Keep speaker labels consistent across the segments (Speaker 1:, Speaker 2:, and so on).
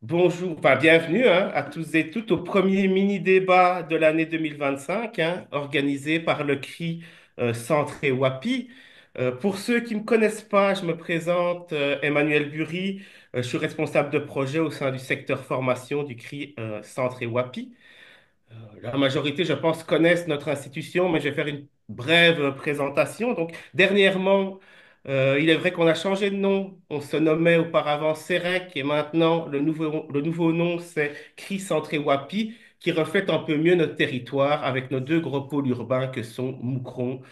Speaker 1: Bonjour, enfin bienvenue à tous et toutes au premier mini-débat de l'année 2025, organisé par le CRI Centre Wapi. Pour ceux qui ne me connaissent pas, je me présente Emmanuel Bury. Je suis responsable de projet au sein du secteur formation du CRI Centre Wapi. La majorité, je pense, connaissent notre institution, mais je vais faire une brève présentation. Donc, dernièrement, il est vrai qu'on a changé de nom. On se nommait auparavant CEREC et maintenant, le nouveau nom, c'est CRI Centré Wapi, qui reflète un peu mieux notre territoire avec nos deux gros pôles urbains que sont Moucron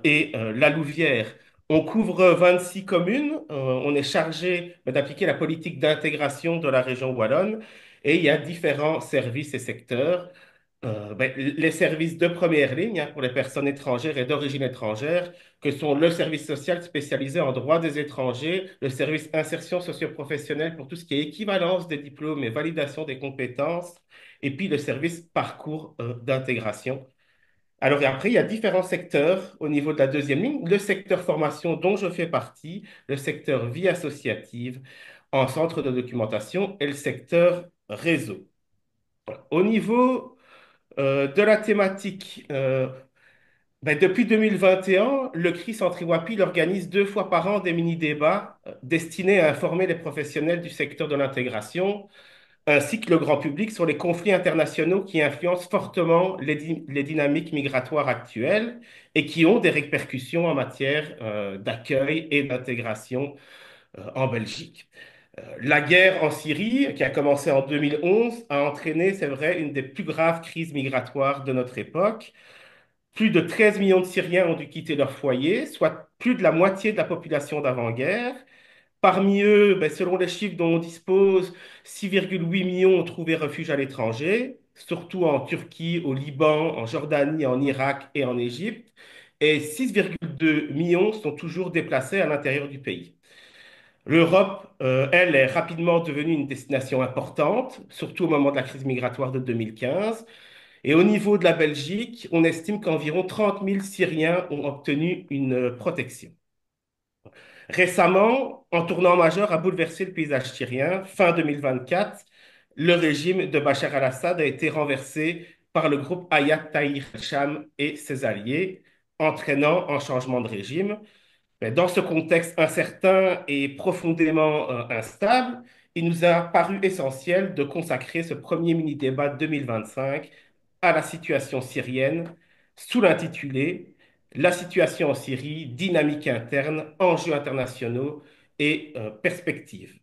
Speaker 1: et La Louvière. On couvre 26 communes. On est chargé d'appliquer la politique d'intégration de la région wallonne et il y a différents services et secteurs. Les services de première ligne pour les personnes étrangères et d'origine étrangère, que sont le service social spécialisé en droit des étrangers, le service insertion socio-professionnelle pour tout ce qui est équivalence des diplômes et validation des compétences, et puis le service parcours d'intégration. Alors, et après, il y a différents secteurs au niveau de la deuxième ligne. Le secteur formation dont je fais partie, le secteur vie associative en centre de documentation et le secteur réseau. Au niveau de la thématique, depuis 2021, le CRI Centre-Iwapi organise 2 fois par an des mini-débats destinés à informer les professionnels du secteur de l'intégration, ainsi que le grand public sur les conflits internationaux qui influencent fortement les dynamiques migratoires actuelles et qui ont des répercussions en matière d'accueil et d'intégration en Belgique. La guerre en Syrie, qui a commencé en 2011, a entraîné, c'est vrai, une des plus graves crises migratoires de notre époque. Plus de 13 millions de Syriens ont dû quitter leur foyer, soit plus de la moitié de la population d'avant-guerre. Parmi eux, selon les chiffres dont on dispose, 6,8 millions ont trouvé refuge à l'étranger, surtout en Turquie, au Liban, en Jordanie, en Irak et en Égypte. Et 6,2 millions sont toujours déplacés à l'intérieur du pays. L'Europe, elle, est rapidement devenue une destination importante, surtout au moment de la crise migratoire de 2015. Et au niveau de la Belgique, on estime qu'environ 30 000 Syriens ont obtenu une protection. Récemment, un tournant majeur a bouleversé le paysage syrien. Fin 2024, le régime de Bachar al-Assad a été renversé par le groupe Hayat Tahrir al-Sham et ses alliés, entraînant un changement de régime. Mais dans ce contexte incertain et profondément instable, il nous a paru essentiel de consacrer ce premier mini-débat 2025 à la situation syrienne sous l'intitulé La situation en Syrie, dynamique interne, enjeux internationaux et perspectives.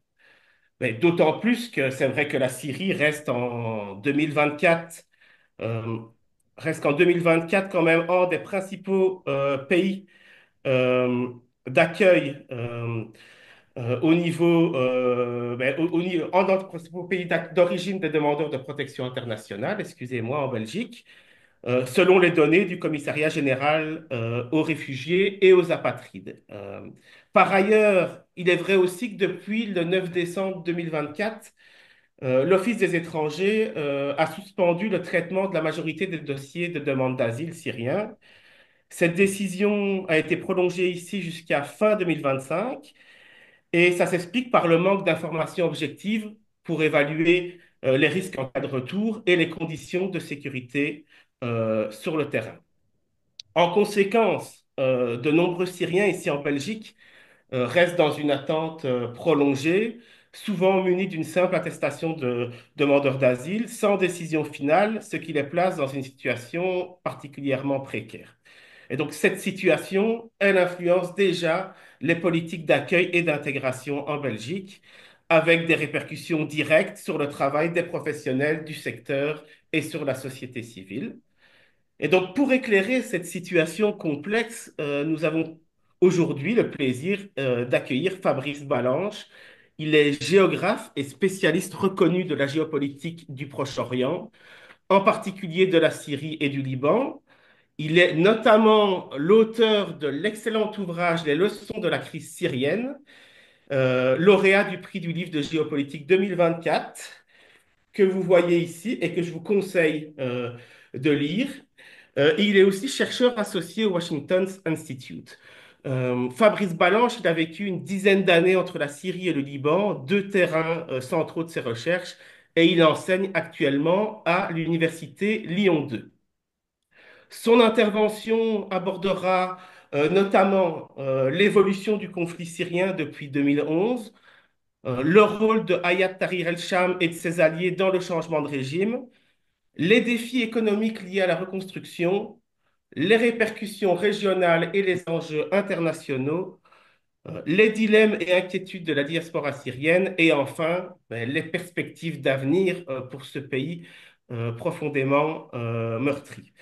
Speaker 1: Mais d'autant plus que c'est vrai que la Syrie euh, reste en 2024 quand même un des principaux pays euh, d'accueil au niveau, en dans les principaux pays d'origine des demandeurs de protection internationale, excusez-moi, en Belgique, selon les données du Commissariat général aux réfugiés et aux apatrides. Par ailleurs, il est vrai aussi que depuis le 9 décembre 2024, l'Office des étrangers a suspendu le traitement de la majorité des dossiers de demande d'asile syriens. Cette décision a été prolongée ici jusqu'à fin 2025 et ça s'explique par le manque d'informations objectives pour évaluer les risques en cas de retour et les conditions de sécurité sur le terrain. En conséquence, de nombreux Syriens ici en Belgique restent dans une attente prolongée, souvent munis d'une simple attestation de demandeur d'asile, sans décision finale, ce qui les place dans une situation particulièrement précaire. Et donc cette situation, elle influence déjà les politiques d'accueil et d'intégration en Belgique, avec des répercussions directes sur le travail des professionnels du secteur et sur la société civile. Et donc, pour éclairer cette situation complexe, nous avons aujourd'hui le plaisir d'accueillir Fabrice Balanche. Il est géographe et spécialiste reconnu de la géopolitique du Proche-Orient, en particulier de la Syrie et du Liban. Il est notamment l'auteur de l'excellent ouvrage Les leçons de la crise syrienne, lauréat du prix du livre de géopolitique 2024, que vous voyez ici et que je vous conseille de lire. Il est aussi chercheur associé au Washington Institute. Fabrice Balanche, il a vécu une dizaine d'années entre la Syrie et le Liban, deux terrains centraux de ses recherches, et il enseigne actuellement à l'université Lyon 2. Son intervention abordera notamment l'évolution du conflit syrien depuis 2011, le rôle de Hayat Tahrir el-Sham et de ses alliés dans le changement de régime, les défis économiques liés à la reconstruction, les répercussions régionales et les enjeux internationaux, les dilemmes et inquiétudes de la diaspora syrienne et enfin les perspectives d'avenir pour ce pays profondément meurtri.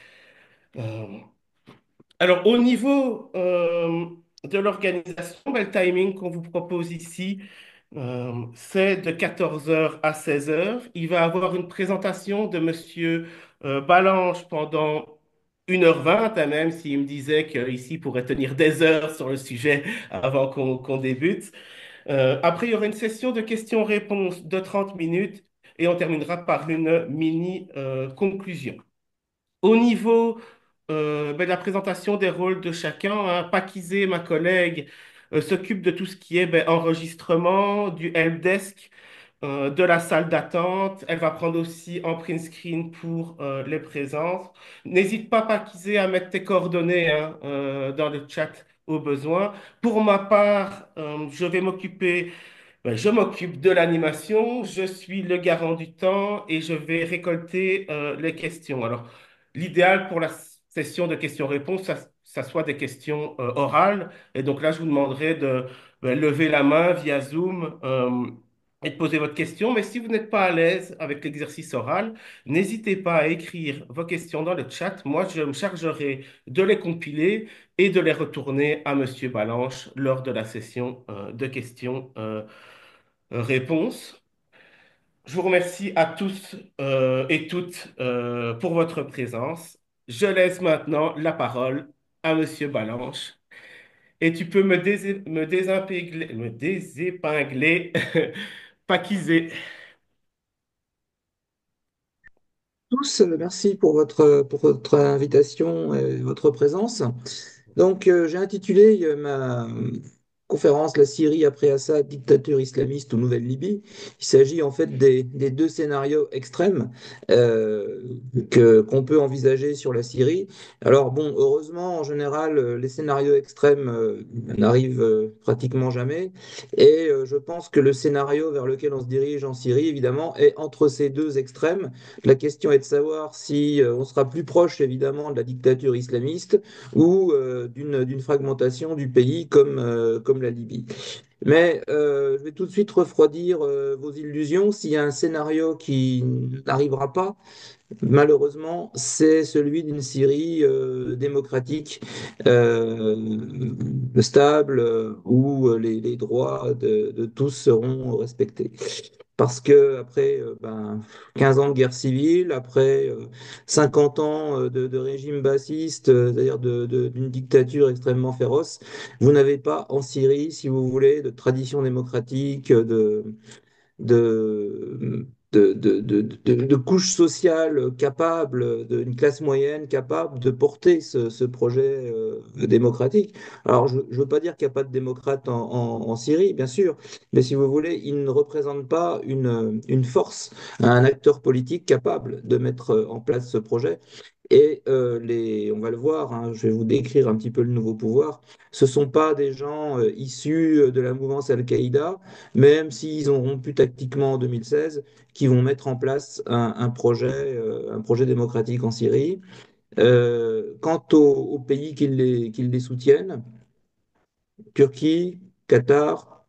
Speaker 1: Euh, alors, au niveau de l'organisation, le timing qu'on vous propose ici, c'est de 14 heures à 16 heures. Il va avoir une présentation de Monsieur Balanche pendant 1h20, hein, même s'il me disait qu'ici il pourrait tenir des heures sur le sujet avant qu'on débute. Après, il y aura une session de questions-réponses de 30 minutes et on terminera par une mini conclusion. Au niveau de la présentation des rôles de chacun, hein, Pakizé, ma collègue, s'occupe de tout ce qui est enregistrement, du helpdesk, de la salle d'attente. Elle va prendre aussi en print screen pour les présences. N'hésite pas, Pakizé, à mettre tes coordonnées hein, dans le chat au besoin. Pour ma part, je m'occupe de l'animation, je suis le garant du temps et je vais récolter les questions. Alors, l'idéal pour la session de questions-réponses, ça soit des questions orales. Et donc là, je vous demanderai de lever la main via Zoom et de poser votre question. Mais si vous n'êtes pas à l'aise avec l'exercice oral, n'hésitez pas à écrire vos questions dans le chat. Moi, je me chargerai de les compiler et de les retourner à Monsieur Balanche lors de la session de questions. Réponse. Je vous remercie à tous et toutes pour votre présence. Je laisse maintenant la parole à Monsieur Balanche et tu peux me désépingler, Pakizé.
Speaker 2: Tous, merci pour votre invitation et votre présence. Donc, j'ai intitulé ma conférence La Syrie après Assad, dictature islamiste ou nouvelle Libye. Il s'agit en fait des deux scénarios extrêmes qu'on peut envisager sur la Syrie. Alors, bon, heureusement, en général, les scénarios extrêmes n'arrivent pratiquement jamais. Et je pense que le scénario vers lequel on se dirige en Syrie, évidemment, est entre ces deux extrêmes. La question est de savoir si on sera plus proche, évidemment, de la dictature islamiste ou d'une fragmentation du pays comme la Libye. Mais je vais tout de suite refroidir vos illusions. S'il y a un scénario qui n'arrivera pas, malheureusement, c'est celui d'une Syrie démocratique, stable, où les droits de tous seront respectés. Parce que après 15 ans de guerre civile, après 50 ans de régime bassiste, c'est-à-dire d'une dictature extrêmement féroce, vous n'avez pas en Syrie, si vous voulez, de tradition démocratique, de couches sociales capables, d'une classe moyenne capable de porter ce projet démocratique. Alors, je ne veux pas dire qu'il n'y a pas de démocrates en Syrie, bien sûr, mais si vous voulez, ils ne représentent pas une force, un acteur politique capable de mettre en place ce projet. Et on va le voir, hein, je vais vous décrire un petit peu le nouveau pouvoir. Ce ne sont pas des gens issus de la mouvance Al-Qaïda, même s'ils ont rompu tactiquement en 2016, qui vont mettre en place un projet démocratique en Syrie. Quant aux pays qui les soutiennent, Turquie, Qatar,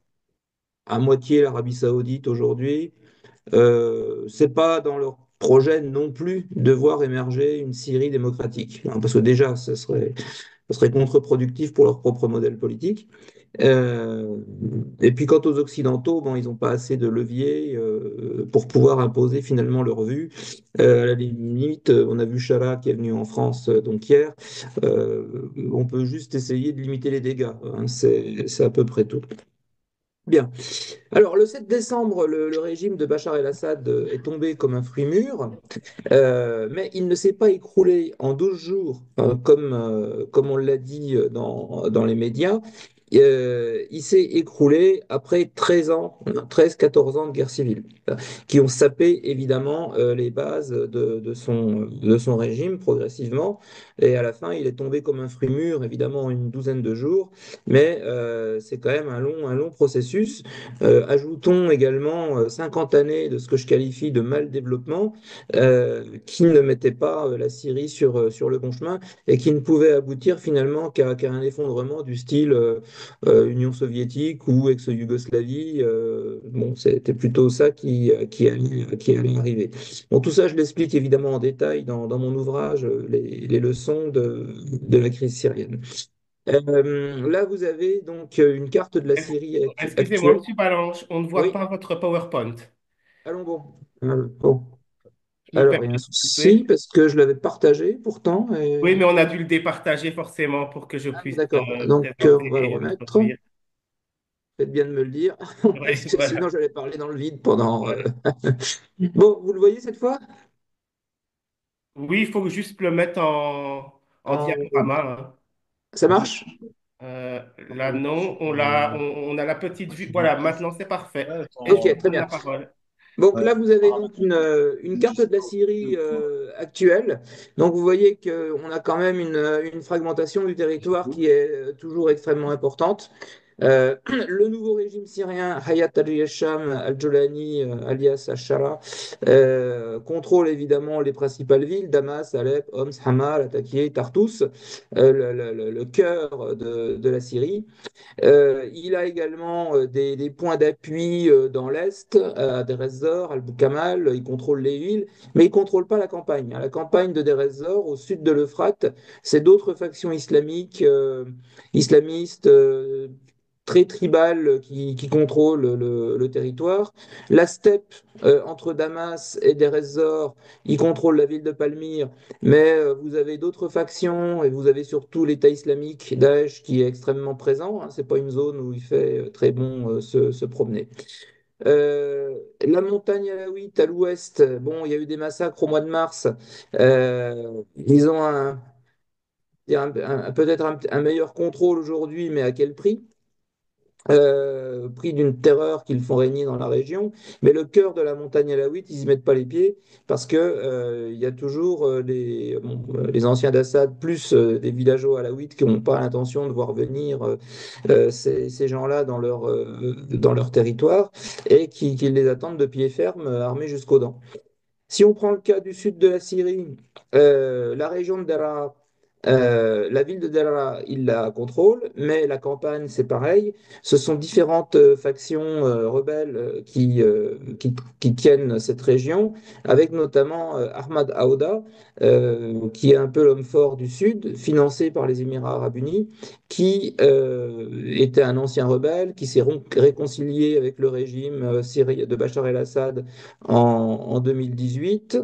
Speaker 2: à moitié l'Arabie Saoudite aujourd'hui, c'est pas dans leur projet non plus de voir émerger une Syrie démocratique, hein, parce que déjà, ce serait contre-productif pour leur propre modèle politique. Euh, et puis quant aux Occidentaux, bon, ils n'ont pas assez de leviers pour pouvoir imposer finalement leur vue. À la limite, on a vu Chara qui est venu en France donc hier. On peut juste essayer de limiter les dégâts, hein, c'est à peu près tout. Bien. Alors, le 7 décembre, le régime de Bachar el-Assad est tombé comme un fruit mûr. Mais il ne s'est pas écroulé en 12 jours, comme on l'a dit dans les médias. Il s'est écroulé après 13 ans, 13-14 ans de guerre civile, qui ont sapé évidemment les bases de son régime progressivement. Et à la fin, il est tombé comme un fruit mûr, évidemment, en une douzaine de jours. Mais c'est quand même un long processus. Ajoutons également 50 années de ce que je qualifie de mal développement qui ne mettait pas la Syrie sur le bon chemin et qui ne pouvait aboutir finalement qu'à un effondrement du style Union soviétique ou ex-Yougoslavie. Bon, c'était plutôt ça qui allait arriver. Bon, tout ça, je l'explique évidemment en détail dans mon ouvrage, les leçons de la crise syrienne. Là, vous avez donc une carte de la
Speaker 1: Ex-
Speaker 2: Syrie
Speaker 1: Excusez-moi,
Speaker 2: actuelle.
Speaker 1: Monsieur Balanche, on ne voit
Speaker 2: Oui,
Speaker 1: pas votre PowerPoint.
Speaker 2: allons bon. Bon.
Speaker 1: Je me
Speaker 2: Alors, il y a un
Speaker 1: permets, s'il vous
Speaker 2: souci
Speaker 1: plaît.
Speaker 2: parce que je l'avais partagé pourtant.
Speaker 1: Oui, mais on a dû le départager forcément pour que je
Speaker 2: Ah,
Speaker 1: puisse
Speaker 2: d'accord. Donc,
Speaker 1: présenter
Speaker 2: on va le
Speaker 1: et
Speaker 2: remettre.
Speaker 1: introduire.
Speaker 2: Faites bien de me le dire
Speaker 1: Oui,
Speaker 2: parce que sinon,
Speaker 1: voilà.
Speaker 2: j'allais parler dans le vide pendant.
Speaker 1: Voilà.
Speaker 2: Bon, vous le voyez cette fois?
Speaker 1: Oui, il faut juste le mettre en
Speaker 2: En-
Speaker 1: diaporama, hein.
Speaker 2: Ça marche?
Speaker 1: Là, non, on a la petite vue. Voilà, maintenant c'est parfait. Et je
Speaker 2: Ok,
Speaker 1: vous
Speaker 2: très
Speaker 1: donne
Speaker 2: bien.
Speaker 1: la parole.
Speaker 2: Donc là, vous avez donc une carte de la Syrie actuelle. Donc vous voyez qu'on a quand même une fragmentation du territoire qui est toujours extrêmement importante. Le nouveau régime syrien, Hayat al-Yasham al-Jolani, alias al-Shara, contrôle évidemment les principales villes, Damas, Alep, Homs, Hama, Latakia, Tartous, le cœur de la Syrie. Il a également des points d'appui dans l'Est, à Deir ez-Zor, Al-Boukamal, il contrôle les villes, mais il ne contrôle pas la campagne, hein. La campagne de Deir ez-Zor, au sud de l'Euphrate, c'est d'autres factions islamiques, islamistes, très tribales qui contrôlent le territoire. La steppe entre Damas et Deir ez-Zor, il contrôle la ville de Palmyre, mais vous avez d'autres factions et vous avez surtout l'État islamique, Daesh, qui est extrêmement présent, hein. C'est pas une zone où il fait très bon se promener. La montagne alawite à l'ouest, bon, il y a eu des massacres au mois de mars. Ils ont peut-être un meilleur contrôle aujourd'hui, mais à quel prix? Pris d'une terreur qu'ils font régner dans la région. Mais le cœur de la montagne alawite, ils y mettent pas les pieds parce que il y a toujours les anciens d'Assad plus des villageois alaouites qui n'ont pas l'intention de voir venir ces gens-là dans leur territoire et qui les attendent de pied ferme, armés jusqu'aux dents. Si on prend le cas du sud de la Syrie, la région de Daraa, la ville de Daraa, il la contrôle, mais la campagne, c'est pareil. Ce sont différentes factions rebelles qui tiennent cette région, avec notamment Ahmad Aouda, qui est un peu l'homme fort du sud, financé par les Émirats arabes unis, qui était un ancien rebelle, qui s'est réconcilié avec le régime syrien de Bachar el-Assad en 2018,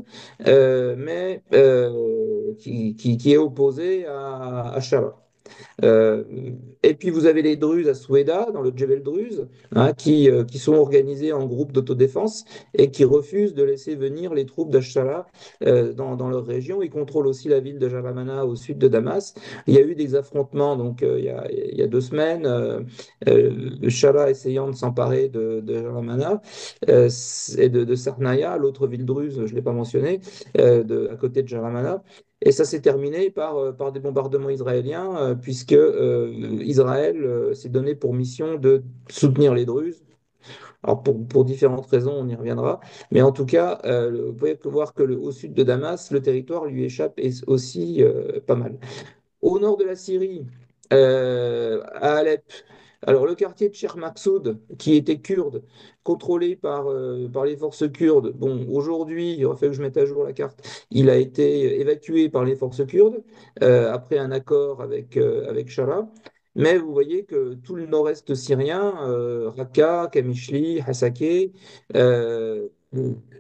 Speaker 2: mais qui est opposé à Shara. Euh, et puis vous avez les Druzes à Soueda, dans le Djebel Druze, hein, qui sont organisés en groupes d'autodéfense et qui refusent de laisser venir les troupes d'Ash-Shara dans leur région. Ils contrôlent aussi la ville de Jaramana au sud de Damas. Il y a eu des affrontements donc, il y a 2 semaines, Shara essayant de s'emparer de Jaramana et de Sarnaya, l'autre ville druze, je ne l'ai pas mentionné, à côté de Jaramana. Et ça s'est terminé par des bombardements israéliens, puisque Israël s'est donné pour mission de soutenir les Druzes. Alors pour différentes raisons, on y reviendra. Mais en tout cas, vous pouvez voir que au sud de Damas, le territoire lui échappe aussi pas mal. Au nord de la Syrie, à Alep, alors le quartier de Cher Maksoud, qui était kurde, contrôlé par les forces kurdes, bon, aujourd'hui, il aurait fallu que je mette à jour la carte, il a été évacué par les forces kurdes après un accord avec Shara. Mais vous voyez que tout le nord-est syrien, Raqqa, Qamishli, Hasakeh, euh,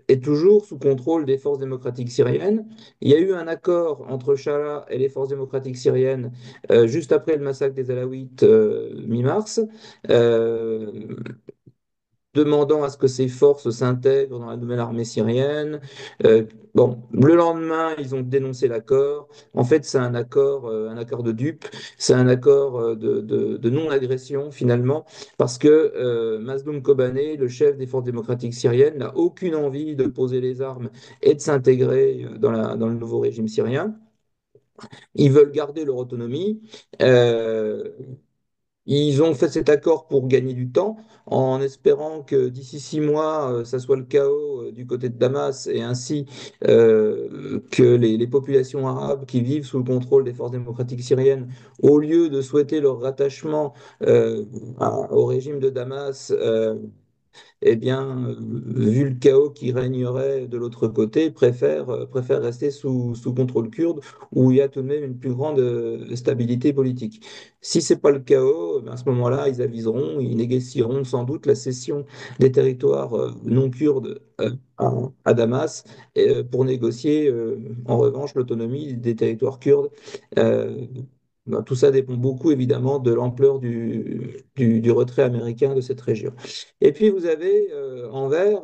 Speaker 2: est toujours sous contrôle des forces démocratiques syriennes. Il y a eu un accord entre Shara et les forces démocratiques syriennes juste après le massacre des Alaouites mi-mars. Euh, demandant à ce que ces forces s'intègrent dans la nouvelle armée syrienne. Bon, le lendemain, ils ont dénoncé l'accord. En fait, c'est un accord de dupes, c'est un accord de non-agression finalement, parce que Mazloum Kobané, le chef des forces démocratiques syriennes, n'a aucune envie de poser les armes et de s'intégrer dans le nouveau régime syrien. Ils veulent garder leur autonomie. Euh, Ils ont fait cet accord pour gagner du temps, en espérant que d'ici 6 mois, ça soit le chaos du côté de Damas, et ainsi que les populations arabes qui vivent sous le contrôle des forces démocratiques syriennes, au lieu de souhaiter leur rattachement au régime de Damas, eh bien, vu le chaos qui régnerait de l'autre côté, préfère rester sous contrôle kurde, où il y a tout de même une plus grande stabilité politique. Si c'est pas le chaos, ben, à ce moment-là, ils aviseront, ils négocieront sans doute la cession des territoires non kurdes à Damas, pour négocier en revanche l'autonomie des territoires kurdes. Euh, ben, tout ça dépend beaucoup évidemment de l'ampleur du retrait américain de cette région. Et puis vous avez en vert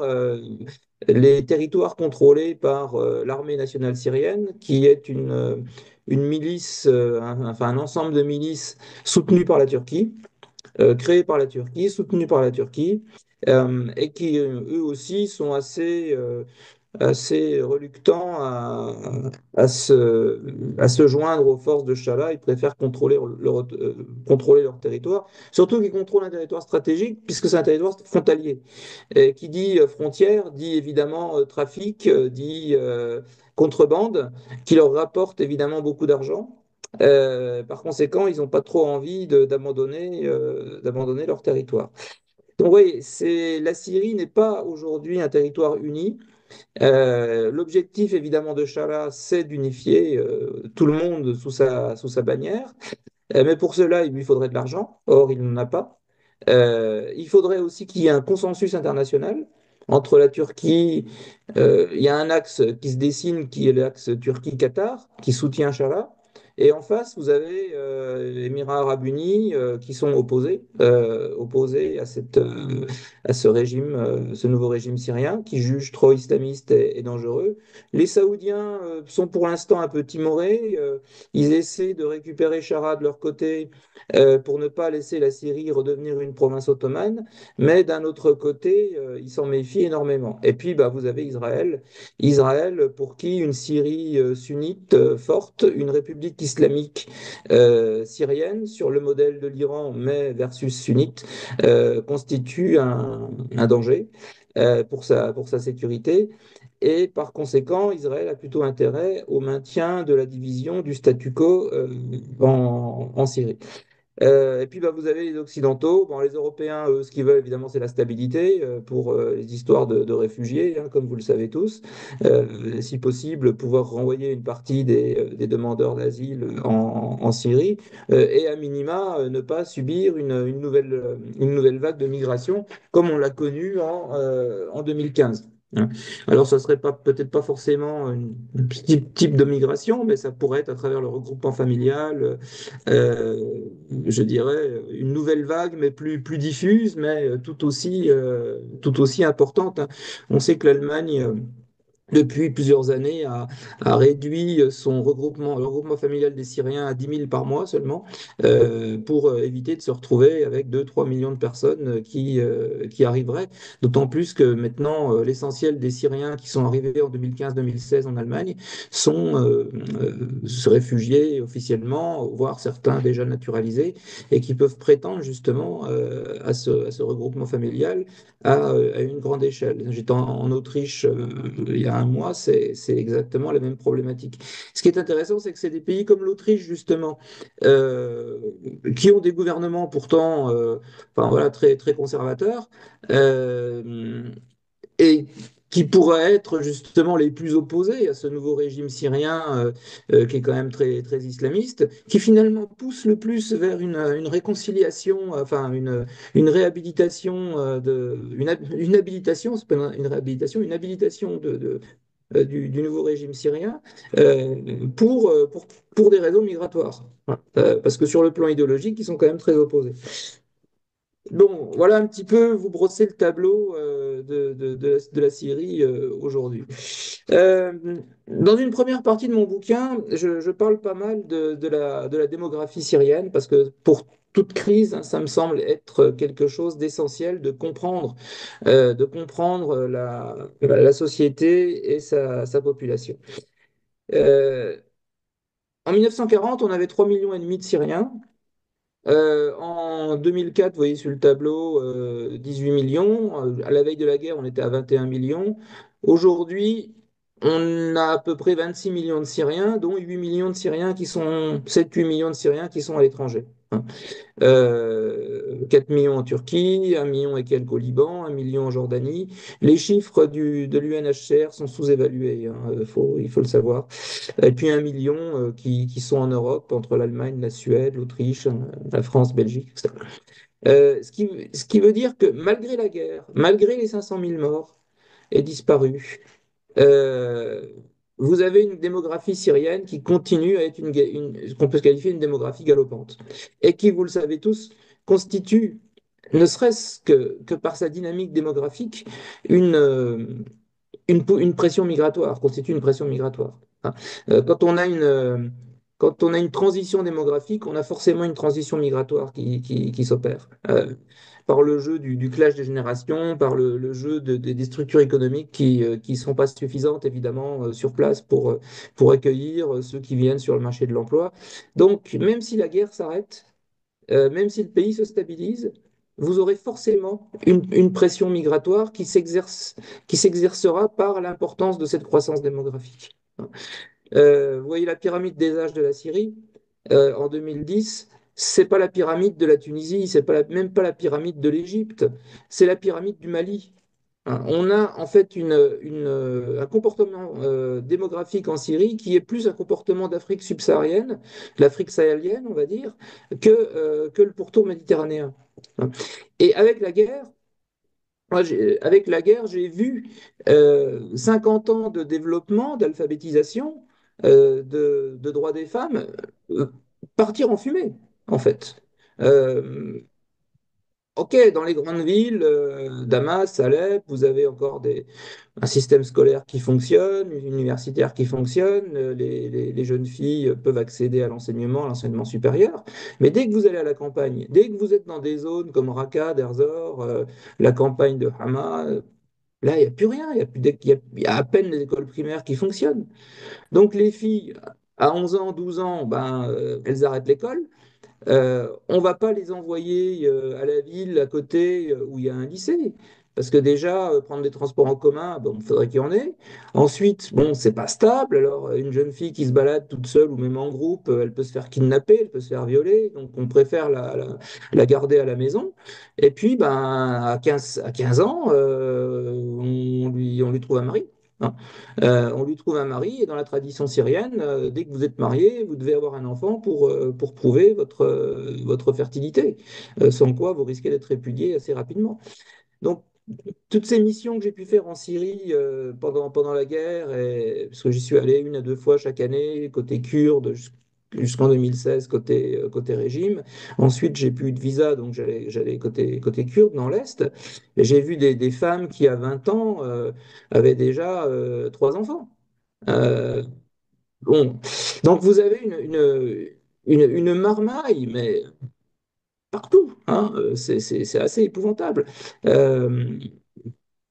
Speaker 2: les territoires contrôlés par l'armée nationale syrienne, qui est une milice, enfin un ensemble de milices soutenues par la Turquie, créées par la Turquie, soutenues par la Turquie, et qui eux aussi sont assez reluctants à se joindre aux forces de Chala. Ils préfèrent contrôler leur territoire, surtout qu'ils contrôlent un territoire stratégique, puisque c'est un territoire frontalier. Et qui dit frontière, dit évidemment trafic, dit contrebande, qui leur rapporte évidemment beaucoup d'argent. Par conséquent, ils n'ont pas trop envie d'abandonner leur territoire. Donc oui, la Syrie n'est pas aujourd'hui un territoire uni. L'objectif évidemment de Chala, c'est d'unifier tout le monde sous sa bannière. Mais pour cela, il lui faudrait de l'argent. Or, il n'en a pas. Il faudrait aussi qu'il y ait un consensus international entre la Turquie. Il y a un axe qui se dessine, qui est l'axe Turquie-Qatar, qui soutient Chala. Et en face, vous avez les Émirats arabes unis qui sont opposés à ce régime, ce nouveau régime syrien, qui juge trop islamiste et dangereux. Les Saoudiens sont pour l'instant un peu timorés. Ils essaient de récupérer Chara de leur côté pour ne pas laisser la Syrie redevenir une province ottomane, mais d'un autre côté, ils s'en méfient énormément. Et puis, bah, vous avez Israël pour qui une Syrie sunnite forte, une république islamique syrienne sur le modèle de l'Iran, mais versus sunnite, constitue un danger pour sa sécurité. Et par conséquent, Israël a plutôt intérêt au maintien de la division du statu quo en Syrie. Et puis bah, vous avez les Occidentaux. Bon, les Européens, eux, ce qu'ils veulent évidemment, c'est la stabilité pour les histoires de réfugiés, hein, comme vous le savez tous. Si possible, pouvoir renvoyer une partie des demandeurs d'asile en Syrie et à minima ne pas subir une nouvelle vague de migration comme on l'a connu en 2015. Hein. Alors, ça serait pas peut-être pas forcément un petit type de migration, mais ça pourrait être à travers le regroupement familial, je dirais, une nouvelle vague, mais plus diffuse, mais tout aussi importante. Hein. On sait que l'Allemagne, depuis plusieurs années, a réduit le regroupement familial des Syriens à 10 000 par mois seulement, pour éviter de se retrouver avec 2-3 millions de personnes qui arriveraient. D'autant plus que maintenant, l'essentiel des Syriens qui sont arrivés en 2015-2016 en Allemagne se réfugiés officiellement, voire certains déjà naturalisés, et qui peuvent prétendre justement à ce regroupement familial à une grande échelle. J'étais en Autriche il y a un mois, c'est exactement la même problématique. Ce qui est intéressant, c'est que c'est des pays comme l'Autriche, justement, euh, qui ont des gouvernements pourtant enfin, voilà, très, très conservateurs, euh, et qui pourraient être justement les plus opposés à ce nouveau régime syrien qui est quand même très, très islamiste, qui finalement pousse le plus vers une réconciliation, enfin une réhabilitation, une habilitation, c'est pas une réhabilitation, une habilitation du nouveau régime syrien pour des raisons migratoires. Voilà. Parce que sur le plan idéologique, ils sont quand même très opposés. Bon, voilà un petit peu vous brosser le tableau de la Syrie aujourd'hui. Euh, Dans une première partie de mon bouquin, je parle pas mal de la démographie syrienne parce que pour toute crise, hein, ça me semble être quelque chose d'essentiel de comprendre la société et sa population. Euh, En 1940, on avait 3,5 millions de Syriens. En 2004, vous voyez sur le tableau, 18 millions. À la veille de la guerre, on était à 21 millions. Aujourd'hui, on a à peu près 26 millions de Syriens, dont 8 millions de Syriens qui sont, 7-8 millions de Syriens qui sont à l'étranger. 4 millions en Turquie, 1 million et quelques au Liban, 1 million en Jordanie. Les chiffres de l'UNHCR sont sous-évalués, hein, il faut le savoir. Et puis 1 million qui sont en Europe, entre l'Allemagne, la Suède, l'Autriche, la France, Belgique, etc. Ce qui veut dire que malgré la guerre, malgré les 500 000 morts et disparus, euh, vous avez une démographie syrienne qui continue à être ce qu'on peut qualifier une démographie galopante. Et qui, vous le savez tous, constitue, ne serait-ce que par sa dynamique démographique, une, euh, une pression migratoire, constitue une pression migratoire. Hein. Quand on a une transition démographique, on a forcément une transition migratoire qui s'opère. Par le jeu du clash des générations, par le jeu des structures économiques qui sont pas suffisantes, évidemment, sur place pour accueillir ceux qui viennent sur le marché de l'emploi. Donc, même si la guerre s'arrête, même si le pays se stabilise, vous aurez forcément une pression migratoire qui s'exercera par l'importance de cette croissance démographique. Vous voyez la pyramide des âges de la Syrie en 2010, c'est pas la pyramide de la Tunisie, c'est pas même pas la pyramide de l'Égypte, c'est la pyramide du Mali. Hein. On a en fait un comportement démographique en Syrie qui est plus un comportement d'Afrique subsaharienne, de l'Afrique sahélienne, on va dire, que le pourtour méditerranéen. Hein. Et avec la guerre, j'ai vu 50 ans de développement, d'alphabétisation, de droits des femmes euh, partir en fumée, en fait. Euh, Ok, dans les grandes villes, Damas, Alep, vous avez encore un système scolaire qui fonctionne, universitaire qui fonctionne, les jeunes filles peuvent accéder à l'enseignement supérieur. Mais dès que vous allez à la campagne, dès que vous êtes dans des zones comme Raqqa, Derzor, la campagne de Hama, là, il n'y a plus rien, il y a à peine les écoles primaires qui fonctionnent. Donc les filles, à 11 ans, 12 ans, ben, elles arrêtent l'école. On va pas les envoyer à la ville à côté où il y a un lycée. Parce que déjà, prendre des transports en commun, bon, il faudrait qu'il y en ait. Ensuite, bon, c'est pas stable. Alors, une jeune fille qui se balade toute seule ou même en groupe, elle peut se faire kidnapper, elle peut se faire violer. Donc, on préfère la garder à la maison. Et puis, ben, à quinze ans, on lui trouve un mari. Hein. On lui trouve un mari et dans la tradition syrienne, dès que vous êtes marié, vous devez avoir un enfant pour prouver votre fertilité, sans quoi vous risquez d'être répudié assez rapidement. Donc, toutes ces missions que j'ai pu faire en Syrie pendant la guerre, parce que j'y suis allé une à deux fois chaque année, côté kurde, jusqu'en 2016, côté régime. Ensuite, j'ai plus eu de visa, donc j'allais côté kurde, dans l'Est. Et j'ai vu des femmes qui, à 20 ans, avaient déjà trois enfants. Euh, bon. Donc, vous avez une marmaille, mais partout. Hein. C'est assez épouvantable. Euh,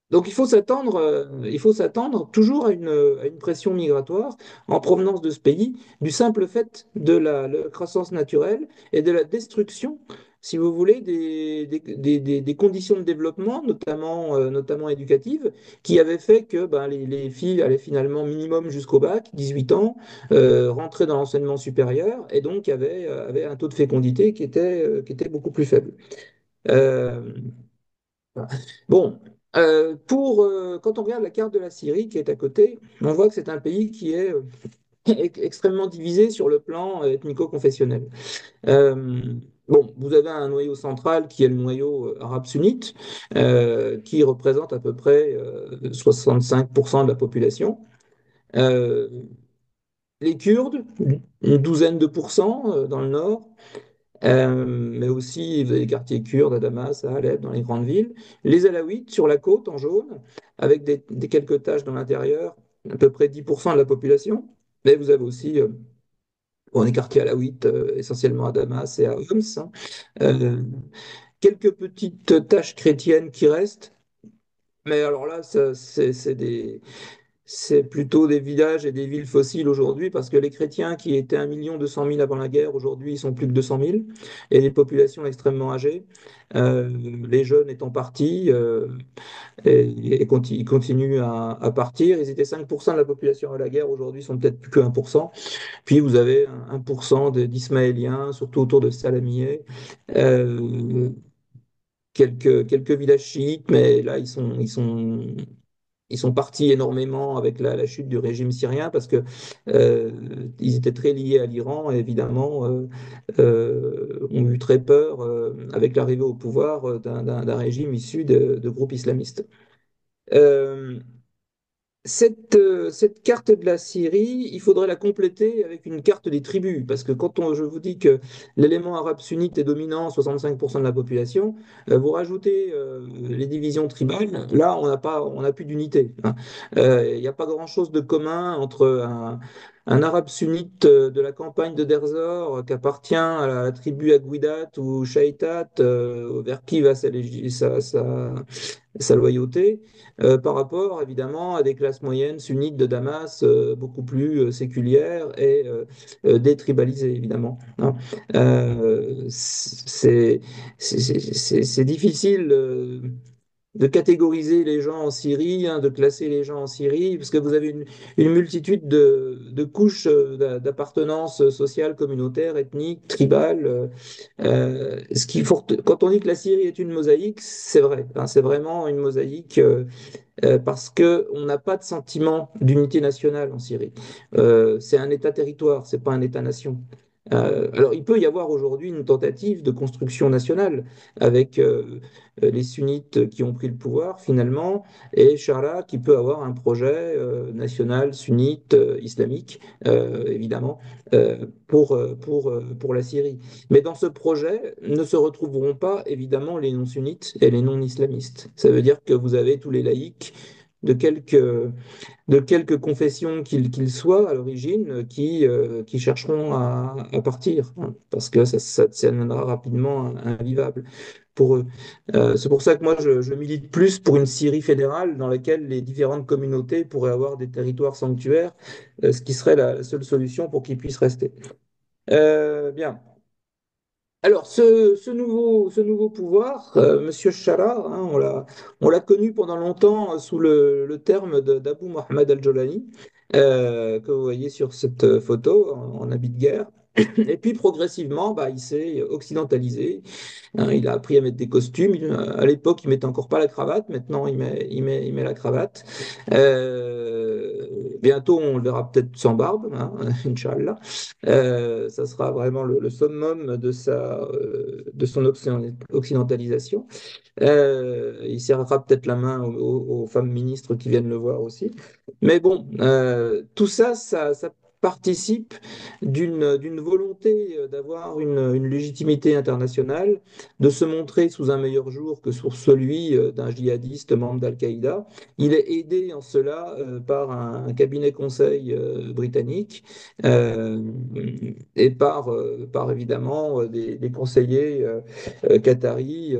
Speaker 2: donc il faut s'attendre toujours à une pression migratoire en provenance de ce pays, du simple fait de la croissance naturelle et de la destruction, si vous voulez, des conditions de développement, notamment éducatives, qui avaient fait que ben, les filles allaient finalement minimum jusqu'au bac, 18 ans, rentraient dans l'enseignement supérieur et donc avaient un taux de fécondité qui était beaucoup plus faible. Euh, Bon, quand on regarde la carte de la Syrie qui est à côté, on voit que c'est un pays qui est extrêmement divisé sur le plan ethnico-confessionnel. Euh, bon, vous avez un noyau central qui est le noyau arabe sunnite, qui représente à peu près 65% de la population. Euh, les Kurdes, une douzaine de pourcents dans le nord. Mais aussi vous avez les quartiers kurdes à Damas, à Alep, dans les grandes villes. Les Alaouites sur la côte en jaune, avec des quelques taches dans l'intérieur, à peu près 10% de la population. Mais vous avez aussi bon, des quartiers alaouites, essentiellement à Damas et à Homs, hein. Euh, Quelques petites taches chrétiennes qui restent. Mais alors là, c'est plutôt des villages et des villes fossiles aujourd'hui, parce que les chrétiens qui étaient 1 200 000 avant la guerre, aujourd'hui, ils sont plus que 200 000, et les populations extrêmement âgées, euh, les jeunes étant partis, ils continuent à partir. Ils étaient 5% de la population à la guerre, aujourd'hui, ils sont peut-être plus que 1%. Puis vous avez 1% d'Ismaéliens, surtout autour de Salamieh. Euh, quelques villages chiites, mais là, ils sont partis énormément avec la chute du régime syrien parce que ils étaient très liés à l'Iran et évidemment ont eu très peur avec l'arrivée au pouvoir d'un régime issu de groupes islamistes. Euh, cette carte de la Syrie, il faudrait la compléter avec une carte des tribus, parce que je vous dis que l'élément arabe sunnite est dominant, 65% de la population, vous rajoutez les divisions tribales, là on n'a plus d'unité, hein. Il n'y a pas grand-chose de commun entre un arabe sunnite de la campagne de Derzor qui appartient à la tribu Agouidat ou Shaïtat, vers qui va sa loyauté, par rapport évidemment à des classes moyennes sunnites de Damas beaucoup plus séculières et détribalisées évidemment, hein. C'est difficile de catégoriser les gens en Syrie, hein, de classer les gens en Syrie, parce que vous avez une multitude de couches d'appartenance sociale, communautaire, ethnique, tribale. Quand on dit que la Syrie est une mosaïque, c'est vrai, hein, c'est vraiment une mosaïque. Parce qu'on n'a pas de sentiment d'unité nationale en Syrie. C'est un État-territoire, c'est pas un État-nation. Alors, il peut y avoir aujourd'hui une tentative de construction nationale avec les sunnites qui ont pris le pouvoir finalement et Charla qui peut avoir un projet national sunnite islamique, évidemment, pour la Syrie. Mais dans ce projet ne se retrouveront pas évidemment les non-sunnites et les non-islamistes. Ça veut dire que vous avez tous les laïcs de quelques confessions qu'ils soient à l'origine qui chercheront à partir, hein, parce que ça deviendra rapidement invivable pour eux. C'est pour ça que moi je milite plus pour une Syrie fédérale dans laquelle les différentes communautés pourraient avoir des territoires sanctuaires, ce qui serait la seule solution pour qu'ils puissent rester. Bien. Alors, ce nouveau pouvoir, Monsieur Chara, hein, on l'a connu pendant longtemps sous le terme d'Abu Mohamed al-Jolani, que vous voyez sur cette photo en habit de guerre. Et puis progressivement, bah, il s'est occidentalisé, hein. Il a appris à mettre des costumes. À l'époque, il mettait encore pas la cravate. Maintenant, il met la cravate. Bientôt, on le verra peut-être sans barbe, hein, Inch'Allah. Ça sera vraiment le summum de son occidentalisation. Il serrera peut-être la main aux femmes ministres qui viennent le voir aussi. Mais bon, tout ça, ça participe d'une volonté d'avoir une légitimité internationale, de se montrer sous un meilleur jour que sur celui d'un djihadiste membre d'Al-Qaïda. Il est aidé en cela par un cabinet conseil britannique euh, et par évidemment des conseillers qataris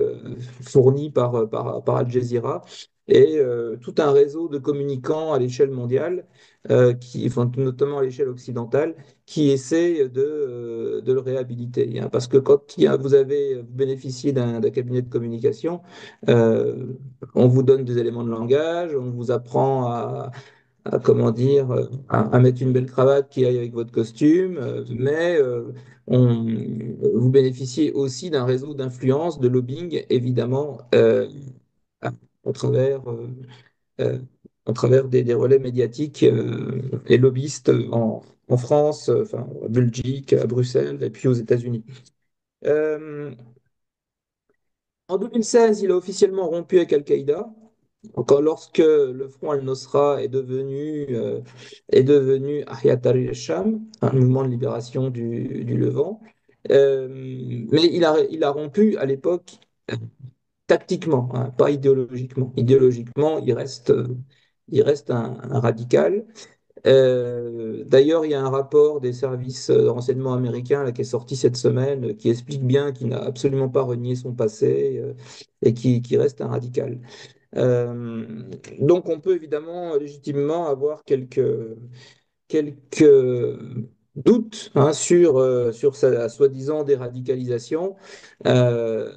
Speaker 2: fournis par Al Jazeera et tout un réseau de communicants à l'échelle mondiale, enfin, notamment à l'échelle occidentale, qui essaie de le réhabiliter, hein. Parce que quand vous bénéficié d'un cabinet de communication, euh, on vous donne des éléments de langage, on vous apprend comment dire, à mettre une belle cravate qui aille avec votre costume, mais vous bénéficiez aussi d'un réseau d'influence, de lobbying, évidemment, à, au travers, euh, au travers des relais médiatiques et lobbyistes en France, enfin, en Belgique, à Bruxelles et puis aux États-Unis. Euh, En 2016, il a officiellement rompu avec Al-Qaïda. Lorsque le Front al-Nosra est devenu Hayat al-Sham, un mouvement de libération du Levant, Mais il a rompu à l'époque tactiquement, hein, pas idéologiquement. Idéologiquement, il reste un radical. D'ailleurs, il y a un rapport des services de renseignement américains là, qui est sorti cette semaine qui explique bien qu'il n'a absolument pas renié son passé et qui reste un radical. Euh, donc, on peut évidemment légitimement avoir quelques doutes hein, sur sa soi-disant déradicalisation. Euh,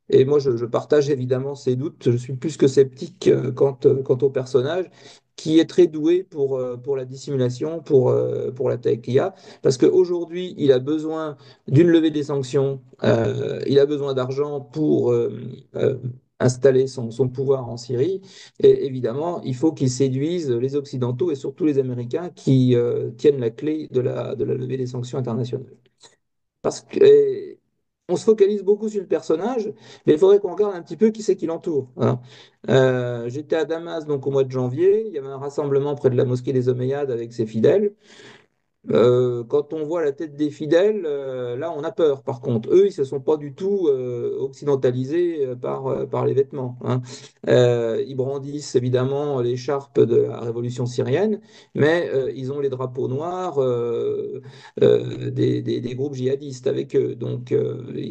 Speaker 2: et moi, je partage évidemment ces doutes. Je suis plus que sceptique quant au personnage, qui est très doué pour la dissimulation, pour la tech IA, parce qu'aujourd'hui, il a besoin d'une levée des sanctions, il a besoin d'argent pour euh, installer son pouvoir en Syrie, et évidemment, il faut qu'il séduise les Occidentaux et surtout les Américains qui tiennent la clé de la levée des sanctions internationales. Parce que, on se focalise beaucoup sur le personnage, mais il faudrait qu'on regarde un petit peu qui c'est qui l'entoure. Hein. J'étais à Damas donc au mois de janvier, il y avait un rassemblement près de la mosquée des Omeyyades avec ses fidèles. Quand on voit la tête des fidèles, là, on a peur. Par contre, eux, ils se sont pas du tout occidentalisés par les vêtements. Hein. Ils brandissent évidemment l'écharpe de la révolution syrienne, mais ils ont les drapeaux noirs des groupes djihadistes avec eux. Donc,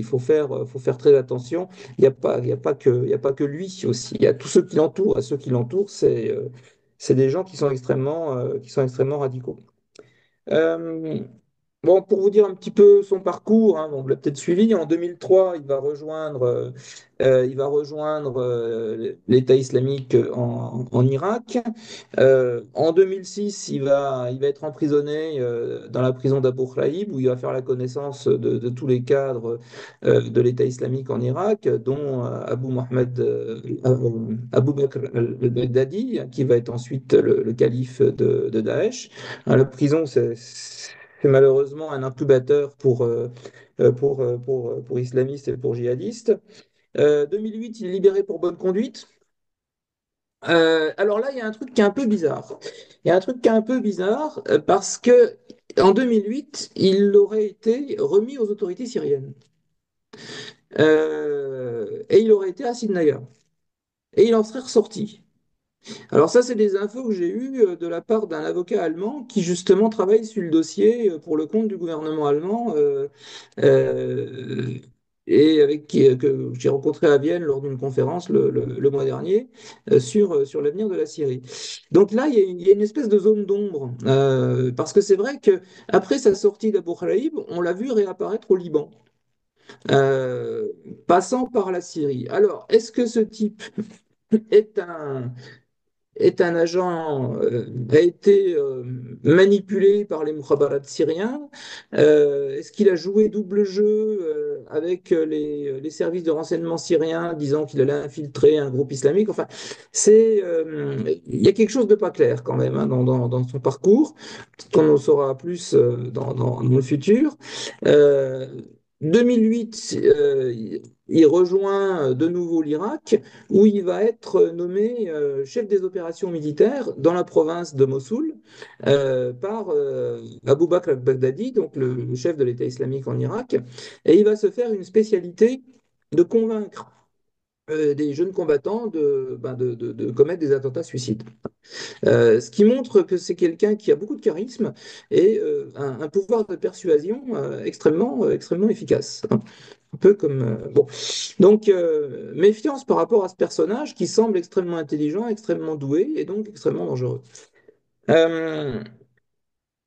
Speaker 2: faut faire très attention. Il y a pas que lui aussi. Il y a tous ceux qui l'entourent. À ceux qui l'entourent, c'est des gens qui sont extrêmement radicaux. Euh, bon, pour vous dire un petit peu son parcours, hein, bon, vous l'avez peut-être suivi, en 2003, il va rejoindre l'État islamique en Irak. En 2006, il va être emprisonné dans la prison d'Abu Ghraib, où il va faire la connaissance de tous les cadres de l'État islamique en Irak, dont Abu Bakr al-Baghdadi, qui va être ensuite le calife de Daesh. Hein, la prison, c'est malheureusement un incubateur pour islamistes et pour djihadistes. 2008, il est libéré pour bonne conduite. Alors là, il y a un truc qui est un peu bizarre. Il y a un truc qui est un peu bizarre parce que en 2008, il aurait été remis aux autorités syriennes. Et il aurait été à Sinaïa. Et il en serait ressorti. Alors ça, c'est des infos que j'ai eues de la part d'un avocat allemand qui justement travaille sur le dossier pour le compte du gouvernement allemand euh, et que j'ai rencontré à Vienne lors d'une conférence le mois dernier sur l'avenir de la Syrie. Donc là, il y a une espèce de zone d'ombre parce que c'est vrai que après sa sortie d'Abu Ghraib, on l'a vu réapparaître au Liban. euh, Passant par la Syrie. Alors, est-ce que ce type est un agent, a été manipulé par les mukhabarat syriens? Est-ce qu'il a joué double jeu avec les services de renseignement syriens, disant qu'il allait infiltrer un groupe islamique? Enfin, il y a quelque chose de pas clair quand même hein, dans son parcours. Peut-être qu'on en saura plus dans le futur. Euh, 2008, il rejoint de nouveau l'Irak où il va être nommé chef des opérations militaires dans la province de Mossoul par Abu Bakr al-Baghdadi, donc le chef de l'État islamique en Irak, et il va se faire une spécialité de convaincre des jeunes combattants de commettre des attentats suicides. Ce qui montre que c'est quelqu'un qui a beaucoup de charisme et un pouvoir de persuasion extrêmement efficace. Hein. Un peu comme bon, donc méfiance par rapport à ce personnage qui semble extrêmement intelligent, extrêmement doué et donc extrêmement dangereux. Euh,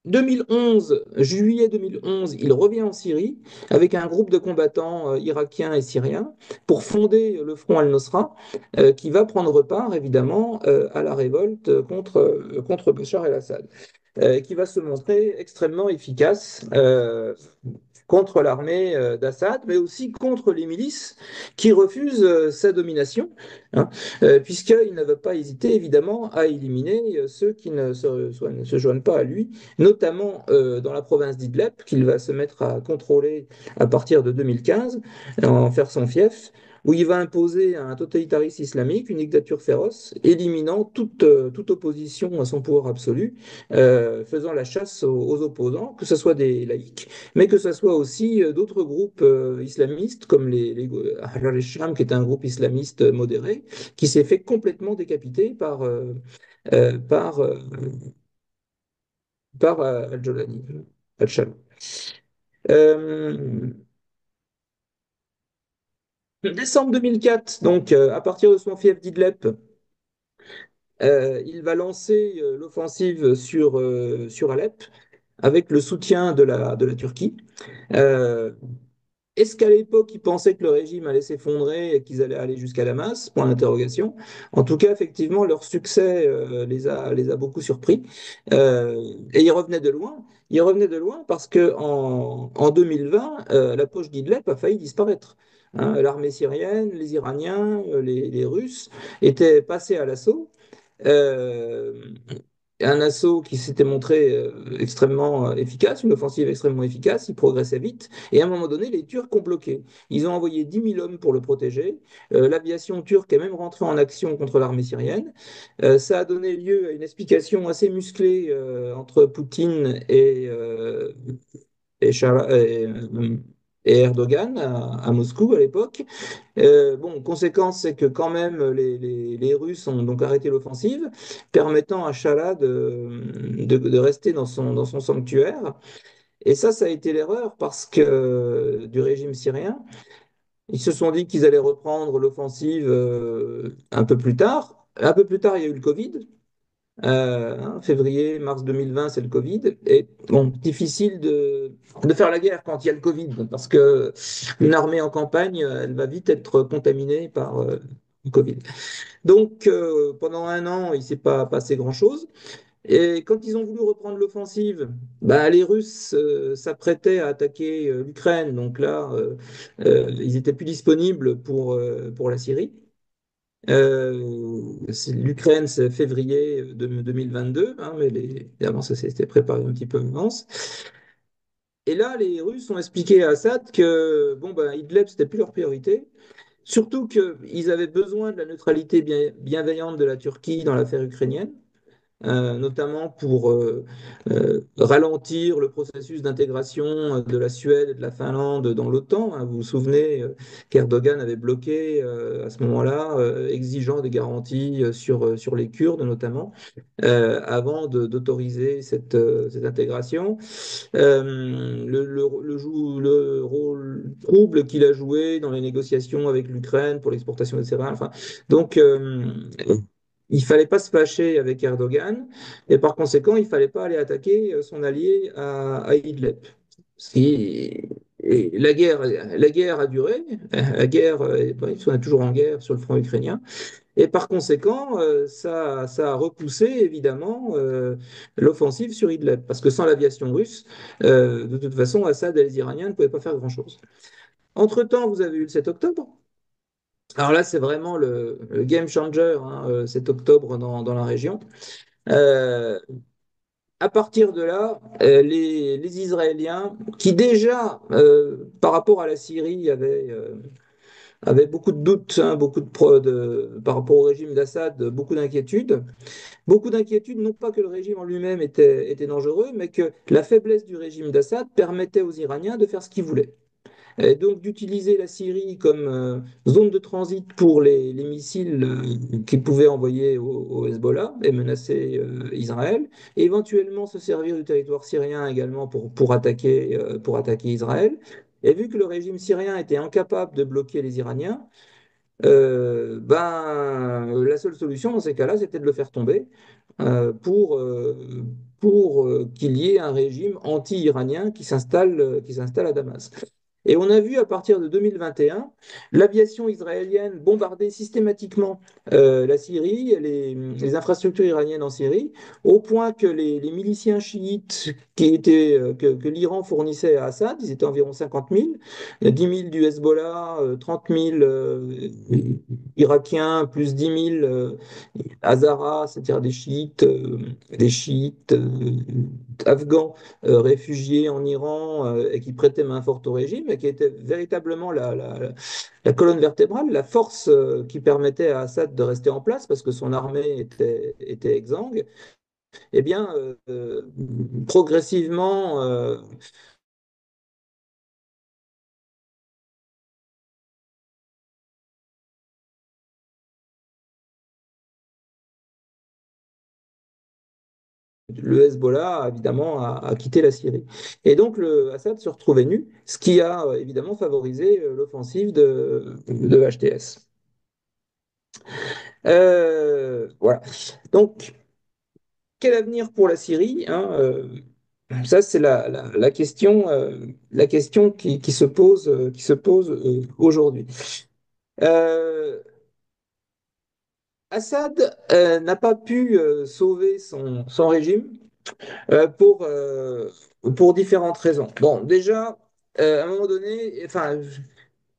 Speaker 2: 2011, juillet 2011, il revient en Syrie avec un groupe de combattants irakiens et syriens pour fonder le Front Al-Nosra, qui va prendre part évidemment à la révolte contre Bachar el-Assad, qui va se montrer extrêmement efficace contre l'armée d'Assad, mais aussi contre les milices qui refusent sa domination, hein, puisqu'il ne va pas hésiter évidemment à éliminer ceux qui ne se joignent pas à lui, notamment dans la province d'Idleb, qu'il va se mettre à contrôler à partir de 2015, en faire son fief. où il va imposer un totalitarisme islamique, une dictature féroce, éliminant toute opposition à son pouvoir absolu, faisant la chasse aux opposants, que ce soit des laïcs, mais que ce soit aussi d'autres groupes islamistes, comme Ahrar al-Sham, qui est un groupe islamiste modéré, qui s'est fait complètement décapiter euh, par, euh, par Al-Jolani, Al-Sham. Euh, Décembre 2004, donc à partir de son fief d'Idleb, il va lancer l'offensive sur Alep avec le soutien de la Turquie. Euh, Est-ce qu'à l'époque, ils pensaient que le régime allait s'effondrer et qu'ils allaient aller jusqu'à Damas? Point d'interrogation. En tout cas, effectivement, leur succès les a beaucoup surpris. Euh, et ils revenaient de loin. Ils revenaient de loin parce que en 2020, la poche d'Idleb a failli disparaître. Hein, l'armée syrienne, les Iraniens, les Russes étaient passés à l'assaut. Euh, un assaut qui s'était montré extrêmement efficace, une offensive extrêmement efficace, il progressait vite, et à un moment donné, les Turcs ont bloqué. Ils ont envoyé 10 000 hommes pour le protéger. L'aviation turque est même rentrée en action contre l'armée syrienne. Ça a donné lieu à une explication assez musclée entre Poutine et, Chara- et Erdogan à Moscou à l'époque. Bon, conséquence, c'est que quand même les Russes ont donc arrêté l'offensive, permettant à Chala de rester dans son sanctuaire. Et ça a été l'erreur parce que du régime syrien, ils se sont dit qu'ils allaient reprendre l'offensive un peu plus tard. Un peu plus tard, il y a eu le Covid. Février, mars 2020, c'est le Covid. Et bon, difficile de faire la guerre quand il y a le Covid, parce que une armée en campagne, elle va vite être contaminée par le Covid. Donc, pendant un an, il ne s'est pas passé grand-chose. Et quand ils ont voulu reprendre l'offensive, bah, les Russes s'apprêtaient à attaquer l'Ukraine. Donc là, ils étaient plus disponibles pour la Syrie. L'Ukraine, c'est février de 2022, hein, mais évidemment, ça s'était préparé un petit peu en avance. Et là, les Russes ont expliqué à Assad que bon, ben, Idlib, c'était plus leur priorité. Surtout qu'ils avaient besoin de la neutralité bienveillante de la Turquie dans l'affaire ukrainienne, notamment pour ralentir le processus d'intégration de la Suède et de la Finlande dans l'OTAN. Hein. Vous vous souvenez qu'Erdogan avait bloqué à ce moment-là, exigeant des garanties sur les Kurdes notamment, avant d'autoriser cette intégration. Le rôle trouble qu'il a joué dans les négociations avec l'Ukraine pour l'exportation des céréales. Enfin, donc, il fallait pas se fâcher avec Erdogan et par conséquent, il fallait pas aller attaquer son allié à Idlib. Et la guerre a duré. La guerre, bon, ils sont toujours en guerre sur le front ukrainien. Et par conséquent, ça a repoussé évidemment l'offensive sur Idlib. Parce que sans l'aviation russe, de toute façon, Assad et les Iraniens ne pouvaient pas faire grand-chose. Entre-temps, vous avez eu le 7 octobre. Alors là, c'est vraiment le game changer, hein, 7 octobre dans la région. Euh, à partir de là, les Israéliens, qui déjà, par rapport à la Syrie, avaient beaucoup de doutes, hein, par rapport au régime d'Assad, beaucoup d'inquiétudes. Beaucoup d'inquiétudes, non pas que le régime en lui-même était dangereux, mais que la faiblesse du régime d'Assad permettait aux Iraniens de faire ce qu'ils voulaient. Et donc d'utiliser la Syrie comme zone de transit pour les missiles qu'ils pouvaient envoyer au Hezbollah et menacer Israël, et éventuellement se servir du territoire syrien également pour attaquer Israël. Et vu que le régime syrien était incapable de bloquer les Iraniens, la seule solution dans ces cas-là, c'était de le faire tomber pour qu'il y ait un régime anti-iranien qui s'installe à Damas. Et on a vu à partir de 2021 l'aviation israélienne bombarder systématiquement la Syrie, les infrastructures iraniennes en Syrie, au point que les miliciens chiites que l'Iran fournissait à Assad, ils étaient environ 50 000, 10 000 du Hezbollah, 30 000 Irakiens, plus 10 000 Hazaras, c'est-à-dire des chiites Afghans réfugiés en Iran et qui prêtaient main forte au régime et qui étaient véritablement la colonne vertébrale, la force qui permettait à Assad de rester en place parce que son armée était exsangue, eh bien, progressivement, le Hezbollah, évidemment, a quitté la Syrie. Et donc, Assad se retrouvait nu, ce qui a évidemment favorisé l'offensive de HTS. Voilà. Donc, quel avenir pour la Syrie, hein, ça, c'est la question qui se pose aujourd'hui. Euh, Assad n'a pas pu sauver son régime pour différentes raisons. Bon, déjà, à un moment donné, enfin,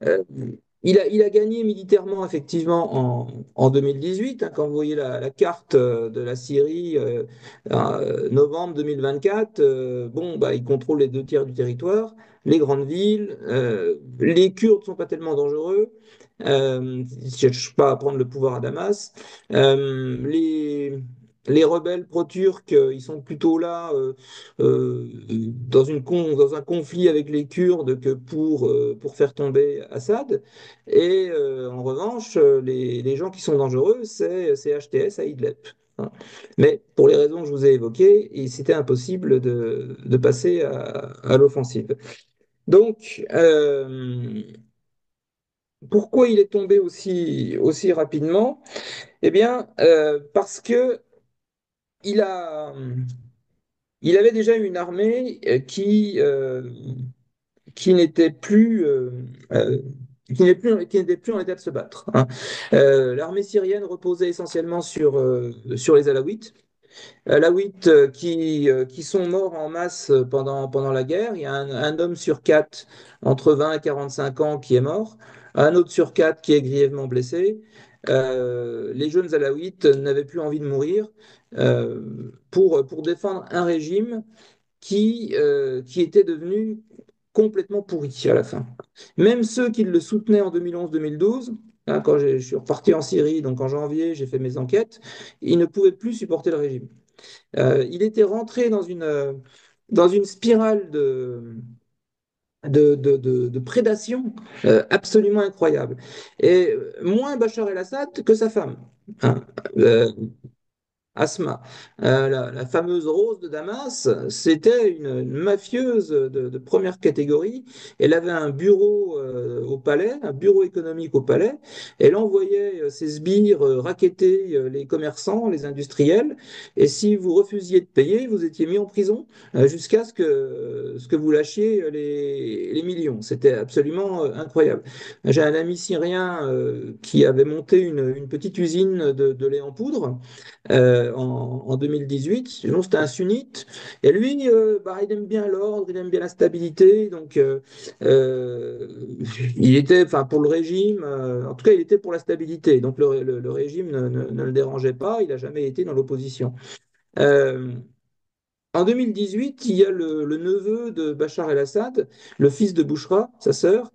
Speaker 2: euh, il a gagné militairement, effectivement, en 2018, hein, quand vous voyez la carte de la Syrie, novembre 2024, bon, bah, il contrôle les deux tiers du territoire, les grandes villes, les Kurdes sont pas tellement dangereux, ils ne cherchent pas à prendre le pouvoir à Damas, les rebelles pro-turcs, ils sont plutôt là dans un conflit avec les Kurdes que pour faire tomber Assad. Et en revanche, les gens qui sont dangereux, c'est HTS à Idlib. Hein. Mais pour les raisons que je vous ai évoquées, c'était impossible de passer à l'offensive. Donc, pourquoi il est tombé aussi rapidement? Eh bien, parce que il a, il avait déjà une armée qui n'était plus, qui n'était plus en état de se battre. Hein. L'armée syrienne reposait essentiellement sur les Alaouites. Alaouites qui sont morts en masse pendant la guerre. Il y a un homme sur quatre, entre 20 et 45 ans, qui est mort. Un autre sur quatre qui est grièvement blessé. Les jeunes Alaouites n'avaient plus envie de mourir pour défendre un régime qui était devenu complètement pourri à la fin. Même ceux qui le soutenaient en 2011-2012, hein, quand je suis reparti en Syrie, donc en janvier, j'ai fait mes enquêtes, ils ne pouvaient plus supporter le régime. Il était rentré dans une spirale de prédation absolument incroyable. Et moins Bachar el-Assad que sa femme. Hein. Euh, Asma, la fameuse Rose de Damas, c'était une mafieuse de première catégorie. Elle avait un bureau au palais, un bureau économique au palais. Elle envoyait ses sbires racketter les commerçants, les industriels. Et si vous refusiez de payer, vous étiez mis en prison jusqu'à ce que vous lâchiez les millions. C'était absolument incroyable. J'ai un ami syrien qui avait monté une petite usine de lait en poudre en 2018. Donc, c'était un sunnite. Et lui, bah, il aime bien l'ordre, il aime bien la stabilité. Donc, euh, il était, enfin, pour le régime, en tout cas, il était pour la stabilité. Donc, le régime ne le dérangeait pas. Il n'a jamais été dans l'opposition. Euh, En 2018, il y a le neveu de Bachar el-Assad, le fils de Bouchra, sa sœur,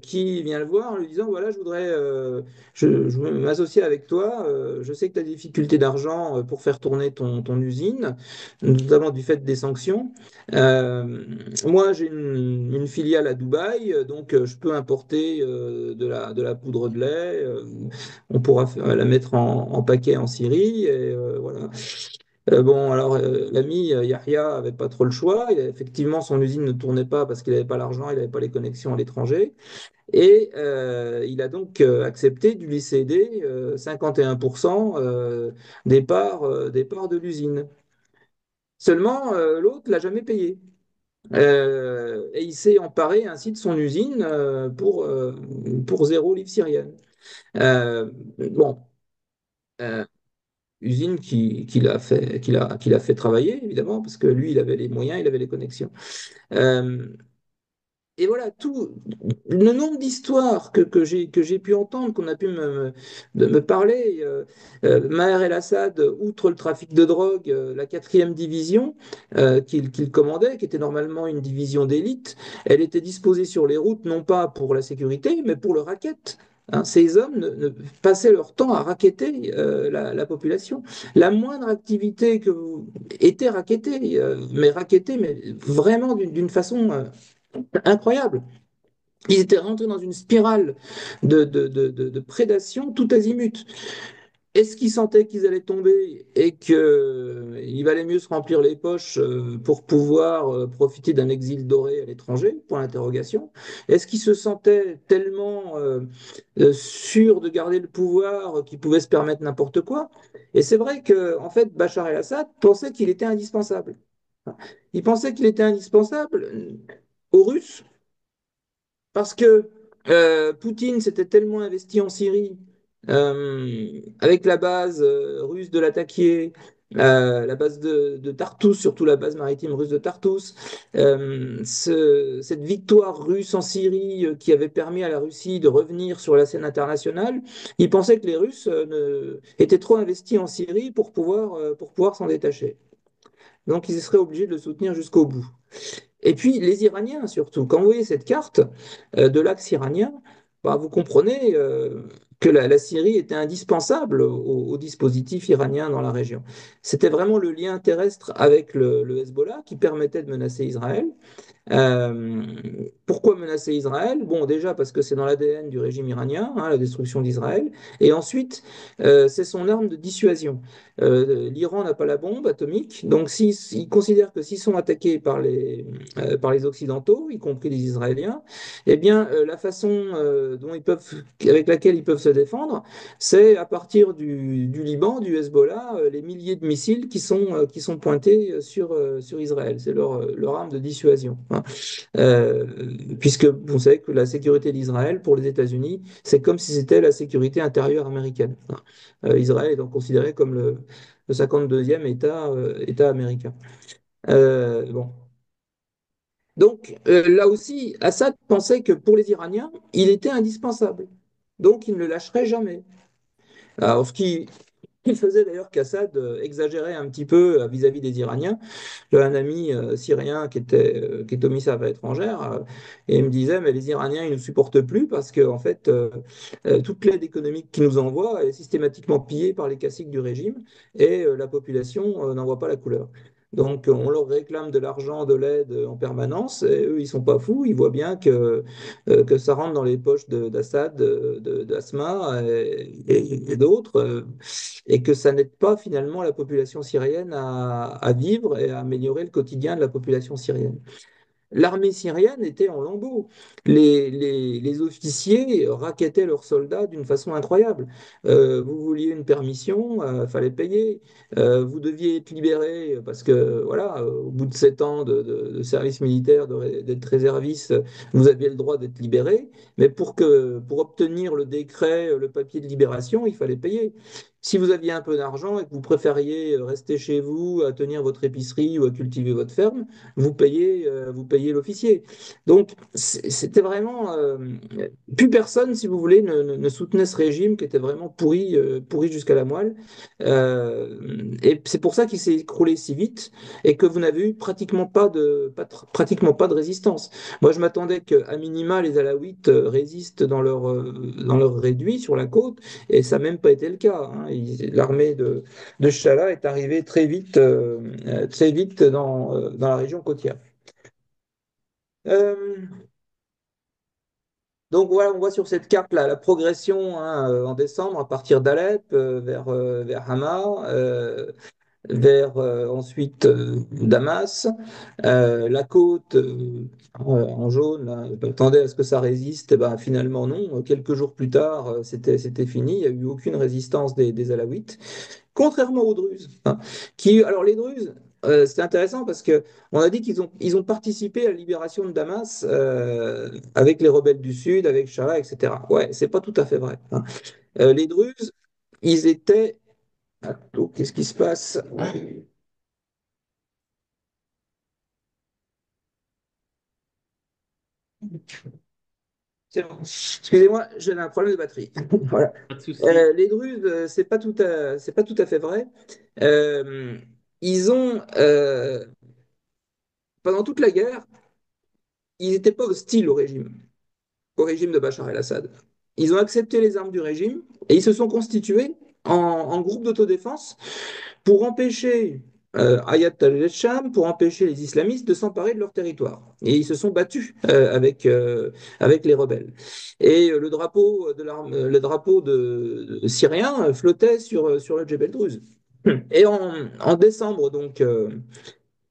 Speaker 2: qui vient le voir en lui disant, voilà, je veux m'associer avec toi, je sais que tu as des difficultés d'argent pour faire tourner ton usine, notamment du fait des sanctions. Euh, Moi, j'ai une filiale à Dubaï, donc je peux importer de la poudre de lait, on pourra la mettre en paquet en Syrie, et voilà. Bon, alors l'ami Yahya avait pas trop le choix. Effectivement, son usine ne tournait pas parce qu'il n'avait pas l'argent, il n'avait pas les connexions à l'étranger. Et il a donc accepté de lui céder 51% des parts de l'usine. Seulement, l'autre l'a jamais payé. Et il s'est emparé ainsi de son usine pour 0 livre syrienne. Bon, euh, usine qu'il a fait travailler, évidemment, parce que lui, il avait les moyens, il avait les connexions. Euh, et voilà, tout le nombre d'histoires que j'ai pu entendre, qu'on a pu de me parler, Maher el-Assad, outre le trafic de drogue, la quatrième division qu'il commandait, qui était normalement une division d'élite, elle était disposée sur les routes, non pas pour la sécurité, mais pour le racket. Hein, ces hommes passaient leur temps à racketter la population. La moindre activité était rackettée, mais vraiment d'une façon incroyable. Ils étaient rentrés dans une spirale de prédation tout azimut. Est-ce qu'ils sentaient qu'ils allaient tomber et qu'il valait mieux se remplir les poches pour pouvoir profiter d'un exil doré à l'étranger? Point d'interrogation. Est-ce qu'ils se sentaient tellement sûrs de garder le pouvoir qu'ils pouvaient se permettre n'importe quoi? Et c'est vrai que, en fait, Bachar el-Assad pensait qu'il était indispensable. Il pensait qu'il était indispensable aux Russes parce que Poutine s'était tellement investi en Syrie avec la base russe de Latakia, la base de Tartous, surtout la base maritime russe de Tartous, cette victoire russe en Syrie qui avait permis à la Russie de revenir sur la scène internationale, il pensait que les Russes étaient trop investis en Syrie pour pouvoir s'en détacher. Donc ils seraient obligés de le soutenir jusqu'au bout. Et puis les Iraniens surtout. Quand vous voyez cette carte de l'axe iranien, bah, vous comprenez que la Syrie était indispensable au dispositif iranien dans la région. C'était vraiment le lien terrestre avec le Hezbollah qui permettait de menacer Israël. Euh, Pourquoi menacer Israël? Bon, déjà parce que c'est dans l'ADN du régime iranien, hein, la destruction d'Israël. Et ensuite, c'est son arme de dissuasion. L'Iran n'a pas la bombe atomique, donc ils considèrent que s'ils sont attaqués par les Occidentaux, y compris les Israéliens, eh bien, la façon avec laquelle ils peuvent se défendre, c'est à partir du Liban, du Hezbollah, les milliers de missiles qui sont pointés sur Israël. C'est leur arme de dissuasion. Hein. Euh, Puisque vous savez que la sécurité d'Israël, pour les États-Unis, c'est comme si c'était la sécurité intérieure américaine. Hein. Israël est donc considéré comme le 52e État américain. Bon. Donc là aussi, Assad pensait que pour les Iraniens, il était indispensable. Donc il ne le lâcherait jamais. Alors, il faisait d'ailleurs qu'Assad exagérait un petit peu vis-à-vis des Iraniens. J'ai un ami syrien qui est commissaire affaires étrangères et il me disait, mais les Iraniens, ils ne nous supportent plus parce que, en fait, toute l'aide économique qu'ils nous envoient est systématiquement pillée par les caciques du régime et la population n'en voit pas la couleur. Donc, on leur réclame de l'argent, de l'aide en permanence, et eux, ils sont pas fous, ils voient bien que ça rentre dans les poches d'Assad, d'Asma et d'autres, et que ça n'aide pas finalement la population syrienne à vivre et à améliorer le quotidien de la population syrienne. L'armée syrienne était en lambeaux. Les officiers rackettaient leurs soldats d'une façon incroyable. Vous vouliez une permission, fallait payer. Vous deviez être libéré parce que, voilà, au bout de 7 ans de service militaire, d'être réserviste, vous aviez le droit d'être libéré. Mais pour obtenir le décret, le papier de libération, il fallait payer. Si vous aviez un peu d'argent et que vous préfériez rester chez vous, à tenir votre épicerie ou à cultiver votre ferme, vous payez l'officier. Donc, c'était vraiment. Plus personne, si vous voulez, ne soutenait ce régime qui était vraiment pourri jusqu'à la moelle. Et c'est pour ça qu'il s'est écroulé si vite et que vous n'avez eu pratiquement pas de résistance. Moi, je m'attendais qu'à minima, les Alaouites résistent dans leur réduit sur la côte et ça n'a même pas été le cas. Hein. L'armée de Chala est arrivée très vite dans la région côtière. Euh, donc voilà, on voit sur cette carte là la progression hein, en décembre à partir d'Alep vers Hama, vers ensuite Damas, la côte en jaune, là, je m'attendais à ce que ça résiste, et ben, finalement non. Quelques jours plus tard, c'était fini, il n'y a eu aucune résistance des Alaouites. Contrairement aux Druzes, hein, alors les Druzes, c'est intéressant parce que on a dit ils ont participé à la libération de Damas avec les rebelles du Sud, avec Sharaa, etc. Ouais, c'est pas tout à fait vrai. Hein. Les Druzes, ils étaient. Attends, qu'est-ce qui se passe? C'est bon. Excusez-moi, j'ai un problème de batterie. Voilà.
Speaker 1: Pas de souci.
Speaker 2: Les Druzes, c'est pas tout à fait vrai. Euh, ils ont, pendant toute la guerre, ils n'étaient pas hostiles au régime de Bachar el-Assad. Ils ont accepté les armes du régime et ils se sont constitués en groupe d'autodéfense pour empêcher Ayat al-Sham, pour empêcher les islamistes de s'emparer de leur territoire. Et ils se sont battus avec les rebelles. Et le drapeau syrien flottait sur le Djebel Druze. Et en décembre, donc,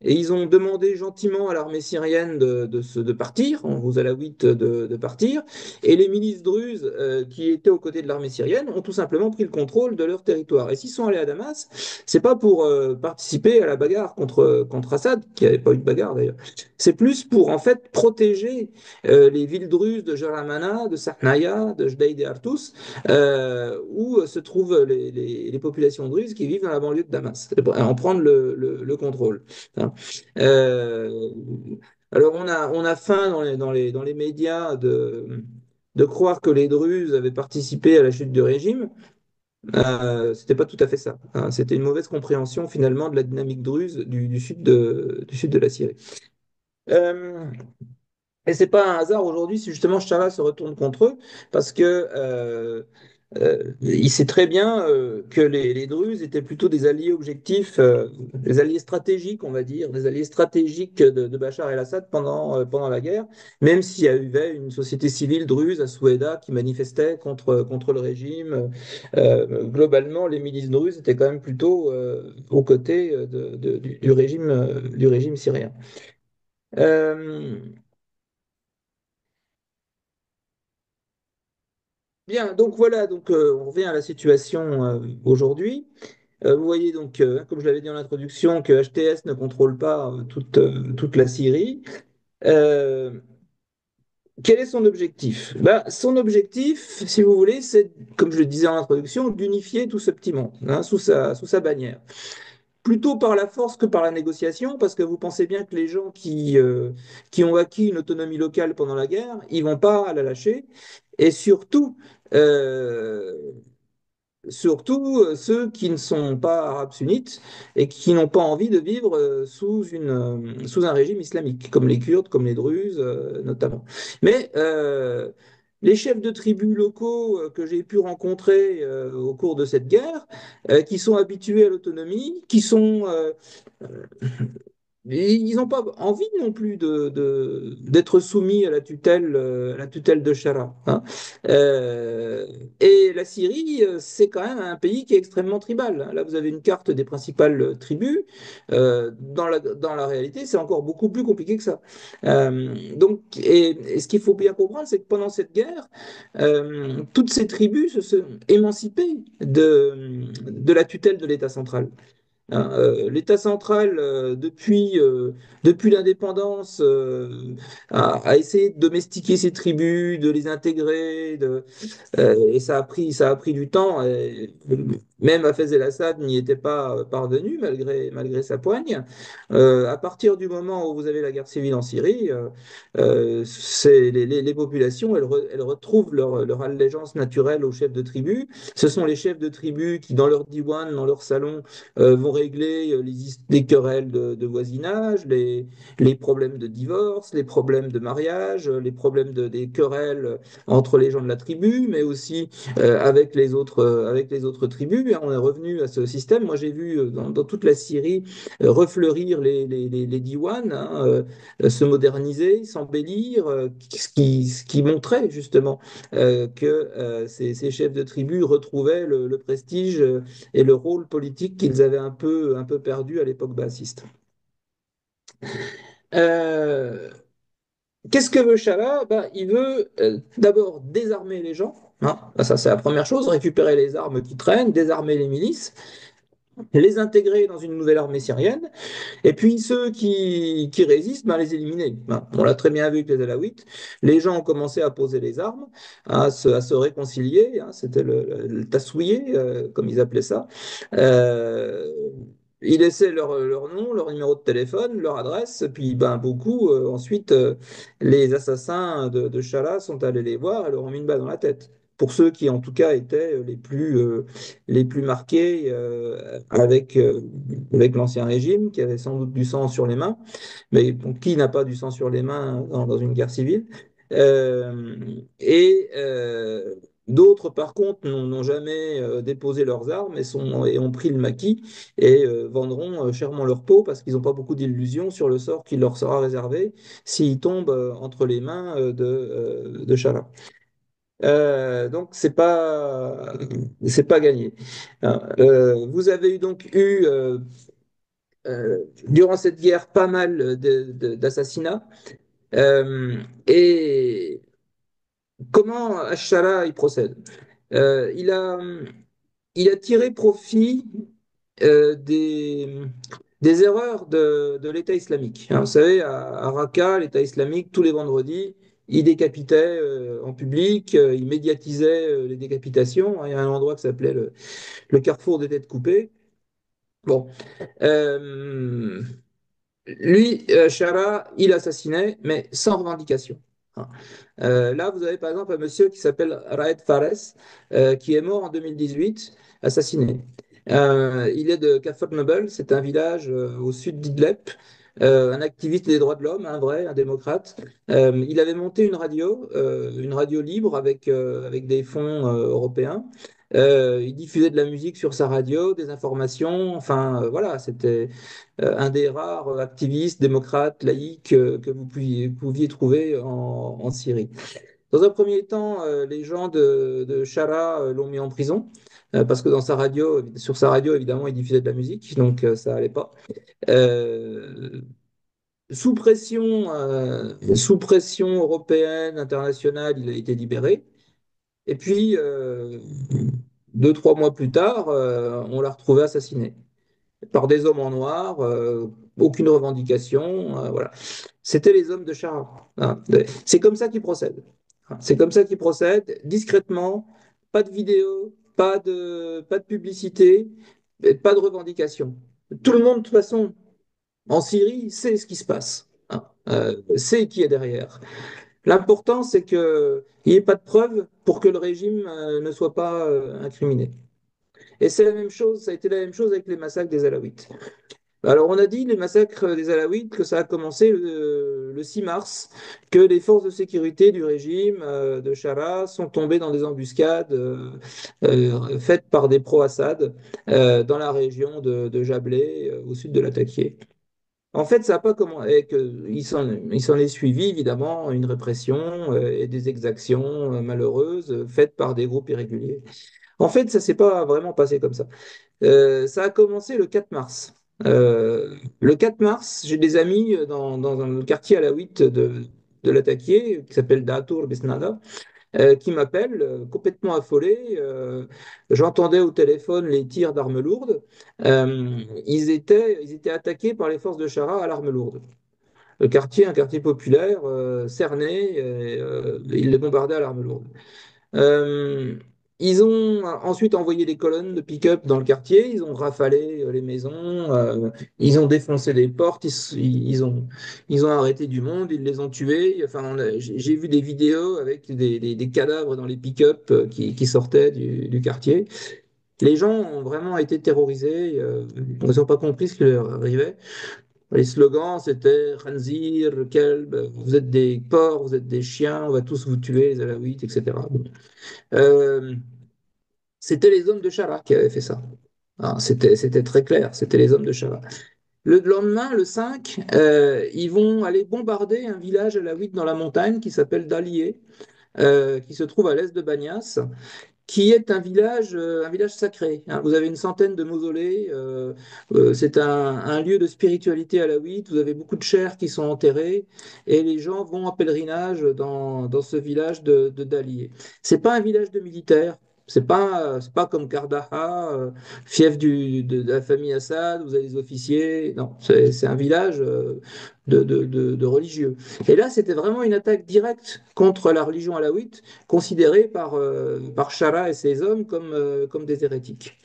Speaker 2: et ils ont demandé gentiment à l'armée syrienne de partir, aux alaouites de partir. Et les milices druzes qui étaient aux côtés de l'armée syrienne ont tout simplement pris le contrôle de leur territoire. Et s'ils sont allés à Damas, c'est pas pour participer à la bagarre contre Assad, qui n'avait pas eu de bagarre d'ailleurs. C'est plus pour en fait protéger les villes druzes de Jaramana, de Sarnaya, de Jdeï et Artus, où se trouvent les populations druzes qui vivent dans la banlieue de Damas, en prendre le contrôle. Hein. Euh, alors on a faim dans les médias de croire que les Druzes avaient participé à la chute du régime. C'était pas tout à fait ça. Hein. C'était une mauvaise compréhension finalement de la dynamique druze du sud de la Syrie. Euh, et c'est pas un hasard aujourd'hui si justement Chara se retourne contre eux, parce que il sait très bien que les Druzes étaient plutôt des alliés objectifs, des alliés stratégiques, on va dire, des alliés stratégiques de Bachar el-Assad pendant la guerre, même s'il y avait une société civile druze à Soueda qui manifestait contre le régime. Globalement, les milices druzes étaient quand même plutôt aux côtés du régime syrien. Euh, Bien, donc voilà, donc on revient à la situation aujourd'hui. Vous voyez donc, comme je l'avais dit en introduction, que HTS ne contrôle pas toute la Syrie. Euh, Quel est son objectif? Ben, son objectif, si vous voulez, c'est, comme je le disais en introduction, d'unifier tout ce petit monde hein, sous sa bannière. Plutôt par la force que par la négociation, parce que vous pensez bien que les gens qui ont acquis une autonomie locale pendant la guerre, ils vont pas la lâcher. Et surtout, euh, ceux qui ne sont pas arabes sunnites et qui n'ont pas envie de vivre sous un régime islamique, comme les Kurdes, comme les Druzes notamment. Mais les chefs de tribus locaux que j'ai pu rencontrer au cours de cette guerre, qui sont habitués à l'autonomie, ils n'ont pas envie non plus d'être soumis à la tutelle de Chara. Hein. Euh, et la Syrie, c'est quand même un pays qui est extrêmement tribal. Hein. Là, vous avez une carte des principales tribus. Dans la réalité, c'est encore beaucoup plus compliqué que ça. Et ce qu'il faut bien comprendre, c'est que pendant cette guerre, toutes ces tribus se sont émancipées de la tutelle de l'État central. Hein, l'État central, depuis l'indépendance, a essayé de domestiquer ces tribus, de les intégrer, et ça a pris du temps. Et même Hafez el-Assad n'y était pas parvenu, malgré sa poigne. À partir du moment où vous avez la guerre civile en Syrie, les populations, elles retrouvent leur allégeance naturelle aux chefs de tribu. Ce sont les chefs de tribu qui, dans leur diwan, dans leur salon, vont régler les querelles de voisinage, les problèmes de divorce, les problèmes de mariage, les problèmes des querelles entre les gens de la tribu, mais aussi avec les autres tribus. Et on est revenu à ce système. Moi, j'ai vu dans toute la Syrie refleurir les diwan, hein, se moderniser, s'embellir, ce qui montrait justement que ces chefs de tribu retrouvaient le prestige et le rôle politique qu'ils avaient un peu perdu à l'époque bassiste. Euh, Qu'est-ce que veut Chala? Bah, il veut d'abord désarmer les gens. Hein. Ça, c'est la première chose, récupérer les armes qui traînent, désarmer les milices, les intégrer dans une nouvelle armée syrienne, et puis ceux qui résistent, ben, les éliminer. Hein. On l'a très bien vu avec les Alaouites. Les gens ont commencé à poser les armes, à se réconcilier. Hein. C'était le tassouiller, comme ils appelaient ça. Euh, ils laissaient leur nom, leur numéro de téléphone, leur adresse, puis ben, beaucoup, ensuite, les assassins de Chala sont allés les voir et leur ont mis une balle dans la tête. Pour ceux qui, en tout cas, étaient les plus marqués avec l'Ancien Régime, qui avait sans doute du sang sur les mains, mais bon, qui n'a pas du sang sur les mains dans une guerre civile? Euh, et d'autres, par contre, n'ont jamais déposé leurs armes et ont pris le maquis et vendront chèrement leur peau parce qu'ils n'ont pas beaucoup d'illusions sur le sort qui leur sera réservé s'ils tombent entre les mains de Chala. Donc c'est pas gagné. Vous avez durant cette guerre pas mal d'assassinats. Et comment Ashara il procède? Euh, il a, il a tiré profit des erreurs de l'État islamique. Hein, vous savez, à Raqqa, l'État islamique, tous les vendredis, il décapitait en public, il médiatisait les décapitations. Hein, il y a un endroit qui s'appelait le carrefour des têtes coupées. Bon, euh, lui, Shara, il assassinait, mais sans revendication. Hein. Là, vous avez par exemple un monsieur qui s'appelle Raed Fares, qui est mort en 2018, assassiné. Il est de Kafr Nobel, c'est un village au sud d'Idleb, un activiste des droits de l'homme, un vrai, un démocrate. Il avait monté une radio libre avec des fonds européens. Il diffusait de la musique sur sa radio, des informations, enfin voilà, c'était un des rares activistes démocrates, laïcs que vous pouviez trouver en Syrie. Dans un premier temps, les gens de Shara l'ont mis en prison parce que sur sa radio, évidemment, il diffusait de la musique, donc ça allait pas. Euh, sous pression européenne, internationale, il a été libéré. Et puis, 2, 3 mois plus tard, on l'a retrouvé assassiné par des hommes en noir, aucune revendication, voilà. C'était les hommes de Chara. Hein. C'est comme ça qu'ils procèdent. Hein. C'est comme ça qu'ils procèdent, discrètement, pas de vidéo, pas de publicité, et pas de revendication. Tout le monde, de toute façon, en Syrie, sait ce qui se passe. Hein. Sait qui est derrière. L'important, c'est qu'il n'y ait pas de preuves pour que le régime ne soit pas incriminé. Et c'est la même chose, ça a été la même chose avec les massacres des Alaouites. Alors, on a dit, les massacres des Alaouites, que ça a commencé le 6 mars, que les forces de sécurité du régime de Chara sont tombées dans des embuscades faites par des pro-Assad dans la région de Jablé, au sud de Latakia. En fait, ça n'a pas commencé. Il s'en est suivi, évidemment, une répression et des exactions malheureuses faites par des groupes irréguliers. En fait, ça s'est pas vraiment passé comme ça. Ça a commencé le 4 mars. Le 4 mars, j'ai des amis dans un quartier alaouite de Latakia, qui s'appelle Datour Besnada, qui m'appellent complètement affolés. J'entendais au téléphone les tirs d'armes lourdes. Ils étaient attaqués par les forces de Chara à l'arme lourde. Le quartier, un quartier populaire, cerné, ils les bombardaient à l'arme lourde. Euh, Ils ont ensuite envoyé des colonnes de pick-up dans le quartier, ils ont rafalé les maisons, ils ont défoncé les portes, ils ont arrêté du monde, ils les ont tués. Enfin, j'ai vu des vidéos avec des cadavres dans les pick-up qui sortaient du quartier. Les gens ont vraiment été terrorisés, ils n'ont pas compris ce qui leur arrivait. Les slogans, c'était Khanzir, Kelb, vous êtes des porcs, vous êtes des chiens, on va tous vous tuer, les Alaouites, etc. Euh, C'était les hommes de Chara qui avaient fait ça. Ah, c'était très clair, c'était les hommes de Chara. Le lendemain, le 5, ils vont aller bombarder un village à la 8 dans la montagne qui s'appelle Dalié, qui se trouve à l'est de Bagnas, qui est un village sacré. Hein. Vous avez une centaine de mausolées. C'est un lieu de spiritualité alaouite. Vous avez beaucoup de chers qui sont enterrés et les gens vont en pèlerinage dans ce village de Dalié. C'est pas un village de militaires. C'est pas comme Kardaha, fief de la famille Assad, vous avez des officiers. Non, c'est un village de religieux. Et là, c'était vraiment une attaque directe contre la religion alaouite considérés par Chara et ses hommes comme des hérétiques.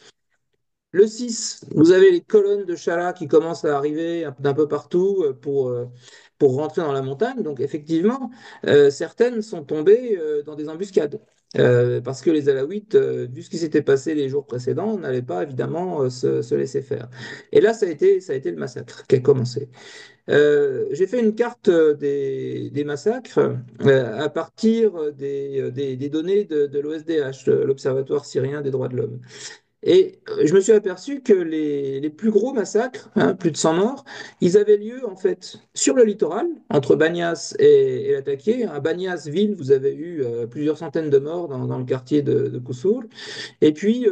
Speaker 2: Le 6, vous avez les colonnes de Chala qui commencent à arriver d'un peu partout pour rentrer dans la montagne. Donc effectivement, certaines sont tombées dans des embuscades. Parce que les Alaouites, vu ce qui s'était passé les jours précédents, n'allaient pas évidemment se laisser faire. Et là, ça a été le massacre qui a commencé. J'ai fait une carte des massacres à partir des données de l'OSDH, l'Observatoire syrien des droits de l'homme. Et je me suis aperçu que les plus gros massacres, hein, plus de 100 morts, ils avaient lieu en fait sur le littoral, entre Banias et Latakia. À Banias ville, vous avez eu plusieurs centaines de morts dans le quartier de Koussour. Et puis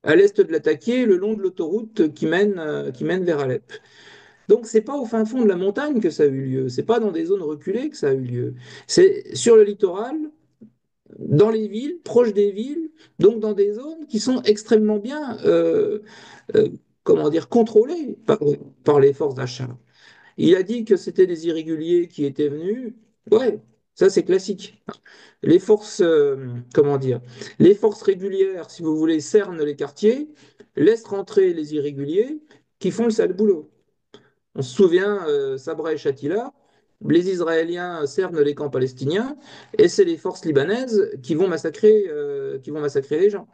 Speaker 2: à l'est de Latakia, le long de l'autoroute qui mène vers Alep. Donc c'est pas au fin fond de la montagne que ça a eu lieu, c'est pas dans des zones reculées que ça a eu lieu. C'est sur le littoral, dans les villes, proches des villes, donc dans des zones qui sont extrêmement bien, euh, comment dire, contrôlées par les forces d'achat. Il a dit que c'était des irréguliers qui étaient venus. Ouais, ça c'est classique. Les forces, comment dire, les forces régulières, si vous voulez, cernent les quartiers, laissent rentrer les irréguliers qui font le sale boulot. On se souvient, Sabra et Shatila, les Israéliens cernent les camps palestiniens et c'est les forces libanaises qui vont massacrer les gens.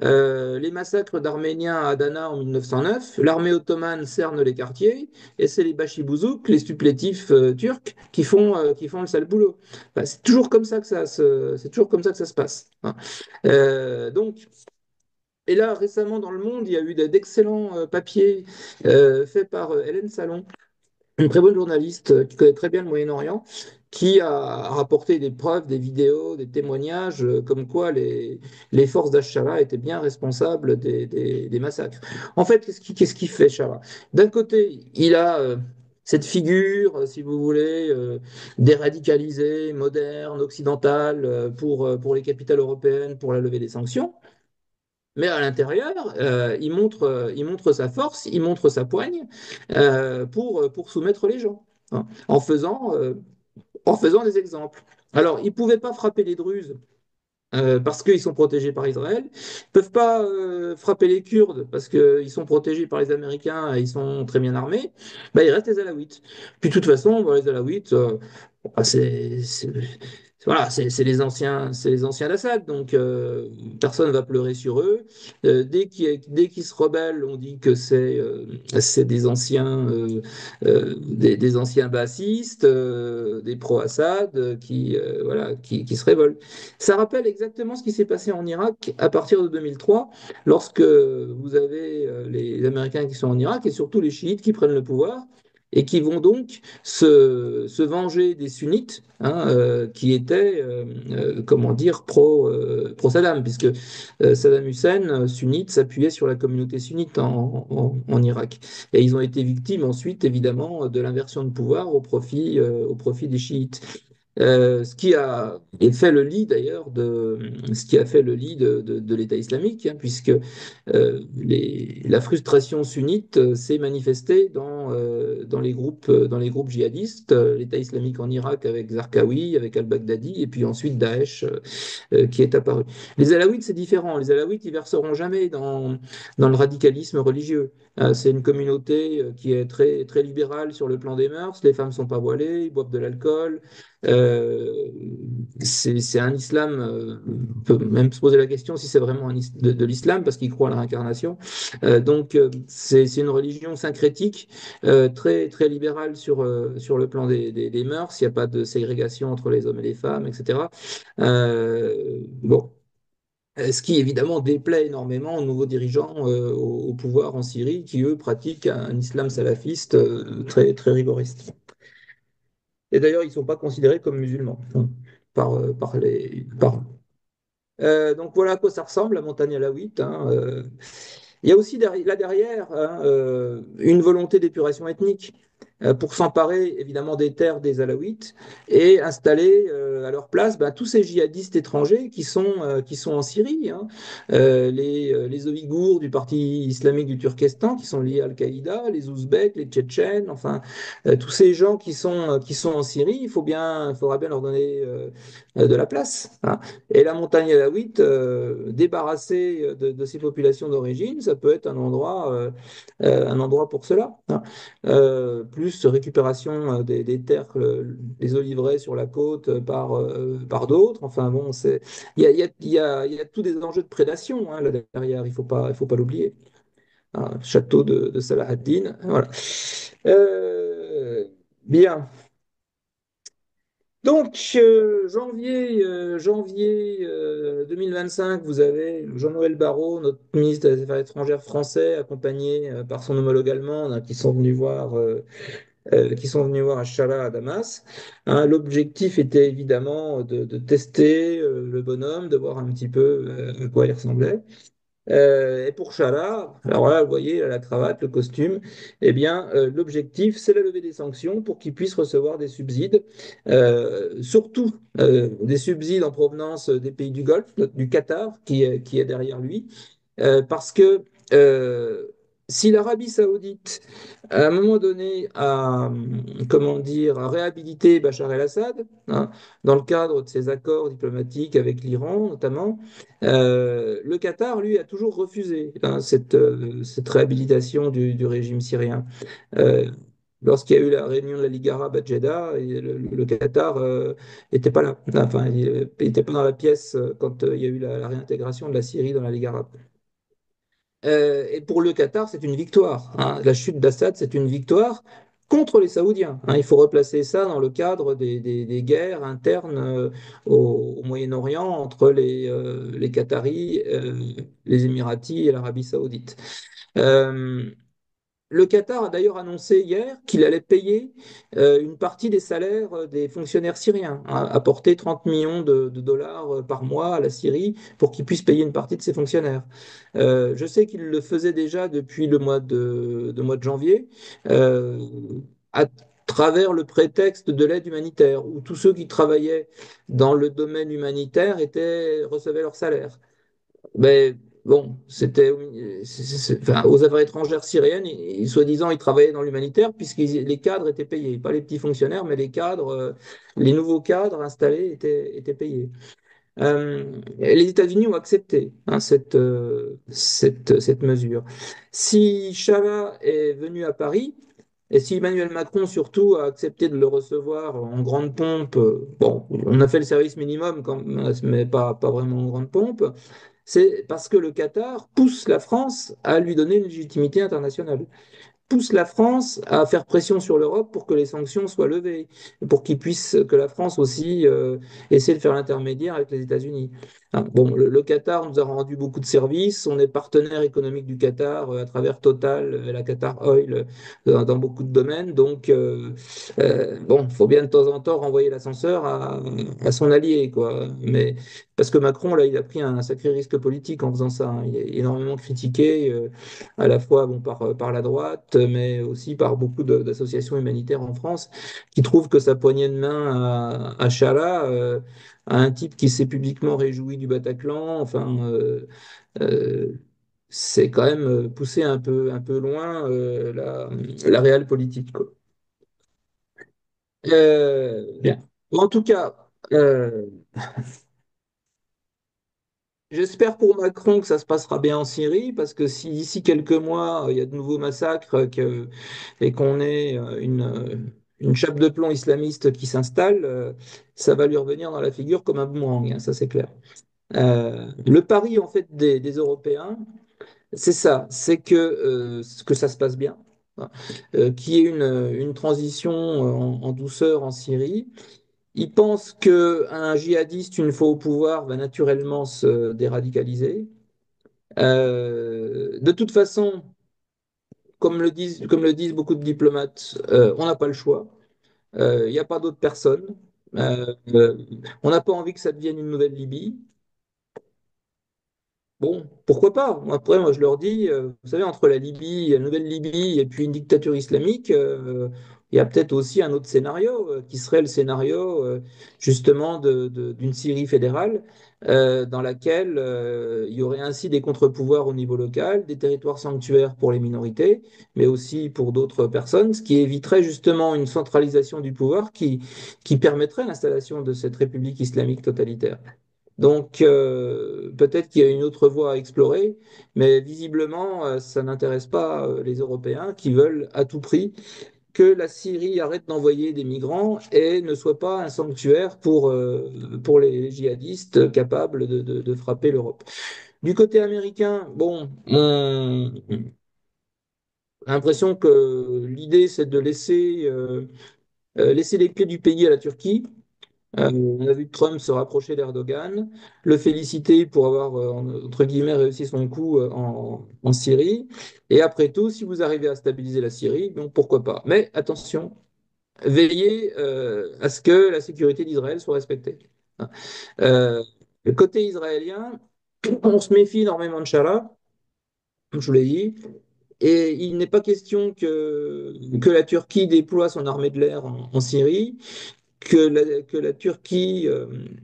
Speaker 2: Les massacres d'Arméniens à Adana en 1909, l'armée ottomane cerne les quartiers et c'est les bachibouzouk, les supplétifs turcs, qui font le sale boulot. Enfin, c'est toujours comme ça que ça se passe, hein. Donc, et là, récemment dans le monde, il y a eu d'excellents papiers faits par Hélène Salon, une très bonne journaliste qui connaît très bien le Moyen-Orient, qui a rapporté des preuves, des vidéos, des témoignages, comme quoi les forces d'Ash-Shara étaient bien responsables des massacres. En fait, qu'est-ce qu'il fait, Shara? D'un côté, il a cette figure, si vous voulez, déradicalisée, moderne, occidentale, pour les capitales européennes, pour la levée des sanctions. Mais à l'intérieur, il montre sa force, il montre sa poigne pour soumettre les gens, hein, en faisant des exemples. Alors, ils ne pouvaient pas frapper les Druzes parce qu'ils sont protégés par Israël. Ils ne peuvent pas frapper les Kurdes parce qu'ils sont protégés par les Américains et ils sont très bien armés. Ben, il reste les Alaouites. Puis de toute façon, bon, les Alaouites, ah, voilà, c'est les anciens d'Assad, donc personne ne va pleurer sur eux. Dès qu'ils se rebellent, on dit que c'est des anciens bassistes, des pro-Assad voilà, qui se révoltent. Ça rappelle exactement ce qui s'est passé en Irak à partir de 2003, lorsque vous avez les Américains qui sont en Irak et surtout les chiites qui prennent le pouvoir et qui vont donc se venger des sunnites, hein, qui étaient, comment dire, pro-Saddam, puisque Saddam Hussein, sunnite, s'appuyait sur la communauté sunnite en Irak. Et ils ont été victimes ensuite, évidemment, de l'inversion de pouvoir au profit des chiites. Ce qui a fait le lit de l'État islamique, hein, puisque la frustration sunnite s'est manifestée dans les groupes djihadistes, l'État islamique en Irak avec Zarqawi, avec al-Baghdadi, et puis ensuite Daesh qui est apparu. Les Alaouites, c'est différent. Les Alaouites, ils verseront jamais dans le radicalisme religieux. C'est une communauté qui est très, très libérale sur le plan des mœurs. Les femmes sont pas voilées, ils boivent de l'alcool. Euh, c'est un islam, on peut même se poser la question si c'est vraiment de l'islam, parce qu'ils croient à la réincarnation. Donc, c'est une religion syncrétique, très, très libérale sur le plan des mœurs. Il n'y a pas de ségrégation entre les hommes et les femmes, etc. Bon. Ce qui évidemment déplaît énormément aux nouveaux dirigeants au pouvoir en Syrie, qui eux pratiquent un islam salafiste très, très rigoriste. Et d'ailleurs, ils ne sont pas considérés comme musulmans, hein, donc voilà à quoi ça ressemble, la montagne alaouite, hein. Il y a aussi là derrière, hein, une volonté d'épuration ethnique. pour s'emparer évidemment des terres des Alaouites et installer à leur place tous ces djihadistes étrangers qui sont en Syrie, hein. Les Ouïghours du parti islamique du Turkestan qui sont liés à Al-Qaïda, les Ouzbeks, les Tchétchènes, enfin tous ces gens qui sont en Syrie, il faudra bien leur donner de la place, hein. Et la montagne alaouite, débarrassée de ces populations d'origine, ça peut être un endroit pour cela, hein. Plus récupération des terres, des oliveraies sur la côte par d'autres. Enfin bon, il y a tous des enjeux de prédation, hein, là derrière, il faut pas l'oublier. Un château de Salah ad-Din, voilà. Euh, Bien. Donc, janvier 2025, vous avez Jean-Noël Barrot, notre ministre des Affaires étrangères français, accompagné par son homologue allemand, hein, qui sont venus voir Achala à Damas. Hein, l'objectif était évidemment de tester le bonhomme, de voir un petit peu à quoi il ressemblait. Et pour Chala, alors là, vous voyez, la cravate, le costume, eh bien, l'objectif, c'est la levée des sanctions pour qu'il puisse recevoir des subsides, surtout des subsides en provenance des pays du Golfe, du Qatar, qui est derrière lui, parce que euh, si l'Arabie Saoudite, à un moment donné, comment dire, a réhabilité Bachar el-Assad, hein, dans le cadre de ses accords diplomatiques avec l'Iran, notamment, le Qatar, lui, a toujours refusé, hein, cette réhabilitation du régime syrien. Euh, Lorsqu'il y a eu la réunion de la Ligue arabe à Jeddah, et le Qatar n'était pas là. Enfin, il n'était pas dans la pièce quand il y a eu la réintégration de la Syrie dans la Ligue arabe. Et pour le Qatar, c'est une victoire, hein. La chute d'Assad, c'est une victoire contre les Saoudiens, hein. Il faut replacer ça dans le cadre des guerres internes au Moyen-Orient entre les Qataris, les Émiratis et l'Arabie Saoudite. Euh, le Qatar a d'ailleurs annoncé hier qu'il allait payer une partie des salaires des fonctionnaires syriens, hein, apporter 30 millions de dollars par mois à la Syrie pour qu'ils puissent payer une partie de ses fonctionnaires. Je sais qu'il le faisait déjà depuis le mois de janvier, euh, à travers le prétexte de l'aide humanitaire, où tous ceux qui travaillaient dans le domaine humanitaire recevaient leur salaire. Mais bon, enfin, aux affaires étrangères syriennes, soi-disant, ils travaillaient dans l'humanitaire puisque les cadres étaient payés, pas les petits fonctionnaires, mais les nouveaux cadres installés étaient payés. Les États-Unis ont accepté, hein, cette mesure. Si Chala est venu à Paris, et si Emmanuel Macron surtout a accepté de le recevoir en grande pompe, bon, on a fait le service minimum, mais pas vraiment en grande pompe, c'est parce que le Qatar pousse la France à lui donner une légitimité internationale, pousse la France à faire pression sur l'Europe pour que les sanctions soient levées, pour que la France aussi essaie de faire l'intermédiaire avec les États-Unis. Hein, bon, le Qatar nous a rendu beaucoup de services. On est partenaire économique du Qatar à travers Total et la Qatar Oil dans beaucoup de domaines. Donc, bon, il faut bien de temps en temps renvoyer l'ascenseur à son allié, quoi. Mais parce que Macron, là, il a pris un sacré risque politique en faisant ça, hein. Il est énormément critiqué, à la fois bon, par la droite, mais aussi par beaucoup d'associations humanitaires en France, qui trouvent que sa poignée de main à Chala, à un type qui s'est publiquement réjoui du Bataclan, enfin, euh, c'est quand même poussé un peu loin la réelle politique, quoi. Bien. En tout cas, j'espère pour Macron que ça se passera bien en Syrie, parce que si d'ici quelques mois, il y a de nouveaux massacres et qu'on ait une chape de plomb islamiste qui s'installe, ça va lui revenir dans la figure comme un boomerang, hein, ça c'est clair. Le pari en fait des Européens, c'est ça, c'est que ça se passe bien, hein, qu'il y ait une transition en douceur en Syrie. Ils pensent qu'un djihadiste, une fois au pouvoir, va naturellement se déradicaliser. De toute façon, comme le disent beaucoup de diplomates, on n'a pas le choix. Il n'y a pas d'autre personne. On n'a pas envie que ça devienne une nouvelle Libye. Bon, pourquoi pas? Après, moi, je leur dis, vous savez, entre la Libye, la nouvelle Libye et puis une dictature islamique, il y a peut-être aussi un autre scénario qui serait le scénario justement d'une Syrie fédérale dans laquelle il y aurait ainsi des contre-pouvoirs au niveau local, des territoires sanctuaires pour les minorités, mais aussi pour d'autres personnes, ce qui éviterait justement une centralisation du pouvoir qui permettrait l'installation de cette République islamique totalitaire. Donc peut-être qu'il y a une autre voie à explorer, mais visiblement, ça n'intéresse pas les Européens qui veulent à tout prix que la Syrie arrête d'envoyer des migrants et ne soit pas un sanctuaire pour les djihadistes capables de frapper l'Europe. Du côté américain, bon, on a l'impression que l'idée, c'est de laisser les clés du pays à la Turquie. On a vu Trump se rapprocher d'Erdogan, le féliciter pour avoir, entre guillemets, réussi son coup en Syrie. Et après tout, si vous arrivez à stabiliser la Syrie, donc pourquoi pas. Mais attention, veillez à ce que la sécurité d'Israël soit respectée. Euh, le côté israélien, on se méfie énormément de Charles, comme je vous l'ai dit, et il n'est pas question que la Turquie déploie son armée de l'air en Syrie, que la Turquie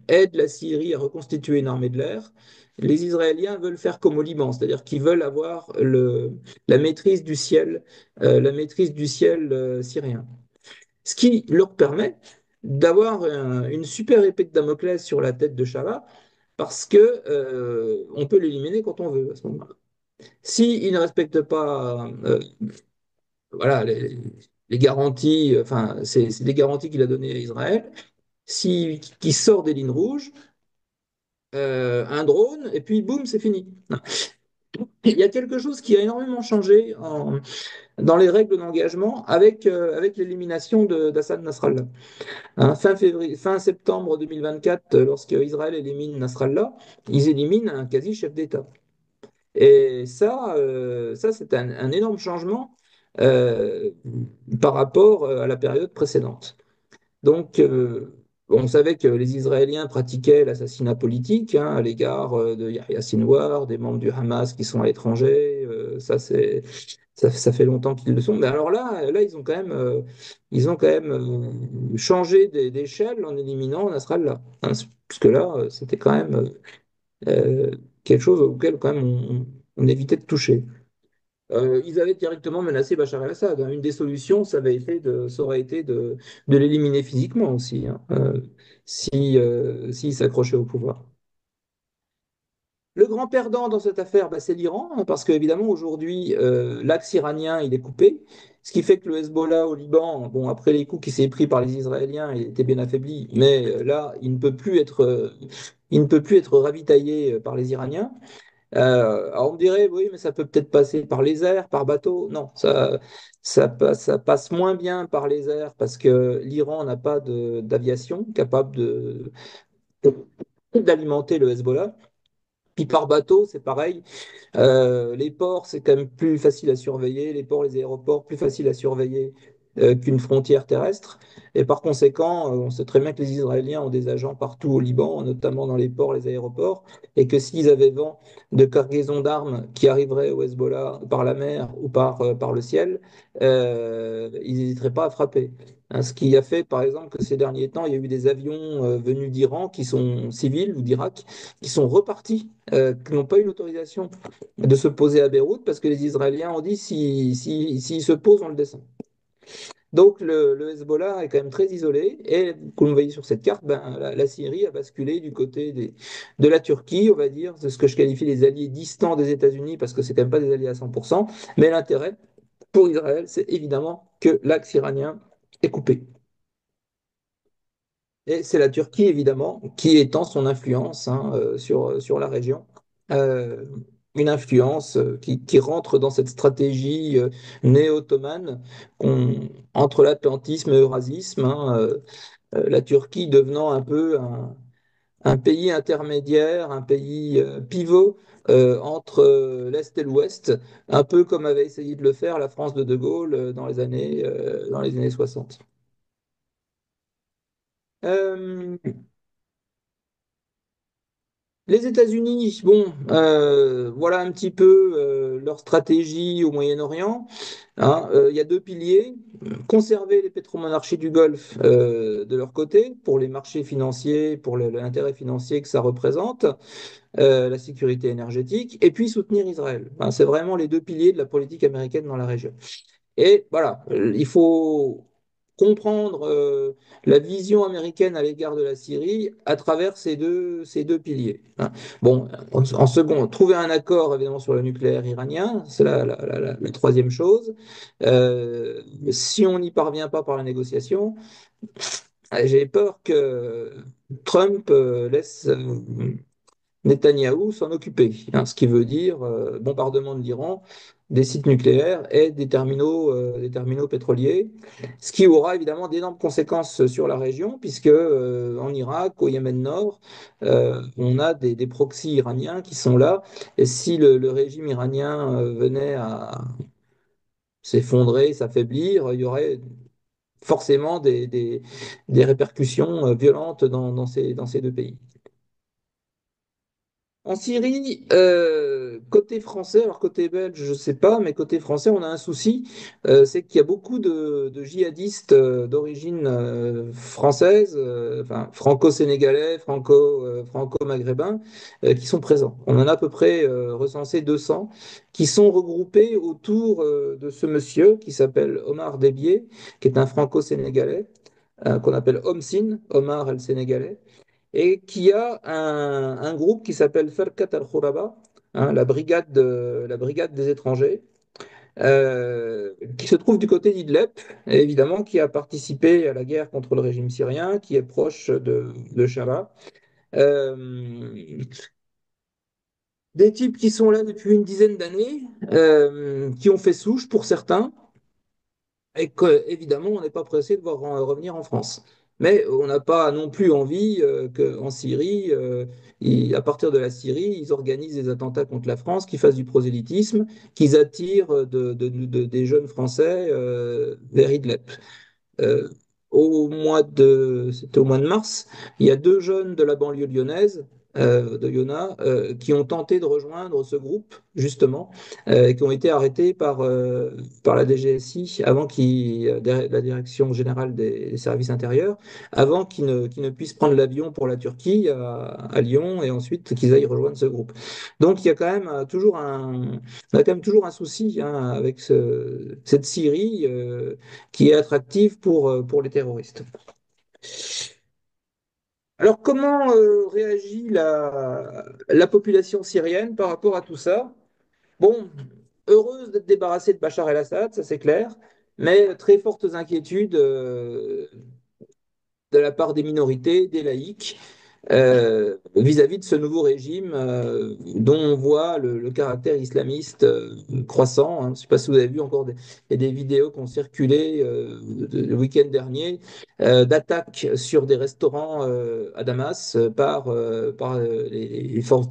Speaker 2: aide la Syrie à reconstituer une armée de l'air. Les Israéliens veulent faire comme au Liban, c'est-à-dire qu'ils veulent avoir la maîtrise du ciel, syrien. Ce qui leur permet d'avoir une super épée de Damoclès sur la tête de Shala, parce que on peut l'éliminer quand on veut à ce moment-là. S'il ne respecte pas voilà, les garanties, enfin, c'est des garanties qu'il a données à Israël, qui sort des lignes rouges, un drone, et puis boum, c'est fini. Il y a quelque chose qui a énormément changé dans les règles d'engagement avec l'élimination d'Assad Nasrallah. Hein, fin septembre 2024, lorsque Israël élimine Nasrallah, ils éliminent un quasi chef d'État. Et ça c'est un énorme changement euh, par rapport à la période précédente. Donc, on savait que les Israéliens pratiquaient l'assassinat politique hein, à l'égard de Yahya Sinwar, des membres du Hamas qui sont à l'étranger. Ça fait longtemps qu'ils le sont. Mais alors là, ils ont quand même changé d'échelle en éliminant Nasrallah. Hein, puisque là, c'était quand même euh, quelque chose auquel quand même on évitait de toucher. Ils avaient directement menacé Bachar el-Assad. Hein. Une des solutions, ça aurait été de l'éliminer physiquement aussi, hein, s'il s'accrochait au pouvoir. Le grand perdant dans cette affaire, bah, c'est l'Iran, hein, parce qu'évidemment, aujourd'hui, l'axe iranien, il est coupé, ce qui fait que le Hezbollah au Liban, bon, après les coups qui s'est pris par les Israéliens, il était bien affaibli, mais là, il ne peut plus être ravitaillé par les Iraniens. Alors on me dirait, oui, mais ça peut peut-être passer par les airs, par bateau. Non, ça passe moins bien par les airs parce que l'Iran n'a pas d'aviation capable d'alimenter le Hezbollah. Puis par bateau, c'est pareil. Les ports, c'est quand même plus facile à surveiller. Les ports, les aéroports, plus facile à surveiller qu'une frontière terrestre. Et par conséquent, on sait très bien que les Israéliens ont des agents partout au Liban, notamment dans les ports, les aéroports, et que s'ils avaient vent de cargaison d'armes qui arriveraient au Hezbollah par la mer ou par le ciel, ils n'hésiteraient pas à frapper. Hein, ce qui a fait, par exemple, que ces derniers temps, il y a eu des avions venus d'Iran qui sont civils ou d'Irak, qui sont repartis, qui n'ont pas eu l'autorisation de se poser à Beyrouth parce que les Israéliens ont dit s'il se pose, on le descend. Donc le Hezbollah est quand même très isolé et comme vous voyez sur cette carte, ben, la Syrie a basculé du côté de la Turquie, on va dire, c'est ce que je qualifie les alliés distants des États-Unis parce que c'est quand même pas des alliés à 100%, mais l'intérêt pour Israël, c'est évidemment que l'axe iranien est coupé. Et c'est la Turquie, évidemment, qui étend son influence hein, sur la région. Euh, une influence qui rentre dans cette stratégie néo-ottomane entre l'atlantisme et l'eurasisme. Hein, la Turquie devenant un peu un pays intermédiaire, un pays pivot entre l'Est et l'Ouest, un peu comme avait essayé de le faire la France de Gaulle dans les années 60. Euh, Les États-Unis, bon, voilà un petit peu leur stratégie au Moyen-Orient. Hein. Il y a deux piliers. Conserver les pétromonarchies du Golfe de leur côté, pour les marchés financiers, pour l'intérêt financier que ça représente, la sécurité énergétique, et puis soutenir Israël. Hein, c'est vraiment les deux piliers de la politique américaine dans la région. Et voilà, il faut comprendre la vision américaine à l'égard de la Syrie à travers ces deux piliers. Hein. Bon, en second, trouver un accord évidemment sur le nucléaire iranien, c'est la troisième chose. Si on n'y parvient pas par la négociation, j'ai peur que Trump laisse Netanyahou s'en occuper, hein, ce qui veut dire bombardement de l'Iran, des sites nucléaires et des terminaux pétroliers, ce qui aura évidemment d'énormes conséquences sur la région, puisque en Irak, au Yémen Nord, on a des proxys iraniens qui sont là, et si le régime iranien venait à s'effondrer, s'affaiblir, il y aurait forcément des répercussions violentes dans ces deux pays. En Syrie, côté français, alors côté belge, je ne sais pas, mais côté français, on a un souci, c'est qu'il y a beaucoup de djihadistes d'origine française, enfin franco-sénégalais, franco-maghrébins, qui sont présents. On en a à peu près recensé 200, qui sont regroupés autour de ce monsieur qui s'appelle Omar Débié, qui est un franco-sénégalais, qu'on appelle Omsin, Omar el-Sénégalais et qui a un groupe qui s'appelle Farkat al-Khuraba, hein, la brigade des étrangers, qui se trouve du côté d'Idleb, et évidemment qui a participé à la guerre contre le régime syrien, qui est proche de Shara. Euh, des types qui sont là depuis une dizaine d'années, qui ont fait souche pour certains, et qu'évidemment, on n'est pas pressé de voir revenir en France. Mais on n'a pas non plus envie qu'en Syrie, à partir de la Syrie, ils organisent des attentats contre la France, qu'ils fassent du prosélytisme, qu'ils attirent des jeunes Français vers Idlib. Euh, C'était au mois de mars, il y a deux jeunes de la banlieue lyonnaise, de Yona, qui ont tenté de rejoindre ce groupe, justement, et qui ont été arrêtés par la DGSI, la Direction générale des services intérieurs, avant qu'ils ne puissent prendre l'avion pour la Turquie, à Lyon, et ensuite qu'ils aillent rejoindre ce groupe. Donc il y a quand même on a quand même toujours un souci hein, avec cette Syrie. Qui est attractive pour les terroristes. Alors, comment réagit la population syrienne par rapport à tout ça? Bon, heureuse d'être débarrassée de Bachar el-Assad, ça c'est clair, mais très fortes inquiétudes de la part des minorités, des laïcs, vis-à-vis de ce nouveau régime dont on voit le caractère islamiste croissant. Hein. Je ne sais pas si vous avez vu encore il y a des vidéos qui ont circulé le week-end dernier d'attaques sur des restaurants à Damas par les forces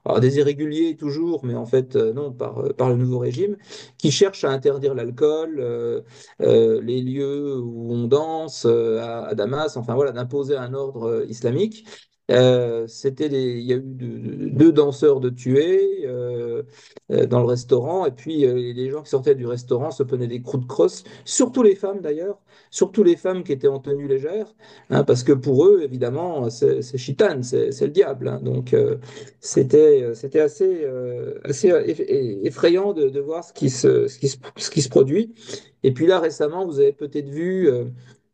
Speaker 2: alors, des irréguliers toujours, mais en fait non, par le nouveau régime, qui cherche à interdire l'alcool, les lieux où on danse à Damas, enfin voilà, d'imposer un ordre islamique. Il y a eu deux danseurs de tués dans le restaurant, et puis les gens qui sortaient du restaurant se prenaient des coups de crosse, surtout les femmes d'ailleurs, surtout les femmes qui étaient en tenue légère, hein, parce que pour eux, évidemment, c'est Shaitan, c'est le diable. Hein. Donc, c'était assez effrayant de voir ce qui se produit. Et puis là, récemment, vous avez peut-être vu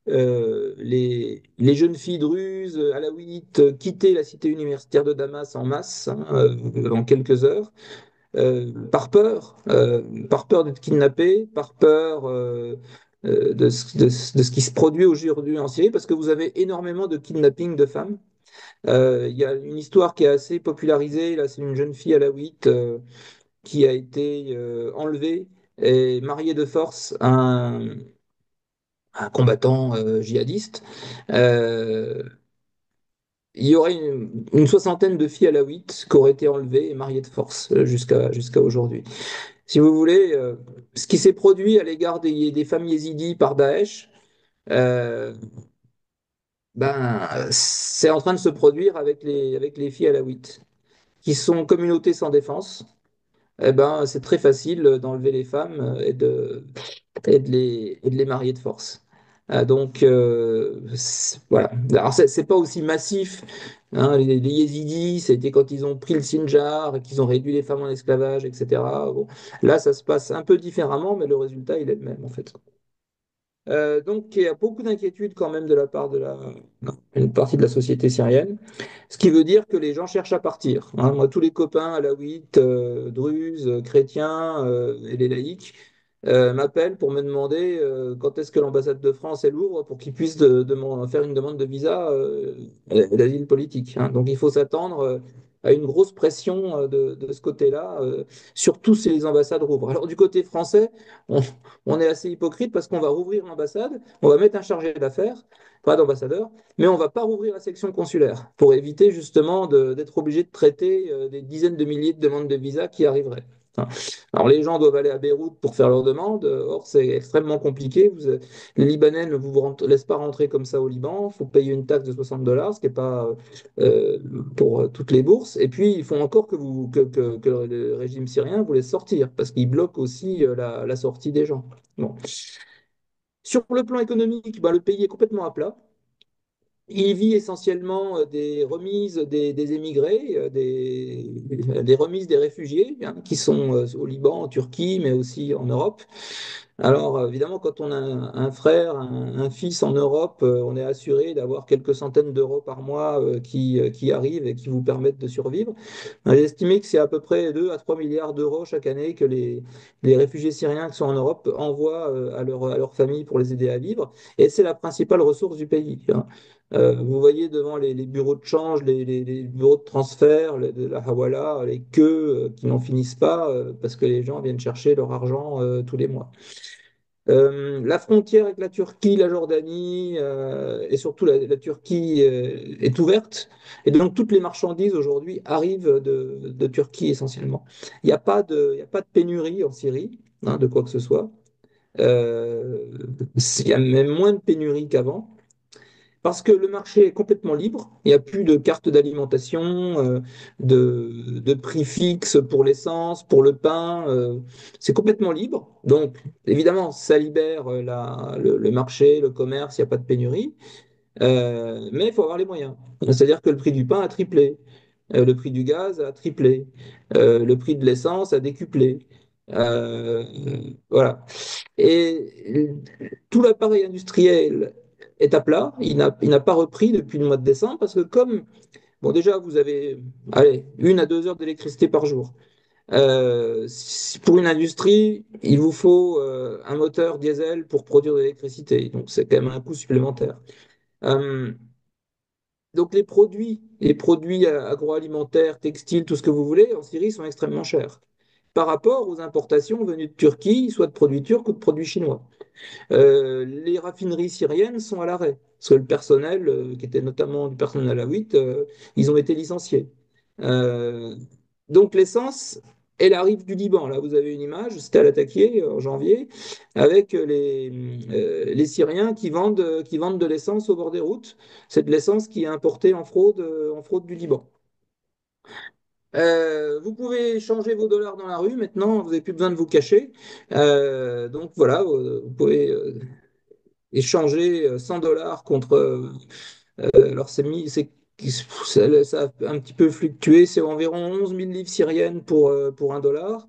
Speaker 2: les jeunes filles druzes, alaouites, quitter la cité universitaire de Damas en masse, hein, en quelques heures, par peur d'être kidnappées, par peur de ce qui se produit aujourd'hui en Syrie, parce que vous avez énormément de kidnapping de femmes. Il y a une histoire qui est assez popularisée, là, c'est une jeune fille alaouite qui a été enlevée et mariée de force à un combattant djihadiste. Euh, il y aurait une soixantaine de filles alaouites qui auraient été enlevées et mariées de force jusqu'à aujourd'hui. Si vous voulez, ce qui s'est produit à l'égard des femmes yézidis par Daesh, euh, Ben, c'est en train de se produire avec les filles alaouites, qui sont communautés sans défense. Eh ben, c'est très facile d'enlever les femmes et de les marier de force. Voilà. Alors, c'est pas aussi massif. Hein, les yézidis, c'était quand ils ont pris le Sinjar et qu'ils ont réduit les femmes en esclavage, etc. Bon, là, ça se passe un peu différemment, mais le résultat, il est le même, en fait. Donc, il y a beaucoup d'inquiétudes quand même de la part de une partie de la société syrienne, ce qui veut dire que les gens cherchent à partir. Hein. Moi, tous les copains alaouites, druzes, chrétiens et les laïcs m'appellent pour me demander quand est-ce que l'ambassade de France elle ouvre pour qu'ils puissent faire une demande de visa d'asile politique. Hein. Donc, il faut s'attendre à une grosse pression de ce côté-là, surtout si les ambassades rouvrent. Alors, du côté français, on, on est assez hypocrite parce qu'on va rouvrir l'ambassade, on va mettre un chargé d'affaires, pas d'ambassadeur, mais on va pas rouvrir la section consulaire pour éviter justement d'être obligé de traiter des dizaines de milliers de demandes de visa qui arriveraient. Enfin, alors les gens doivent aller à Beyrouth pour faire leurs demandes, or c'est extrêmement compliqué. Les Libanais ne laissent pas rentrer comme ça au Liban, il faut payer une taxe de $60, ce qui n'est pas euh, pour toutes les bourses, et puis il faut encore que le régime syrien vous laisse sortir, parce qu'il bloque aussi la sortie des gens. Bon. Sur le plan économique, ben, le pays est complètement à plat. Il vit essentiellement des remises des émigrés, des remises des réfugiés hein, qui sont au Liban, en Turquie, mais aussi en Europe. Alors, évidemment, quand on a un frère, un fils en Europe, on est assuré d'avoir quelques centaines d'euros par mois qui arrivent et qui vous permettent de survivre. J'ai estimé que c'est à peu près 2 à 3 milliards d'euros chaque année que les réfugiés syriens qui sont en Europe envoient à leur famille pour les aider à vivre. Et c'est la principale ressource du pays. Hein. Vous voyez devant les bureaux de change, les bureaux de transfert, de la Hawala, les queues qui n'en finissent pas parce que les gens viennent chercher leur argent tous les mois. La frontière avec la Turquie, la Jordanie et surtout la Turquie est ouverte et donc toutes les marchandises aujourd'hui arrivent de Turquie essentiellement. Il y a pas de pénurie en Syrie hein, de quoi que ce soit. Euh, il y a même moins de pénurie qu'avant. Parce que le marché est complètement libre, il n'y a plus de carte d'alimentation, de prix fixe pour l'essence, pour le pain, c'est complètement libre. Donc, évidemment, ça libère le marché, le commerce, il n'y a pas de pénurie, mais il faut avoir les moyens. C'est-à-dire que le prix du pain a triplé, le prix du gaz a triplé, le prix de l'essence a décuplé. Euh, voilà. Et tout l'appareil industriel est à plat. Il n'a pas repris depuis le mois de décembre parce que comme, bon, déjà, vous avez, allez, 1 à 2 heures d'électricité par jour. Pour une industrie, il vous faut un moteur diesel pour produire de l'électricité. Donc, c'est quand même un coût supplémentaire. Euh, donc, les produits agroalimentaires, textiles, tout ce que vous voulez, en Syrie, sont extrêmement chers par rapport aux importations venues de Turquie, soit de produits turcs ou de produits chinois. Les raffineries syriennes sont à l'arrêt, parce que le personnel, qui était notamment du personnel alawite, ils ont été licenciés. Euh, donc l'essence, elle arrive du Liban. Là, vous avez une image, c'était à l'attaquer en janvier, avec les Syriens qui vendent de l'essence au bord des routes. C'est de l'essence qui est importée en fraude du Liban. Vous pouvez changer vos dollars dans la rue maintenant, vous n'avez plus besoin de vous cacher. Donc voilà, vous pouvez échanger $100 contre. Alors, ça a un petit peu fluctué. C'est environ 11 000 livres syriennes pour $1.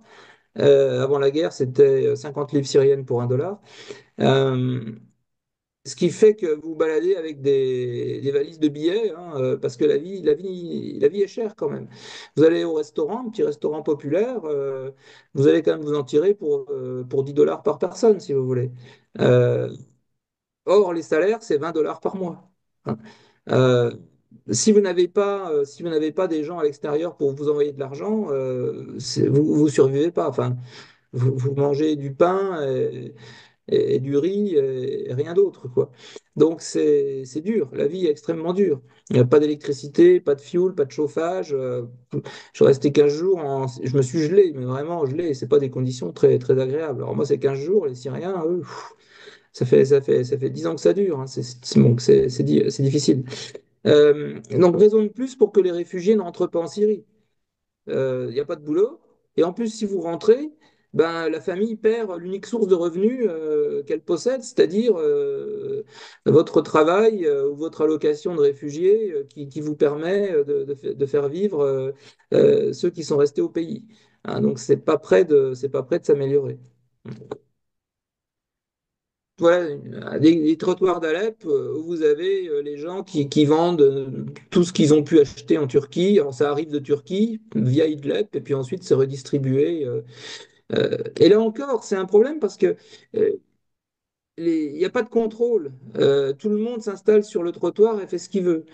Speaker 2: Avant la guerre, c'était 50 livres syriennes pour $1. Euh, Ce qui fait que vous vous baladez avec des valises de billets, hein, parce que la vie est chère quand même. Vous allez au restaurant, un petit restaurant populaire, vous allez quand même vous en tirer pour $10 par personne, si vous voulez. Euh, Or, les salaires, c'est $20 par mois. Hein. Euh, Si vous n'avez pas des gens à l'extérieur pour vous envoyer de l'argent, vous survivez pas. Enfin, vous mangez du pain et du riz et rien d'autre, quoi. Donc c'est dur. La vie est extrêmement dure. Il n'y a pas d'électricité, pas de fuel, pas de chauffage. Je suis resté 15 jours. Je me suis gelé, mais vraiment gelé. C'est pas des conditions très très agréables. Alors moi, c'est 15 jours. Les Syriens, eux. Ça fait 10 ans que ça dure, hein. C'est difficile. Donc, raison de plus pour que les réfugiés ne rentrent pas en Syrie. Il n'y a pas de boulot. Et en plus, si vous rentrez, ben, la famille perd l'unique source de revenus qu'elle possède, c'est-à-dire votre travail ou votre allocation de réfugié qui vous permet de faire vivre ceux qui sont restés au pays. Hein, donc, c'est pas prêt de s'améliorer. Voilà, des trottoirs d'Alep où vous avez les gens qui vendent tout ce qu'ils ont pu acheter en Turquie. Alors ça arrive de Turquie via Idlib et puis ensuite c'est redistribué. Et là encore, c'est un problème parce que euh, il n'y a pas de contrôle. Tout le monde s'installe sur le trottoir et fait ce qu'il veut.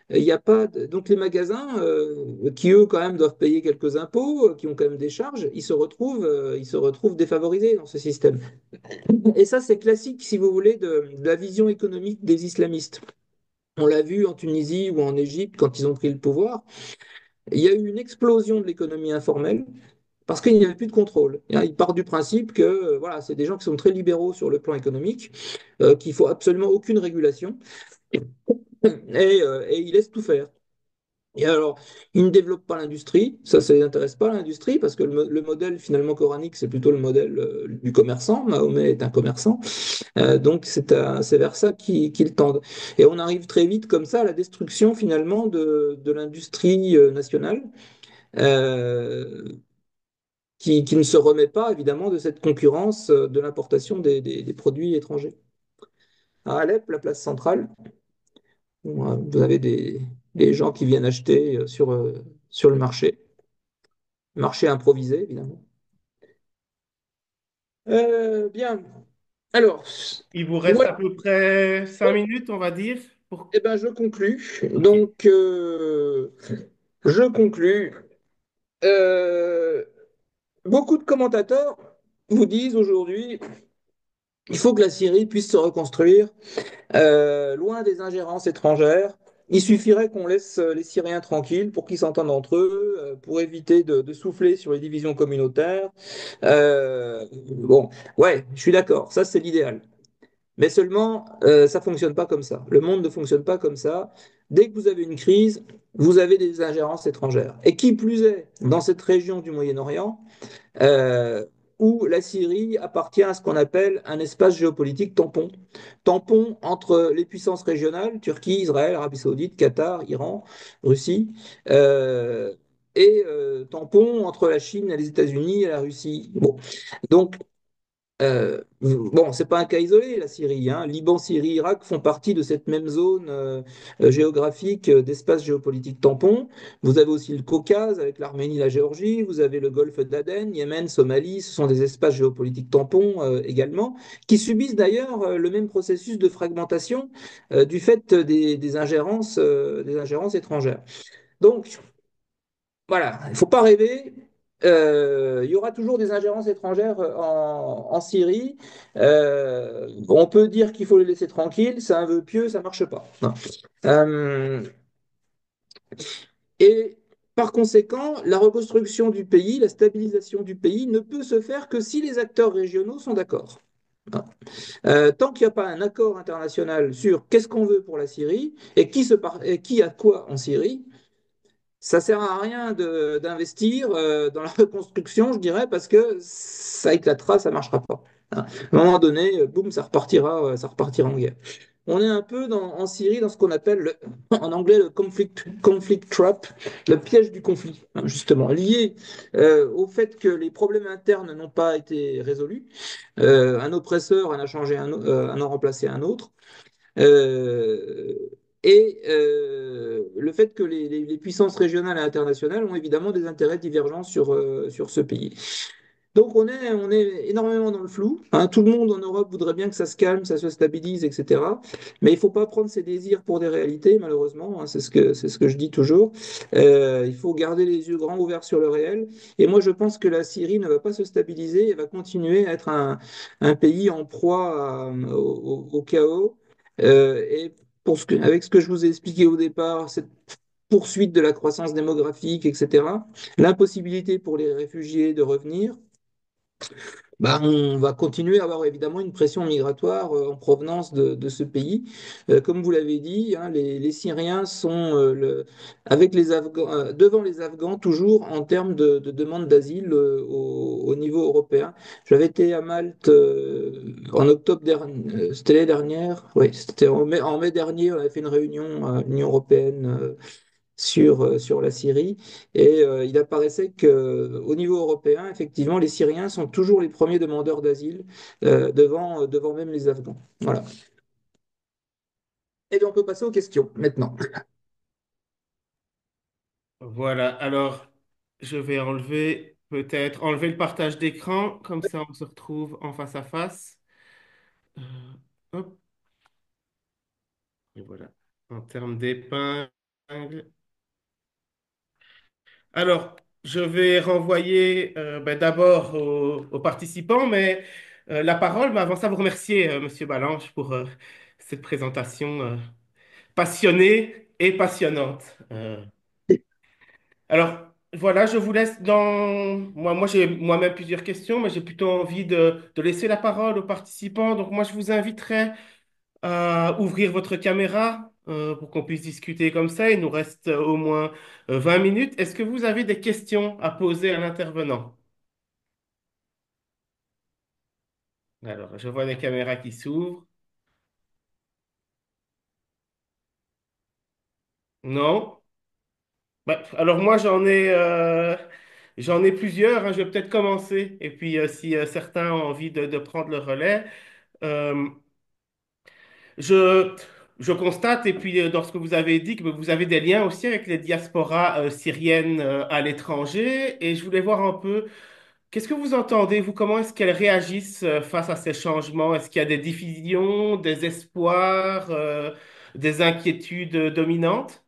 Speaker 2: Il n'y a pas donc les magasins qui eux quand même doivent payer quelques impôts, qui ont quand même des charges, ils se retrouvent défavorisés dans ce système. Et ça, c'est classique, si vous voulez, de la vision économique des islamistes. On l'a vu en Tunisie ou en Égypte quand ils ont pris le pouvoir. Il y a eu une explosion de l'économie informelle parce qu'il n'y avait plus de contrôle. Ils partent du principe que voilà, c'est des gens qui sont très libéraux sur le plan économique, qu'il faut absolument aucune régulation et ils laissent tout faire. Et alors, ils ne développent pas l'industrie, ça ne les intéresse pas l'industrie, parce que le modèle finalement coranique, c'est plutôt le modèle du commerçant. Mahomet est un commerçant. Donc c'est vers ça qu'ils tendent. Et on arrive très vite comme ça à la destruction finalement de l'industrie nationale, euh, qui ne se remet pas évidemment de cette concurrence de l'importation des produits étrangers. À Alep, la place centrale, vous avez des gens qui viennent acheter sur le marché improvisé évidemment. Bien. Alors,
Speaker 1: Il vous reste
Speaker 2: voilà.
Speaker 1: à peu près 5 minutes, on va dire, pour...
Speaker 2: Eh ben, je conclus.
Speaker 1: Ok.
Speaker 2: Donc, je conclus. Euh, Beaucoup de commentateurs vous disent aujourd'hui il faut que la Syrie puisse se reconstruire loin des ingérences étrangères. Il suffirait qu'on laisse les Syriens tranquilles pour qu'ils s'entendent entre eux, pour éviter de souffler sur les divisions communautaires. Bon, ouais, je suis d'accord, ça c'est l'idéal. Mais seulement, ça fonctionne pas comme ça. Le monde ne fonctionne pas comme ça. Dès que vous avez une crise, vous avez des ingérences étrangères. Et qui plus est, dans cette région du Moyen-Orient, euh, où la Syrie appartient à ce qu'on appelle un espace géopolitique tampon. Tampon entre les puissances régionales, Turquie, Israël, Arabie Saoudite, Qatar, Iran, Russie, euh, et tampon entre la Chine, les États-Unis et la Russie. Bon. Donc, bon, c'est pas un cas isolé, la Syrie, hein. Liban, Syrie, Irak font partie de cette même zone géographique d'espace géopolitique tampon. Vous avez aussi le Caucase avec l'Arménie, la Géorgie. Vous avez le golfe d'Aden, Yémen, Somalie. Ce sont des espaces géopolitiques tampons également, qui subissent d'ailleurs le même processus de fragmentation du fait des ingérences étrangères. Donc, voilà, il ne faut pas rêver. Il y aura toujours des ingérences étrangères en Syrie. On peut dire qu'il faut les laisser tranquilles, c'est un vœu pieux, ça ne marche pas. Non. Euh, et par conséquent, la reconstruction du pays, la stabilisation du pays ne peut se faire que si les acteurs régionaux sont d'accord. Non. Tant qu'il n'y a pas un accord international sur qu'est-ce qu'on veut pour la Syrie et qui a quoi en Syrie, ça sert à rien d'investir dans la reconstruction, je dirais, parce que ça éclatera, ça marchera pas. Hein. À un moment donné, boum, ça repartira en guerre. On est un peu en Syrie dans ce qu'on appelle en anglais le conflict trap, le piège du conflit, hein, justement, lié au fait que les problèmes internes n'ont pas été résolus. Un oppresseur en a remplacé un autre. Euh, et le fait que les puissances régionales et internationales ont évidemment des intérêts divergents sur ce pays. Donc on est énormément dans le flou. Hein. Tout le monde en Europe voudrait bien que ça se calme, ça se stabilise, etc. Mais il ne faut pas prendre ses désirs pour des réalités, malheureusement. Hein. C'est ce que je dis toujours. Il faut garder les yeux grands ouverts sur le réel. Et moi, je pense que la Syrie ne va pas se stabiliser et va continuer à être un pays en proie au chaos. Et avec ce que je vous ai expliqué au départ, cette poursuite de la croissance démographique, etc., l'impossibilité pour les réfugiés de revenir, Bah, on va continuer à avoir évidemment une pression migratoire en provenance de ce pays. Comme vous l'avez dit, hein, les Syriens sont avec les Afghans, devant les Afghans toujours en termes de demande d'asile au niveau européen. J'avais été à Malte en octobre dernier, c'était l'année dernière, oui, c'était en mai dernier, on avait fait une réunion à l'Union européenne sur la Syrie. Et il apparaissait qu'au niveau européen, effectivement, les Syriens sont toujours les premiers demandeurs d'asile devant même les Afghans. Voilà. Et bien, on peut passer aux questions maintenant.
Speaker 1: Voilà, alors je vais enlever le partage d'écran, comme ça on se retrouve en face à face. Euh, hop, et voilà. En termes d'épingles. Alors, je vais renvoyer d'abord aux participants, mais la parole, mais avant ça, vous remercier, Monsieur Balanche, pour cette présentation passionnée et passionnante. Alors, voilà, je vous laisse dans... Moi j'ai moi-même plusieurs questions, mais j'ai plutôt envie de laisser la parole aux participants. Donc, moi, je vous inviterai à ouvrir votre caméra pour qu'on puisse discuter comme ça. Il nous reste au moins 20 minutes. Est-ce que vous avez des questions à poser à l'intervenant? Alors, je vois des caméras qui s'ouvrent. Non? Bah, alors moi, j'en ai plusieurs, hein. Je vais peut-être commencer. Et puis, si certains ont envie de prendre le relais. Euh, Je, je constate, et puis dans ce que vous avez dit, que vous avez des liens aussi avec les diasporas syriennes à l'étranger, et je voulais voir un peu, qu'est-ce que vous entendez, vous, comment est-ce qu'elles réagissent face à ces changements? Est-ce qu'il y a des divisions, des espoirs, des inquiétudes dominantes?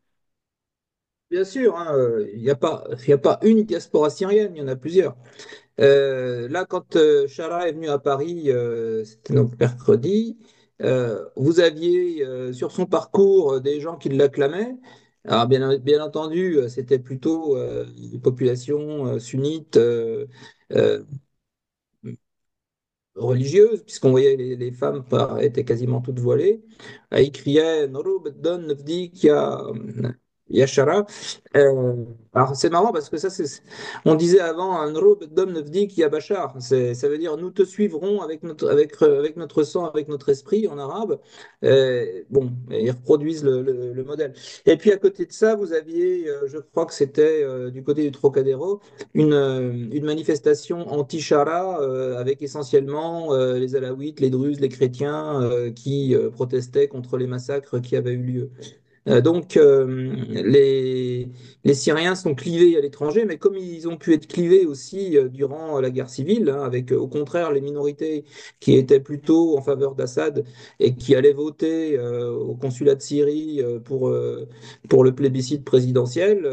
Speaker 2: Bien sûr, hein, il y a pas une diaspora syrienne, il y en a plusieurs. Là, quand Chara est venu à Paris, c'était donc mercredi, vous aviez sur son parcours des gens qui l'acclamaient. Alors, bien entendu, c'était plutôt une population sunnite euh, religieuse, puisqu'on voyait les femmes étaient quasiment toutes voilées. Ils criaient Noro Beddon Nefdik ya Shara. Euh, alors c'est marrant parce que on disait avant un Noro Beddon Nefdik ya Bachar. Ça veut dire nous te suivrons avec notre sang, avec notre esprit en arabe. Bon, ils reproduisent le modèle. Et puis à côté de ça, vous aviez, je crois que c'était du côté du Trocadéro, une manifestation anti-Chara avec essentiellement les Alaouites, les Druzes, les chrétiens qui protestaient contre les massacres qui avaient eu lieu. Donc, les Syriens sont clivés à l'étranger, mais comme ils ont pu être clivés aussi durant la guerre civile, hein, avec au contraire les minorités qui étaient plutôt en faveur d'Assad et qui allaient voter au consulat de Syrie pour le plébiscite présidentiel,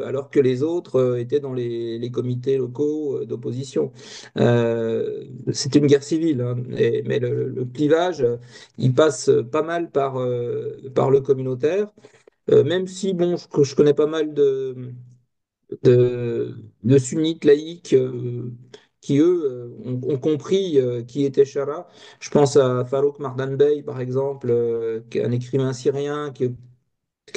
Speaker 2: alors que les autres étaient dans les comités locaux d'opposition. C'est une guerre civile, hein, mais le clivage, il passe pas mal par le communautaire. Même si, bon, je connais pas mal de sunnites laïcs qui, eux, ont compris qui était Chara. Je pense à Farouk Mardan Bey, par exemple, qui est un écrivain syrien qui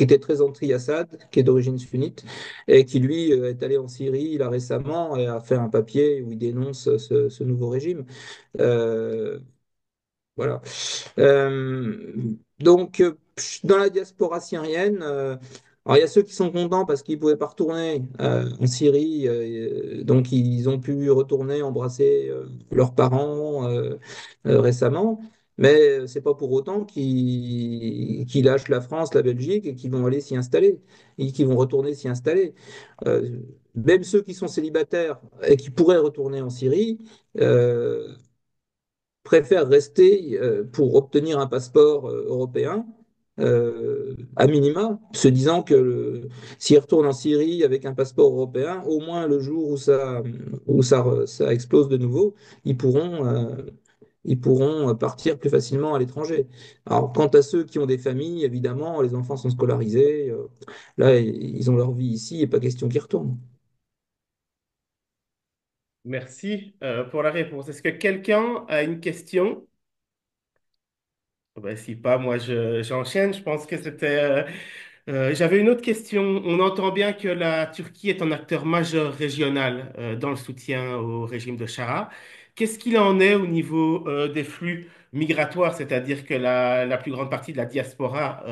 Speaker 2: était très anti-Assad, qui est d'origine sunnite, et qui, lui, est allé en Syrie là, récemment et a fait un papier où il dénonce ce nouveau régime. Euh, voilà. Euh, donc, dans la diaspora syrienne, alors il y a ceux qui sont contents parce qu'ils ne pouvaient pas retourner en Syrie, donc ils ont pu retourner embrasser leurs parents récemment, mais c'est pas pour autant qu'ils lâchent la France, la Belgique et qu'ils vont aller s'y installer, et qu'ils vont retourner s'y installer. Euh, Même ceux qui sont célibataires et qui pourraient retourner en Syrie, euh, préfèrent rester pour obtenir un passeport européen, à minima, se disant que s'ils retournent en Syrie avec un passeport européen, au moins le jour ça explose de nouveau, ils pourront partir plus facilement à l'étranger. Alors, quant à ceux qui ont des familles, évidemment, les enfants sont scolarisés, là, ils ont leur vie ici, et pas question qu'ils retournent.
Speaker 1: Merci pour la réponse. Est-ce que quelqu'un a une question? Ben, si pas, moi j'enchaîne. Je pense que j'avais une autre question. On entend bien que la Turquie est un acteur majeur régional dans le soutien au régime de Chara. Qu'est-ce qu'il en est au niveau des flux migratoires, c'est-à-dire que la plus grande partie de la diaspora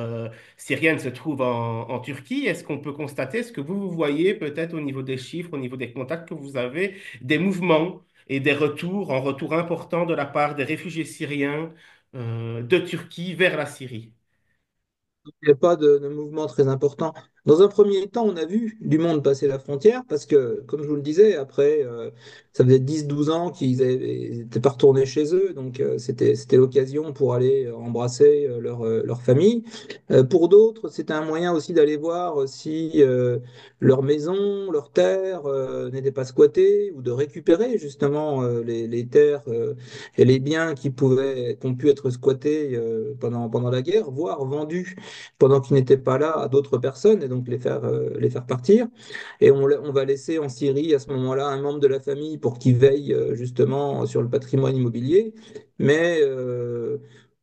Speaker 1: syrienne se trouve en Turquie. Est-ce qu'on peut constater, est-ce que vous voyez peut-être au niveau des chiffres, au niveau des contacts que vous avez, des mouvements et des retours, en retour important de la part des réfugiés syriens de Turquie vers la Syrie?
Speaker 2: Il n'y a pas de mouvement très important. Dans un premier temps, on a vu du monde passer la frontière parce que, comme je vous le disais, après, ça faisait 10-12 ans ils n'étaient pas retournés chez eux. Donc, c'était l'occasion pour aller embrasser leur famille. Pour d'autres, c'était un moyen aussi d'aller voir si leur maison, leur terre n'étaient pas squattées ou de récupérer justement les terres et les biens qui ont pu être squattés pendant la guerre, voire vendus pendant qu'ils n'étaient pas là à d'autres personnes et donc les faire partir. Et on va laisser en Syrie à ce moment-là un membre de la famille pour qu'il veille justement sur le patrimoine immobilier. Mais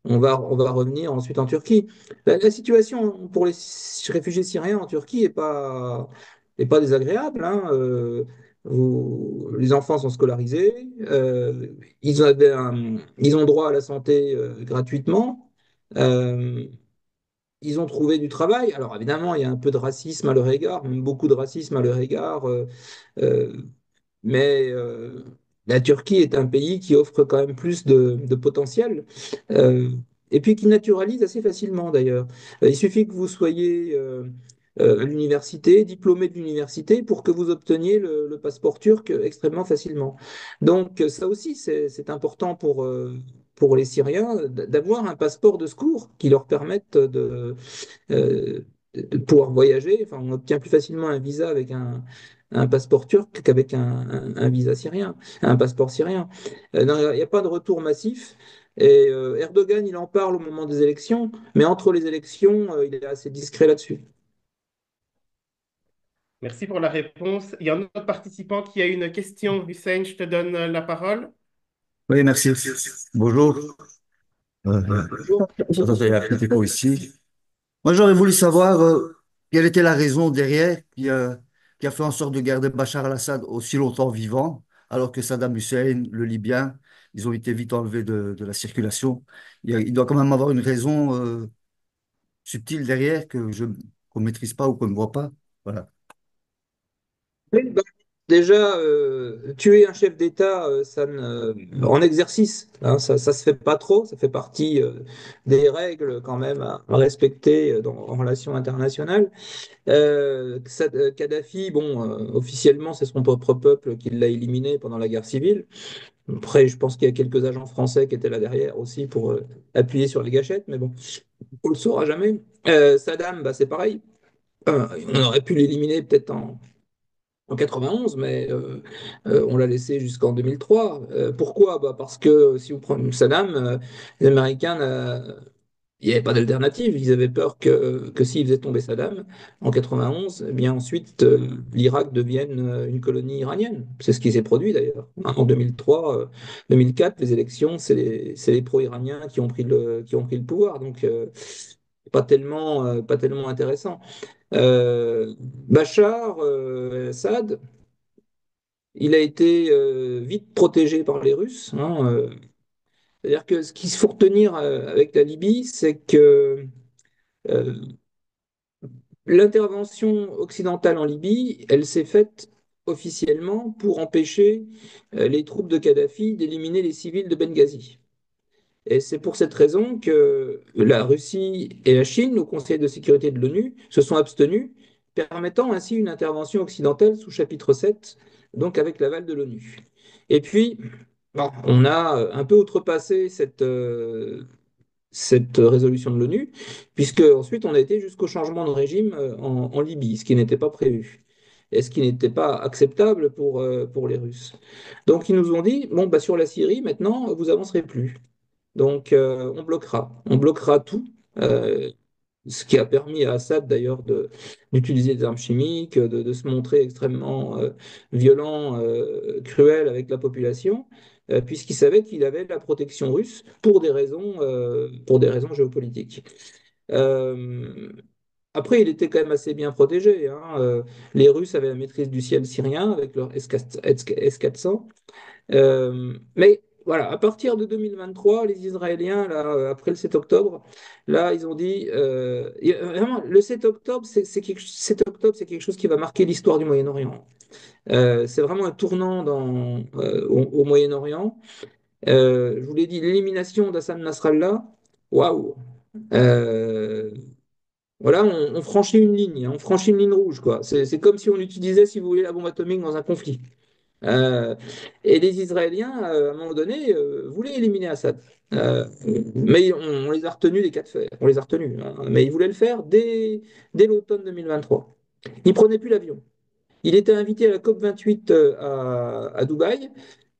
Speaker 2: on va revenir ensuite en Turquie. La situation pour les réfugiés syriens en Turquie est pas désagréable, hein. Les enfants sont scolarisés, ils ont droit à la santé gratuitement. Euh, Ils ont trouvé du travail. Alors évidemment, il y a un peu de racisme à leur égard, même beaucoup de racisme à leur égard, euh, mais la Turquie est un pays qui offre quand même plus de potentiel, euh, et puis qui naturalise assez facilement d'ailleurs. Il suffit que vous soyez à l'université, diplômé de l'université, pour que vous obteniez le passeport turc extrêmement facilement. Donc ça aussi, c'est important pour les Syriens d'avoir un passeport de secours qui leur permette euh, de pouvoir voyager. Enfin, on obtient plus facilement un visa avec un passeport turc qu'avec un visa syrien, un passeport syrien. Non, il n'y a pas de retour massif. Et Erdogan, il en parle au moment des élections, mais entre les élections, il est assez discret là-dessus.
Speaker 1: Merci pour la réponse. Il y a un autre participant qui a une question. Hussein, je te donne la parole.
Speaker 3: Oui, merci. Bonjour.
Speaker 2: Bonjour.
Speaker 3: J'entends la critique ici. Moi, j'aurais voulu savoir quelle était la raison derrière qui a fait en sorte de garder Bachar al-Assad aussi longtemps vivant, alors que Saddam Hussein, le Libyen, ils ont été vite enlevés de la circulation. Il doit quand même avoir une raison subtile derrière qu'on ne maîtrise pas ou qu'on ne voit pas. Voilà.
Speaker 2: Oui, bah, déjà, tuer un chef d'État, en exercice, hein, ça se fait pas trop, ça fait partie des règles quand même à respecter en relations internationales. Kadhafi, bon, officiellement, c'est son propre peuple qui l'a éliminé pendant la guerre civile. Après, je pense qu'il y a quelques agents français qui étaient là derrière aussi pour appuyer sur les gâchettes, mais bon, on le saura jamais. Saddam, bah, c'est pareil. On aurait pu l'éliminer peut-être en 91, mais on l'a laissé jusqu'en 2003. Pourquoi? Bah, parce que si vous prenez Saddam, les Américains il n'y avait pas d'alternative. Ils avaient peur que s'ils faisaient tomber Saddam en 91, eh bien ensuite l'Irak devienne une colonie iranienne. C'est ce qui s'est produit d'ailleurs. En 2003, 2004, les élections, c'est les pro-iraniens qui ont pris le pouvoir. Donc pas tellement intéressant. Bachar Assad, il a été vite protégé par les Russes, hein. C'est-à-dire que ce qu'il faut retenir avec la Libye, c'est que euh, l'intervention occidentale en Libye, elle s'est faite officiellement pour empêcher les troupes de Kadhafi d'éliminer les civils de Benghazi. Et c'est pour cette raison que la Russie et la Chine, au Conseil de sécurité de l'ONU, se sont abstenus, permettant ainsi une intervention occidentale sous chapitre 7, donc avec l'aval de l'ONU. Et puis, bon, on a un peu outrepassé cette résolution de l'ONU, puisque ensuite on a été jusqu'au changement de régime en Libye, ce qui n'était pas prévu et ce qui n'était pas acceptable pour les Russes. Donc ils nous ont dit, bon, bah, sur la Syrie, maintenant, vous avancerez plus. Donc on bloquera tout. ce qui a permis à Assad d'ailleurs d'utiliser des armes chimiques, de se montrer extrêmement violent, cruel avec la population, puisqu'il savait qu'il avait la protection russe pour des raisons géopolitiques. Euh, Après, il était quand même assez bien protégé, hein. Les Russes avaient la maîtrise du ciel syrien avec leur S-400. Mais voilà, à partir de 2023, les Israéliens, là, après le 7 octobre, là, ils ont dit, vraiment, le 7 octobre, 7 octobre, c'est quelque chose qui va marquer l'histoire du Moyen-Orient. C'est vraiment un tournant au Moyen-Orient. Je vous l'ai dit, l'élimination d'Hassan Nasrallah, waouh! Euh, voilà, on franchit une ligne, hein, on franchit une ligne rouge, quoi. C'est comme si on utilisait, si vous voulez, la bombe atomique dans un conflit. Euh, et les Israéliens, à un moment donné, voulaient éliminer Assad. Euh, mais on les a retenus des cas de fer. On les a retenus, hein. Mais ils voulaient le faire dès l'automne 2023. Ils ne prenaient plus l'avion. Il était invité à la COP28 à Dubaï.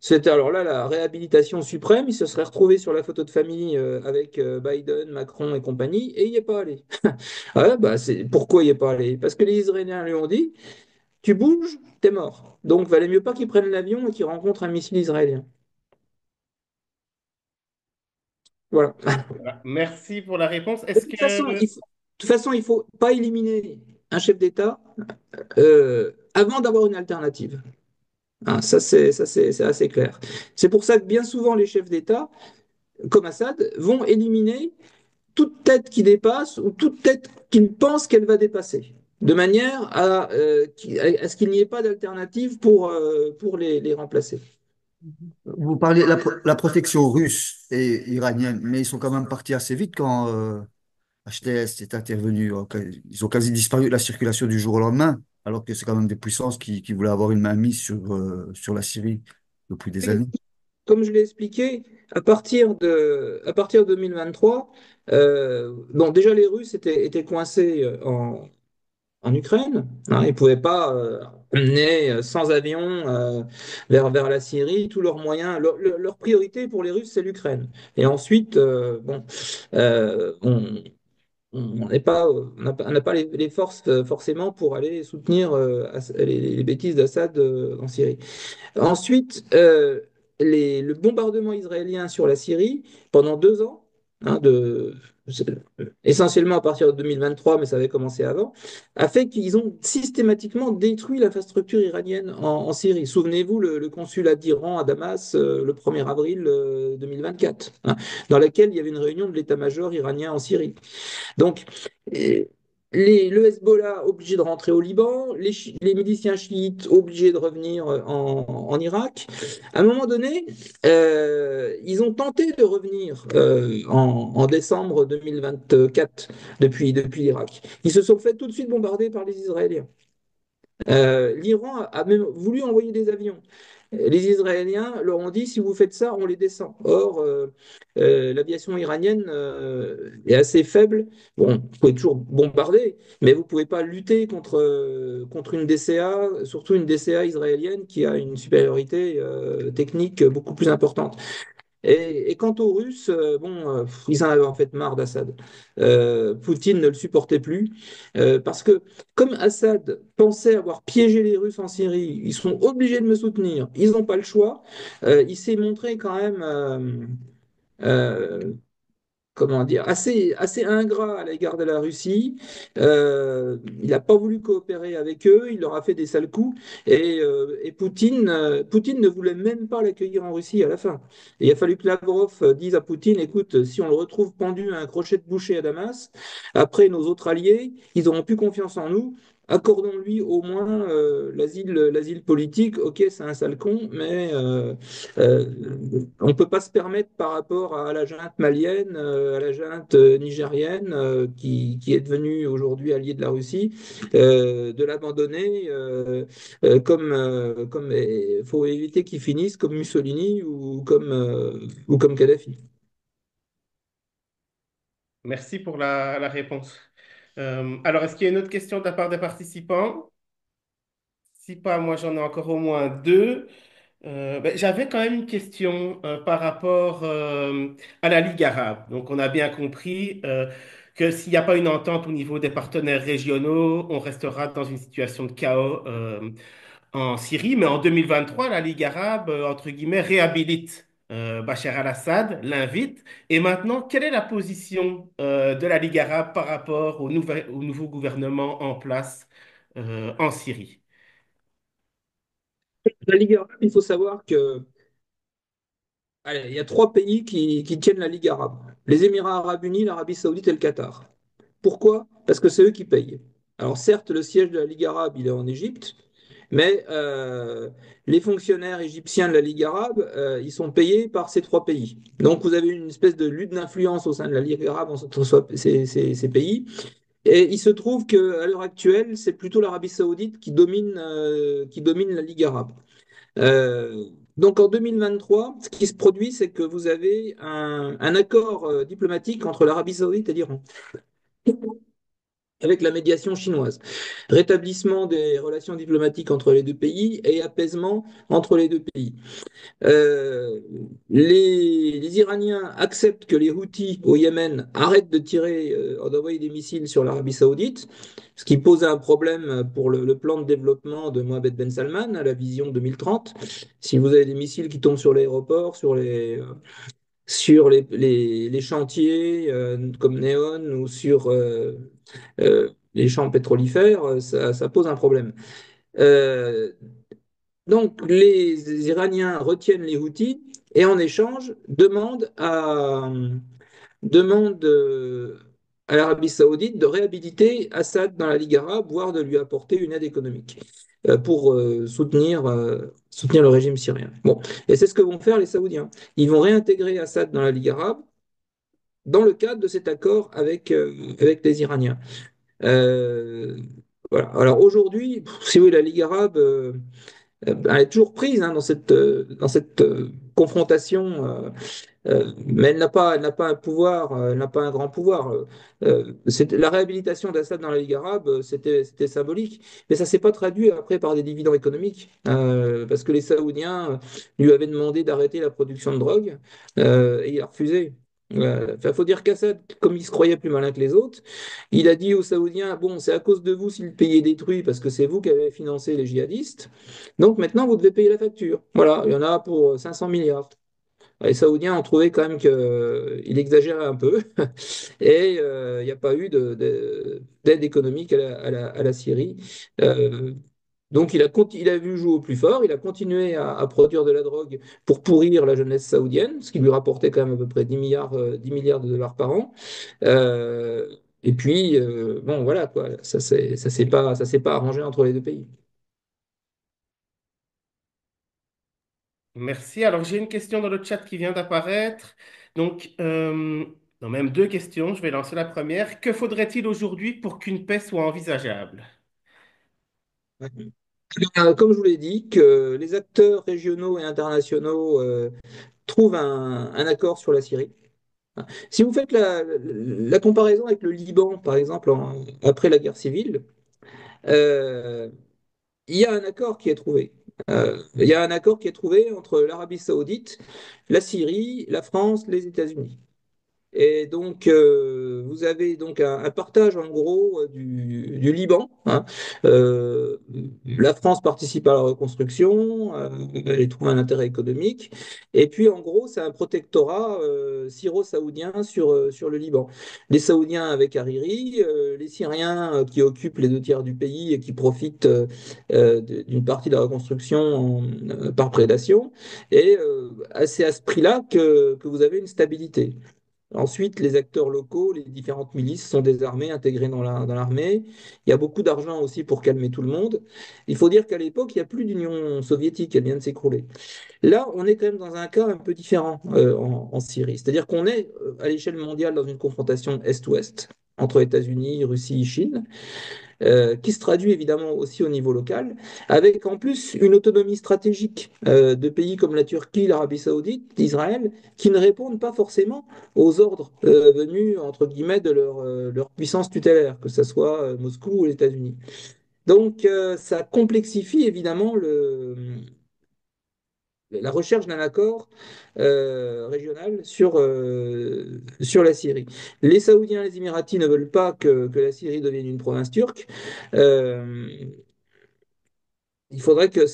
Speaker 2: C'était alors là la réhabilitation suprême. Il se serait retrouvé sur la photo de famille avec Biden, Macron et compagnie, et il n'y est pas allé. Ouais, bah pourquoi il n'y est pas allé? Parce que les Israéliens lui ont dit, tu bouges, t'es mort. Donc, valait mieux pas qu'il prenne l'avion et qu'il rencontre un missile israélien. Voilà.
Speaker 1: Voilà. Merci pour la réponse.
Speaker 2: De
Speaker 1: Est-ce
Speaker 2: toute façon,
Speaker 1: que
Speaker 2: de toute façon, il faut pas éliminer un chef d'État avant d'avoir une alternative. Hein, c'est assez clair. C'est pour ça que bien souvent, les chefs d'État, comme Assad, vont éliminer toute tête qui dépasse ou toute tête qu'ils pensent qu'elle va dépasser, de manière à ce qu'il n'y ait pas d'alternative pour les remplacer.
Speaker 3: Vous parlez de la protection russe et iranienne, mais ils sont quand même partis assez vite quand HTS est intervenu. Ils ont quasi disparu de la circulation du jour au lendemain, alors que c'est quand même des puissances qui voulaient avoir une main mise sur la Syrie depuis des années.
Speaker 2: Comme je l'ai expliqué, à partir de 2023, bon, déjà les Russes étaient coincés en Ukraine, hein. Ils ne pouvaient pas amener sans avion vers la Syrie tous leurs moyens. Leur priorité pour les Russes, c'est l'Ukraine. Et ensuite, bon, on n'est pas, on n'a pas les forces forcément pour aller soutenir les bêtises d'Assad en Syrie. Ensuite, le bombardement israélien sur la Syrie pendant 2 ans, hein, essentiellement à partir de 2023, mais ça avait commencé avant, a fait qu'ils ont systématiquement détruit l'infrastructure iranienne en Syrie. Souvenez-vous, le consulat d'Iran à Damas, le 1er avril 2024, hein, dans laquelle il y avait une réunion de l'état-major iranien en Syrie. Donc, euh, le Hezbollah obligé de rentrer au Liban, les miliciens chiites obligés de revenir en Irak. À un moment donné, ils ont tenté de revenir en décembre 2024 depuis l'Irak. Ils se sont fait tout de suite bombarder par les Israéliens. L'Iran a même voulu envoyer des avions. Les Israéliens leur ont dit, si vous faites ça, on les descend. Or, l'aviation iranienne est assez faible. Bon, vous pouvez toujours bombarder, mais vous ne pouvez pas lutter contre une DCA, surtout une DCA israélienne qui a une supériorité technique beaucoup plus importante. Et quant aux Russes, bon, ils en avaient en fait marre d'Assad. Poutine ne le supportait plus parce que comme Assad pensait avoir piégé les Russes en Syrie, ils sont obligés de me soutenir, ils n'ont pas le choix. Il s'est montré quand même euh, comment dire, assez ingrat à l'égard de la Russie. Il n'a pas voulu coopérer avec eux, il leur a fait des sales coups, et Poutine ne voulait même pas l'accueillir en Russie à la fin. Et il a fallu que Lavrov dise à Poutine, écoute, si on le retrouve pendu à un crochet de boucher à Damas, après nos autres alliés, ils auront plus confiance en nous. Accordons-lui au moins l'asile politique. Ok, c'est un sale con, mais euh, on ne peut pas se permettre par rapport à la junte malienne, à la junte nigérienne, qui est devenue aujourd'hui alliée de la Russie, de l'abandonner comme il faut éviter qu'ils finissent comme Mussolini ou comme Kadhafi.
Speaker 1: Merci pour la réponse. Alors, est-ce qu'il y a une autre question de la part des participants? Si pas, moi j'en ai encore au moins deux. Ben, j'avais quand même une question par rapport à la Ligue arabe. Donc, on a bien compris. que s'il n'y a pas une entente au niveau des partenaires régionaux, on restera dans une situation de chaos en Syrie. Mais en 2023, la Ligue arabe, entre guillemets, réhabilite Bachar al-Assad, l'invite. Et maintenant, quelle est la position de la Ligue arabe par rapport au nouveau gouvernement en place en Syrie?
Speaker 2: La Ligue arabe, il faut savoir que allez, il y a trois pays qui tiennent la Ligue arabe. Les Émirats arabes unis, l'Arabie saoudite et le Qatar. Pourquoi? Parce que c'est eux qui payent. Alors certes, le siège de la Ligue arabe, il est en Égypte, mais les fonctionnaires égyptiens de la Ligue arabe, ils sont payés par ces trois pays. Donc vous avez une espèce de lutte d'influence au sein de la Ligue arabe entre ces pays. Et il se trouve qu'à l'heure actuelle, c'est plutôt l'Arabie saoudite qui domine la Ligue arabe. Euh, donc en 2023, ce qui se produit, c'est que vous avez un accord diplomatique entre l'Arabie saoudite et l'Iran, avec la médiation chinoise. Rétablissement des relations diplomatiques entre les deux pays et apaisement entre les deux pays. Euh, les Iraniens acceptent que les Houthis au Yémen arrêtent de tirer, d'envoyer des missiles sur l'Arabie saoudite, ce qui pose un problème pour le plan de développement de Mohammed Ben Salman, à la vision 2030. Si vous avez des missiles qui tombent sur l'aéroport, sur les chantiers comme Neon ou sur les champs pétrolifères, ça pose un problème. Euh, donc, les Iraniens retiennent les Houthis et en échange demandent à l'Arabie saoudite de réhabiliter Assad dans la Ligue arabe, voire de lui apporter une aide économique pour soutenir le régime syrien. Bon, et c'est ce que vont faire les Saoudiens. Ils vont réintégrer Assad dans la Ligue arabe dans le cadre de cet accord avec les Iraniens. Euh, voilà. Alors aujourd'hui, si vous voulez, la Ligue arabe, elle est toujours prise hein, dans cette confrontation, mais elle n'a pas un pouvoir, elle n'a pas un grand pouvoir. La réhabilitation d'Assad dans la Ligue arabe, c'était symbolique, mais ça s'est pas traduit après par des dividendes économiques, parce que les Saoudiens lui avaient demandé d'arrêter la production de drogue, et il a refusé. Enfin, faut dire qu'Assad, comme il se croyait plus malin que les autres, il a dit aux Saoudiens, bon, c'est à cause de vous si le pays est détruit, parce que c'est vous qui avez financé les djihadistes. Donc maintenant, vous devez payer la facture. Voilà, il y en a pour 500 milliards. Les Saoudiens ont trouvé quand même qu'il exagérait un peu et il n'y a pas eu d'aide économique à la Syrie. Euh, donc il a vu jouer au plus fort, il a continué à produire de la drogue pour pourrir la jeunesse saoudienne, ce qui lui rapportait quand même à peu près 10 milliards de dollars par an. Euh, et puis, bon, voilà, quoi, ça s'est pas arrangé entre les deux pays.
Speaker 1: Merci. Alors, j'ai une question dans le chat qui vient d'apparaître. Donc, non, même deux questions. Je vais lancer la première. Que faudrait-il aujourd'hui pour qu'une paix soit envisageable?
Speaker 2: Comme je vous l'ai dit, que les acteurs régionaux et internationaux trouvent un accord sur la Syrie. Si vous faites la comparaison avec le Liban, par exemple, après la guerre civile, euh, il y a un accord qui est trouvé. Il y a un accord qui est trouvé entre l'Arabie saoudite, la Syrie, la France, les États-Unis. Et donc, vous avez donc un partage en gros du Liban, hein. Euh, la France participe à la reconstruction, elle y trouve un intérêt économique. Et puis, en gros, c'est un protectorat syro-saoudien sur le Liban. Les Saoudiens avec Hariri, les Syriens qui occupent les deux tiers du pays et qui profitent d'une partie de la reconstruction par prédation. Et c'est à ce prix-là que vous avez une stabilité. Ensuite, les acteurs locaux, les différentes milices sont désarmées, intégrées dans l'armée. Il y a beaucoup d'argent aussi pour calmer tout le monde. Il faut dire qu'à l'époque, il n'y a plus d'Union soviétique, elle vient de s'écrouler. Là, on est quand même dans un cas un peu différent en Syrie. C'est-à-dire qu'on est à l'échelle mondiale dans une confrontation Est-Ouest entre États-Unis, Russie, Chine qui se traduit évidemment aussi au niveau local, avec en plus une autonomie stratégique de pays comme la Turquie, l'Arabie Saoudite, d'Israël, qui ne répondent pas forcément aux ordres venus, entre guillemets, de leur puissance tutélaire, que ce soit Moscou ou les États-Unis. Donc ça complexifie évidemment la recherche d'un accord régional sur la Syrie. Les Saoudiens et les Émiratis ne veulent pas que la Syrie devienne une province turque. Euh, il faudrait que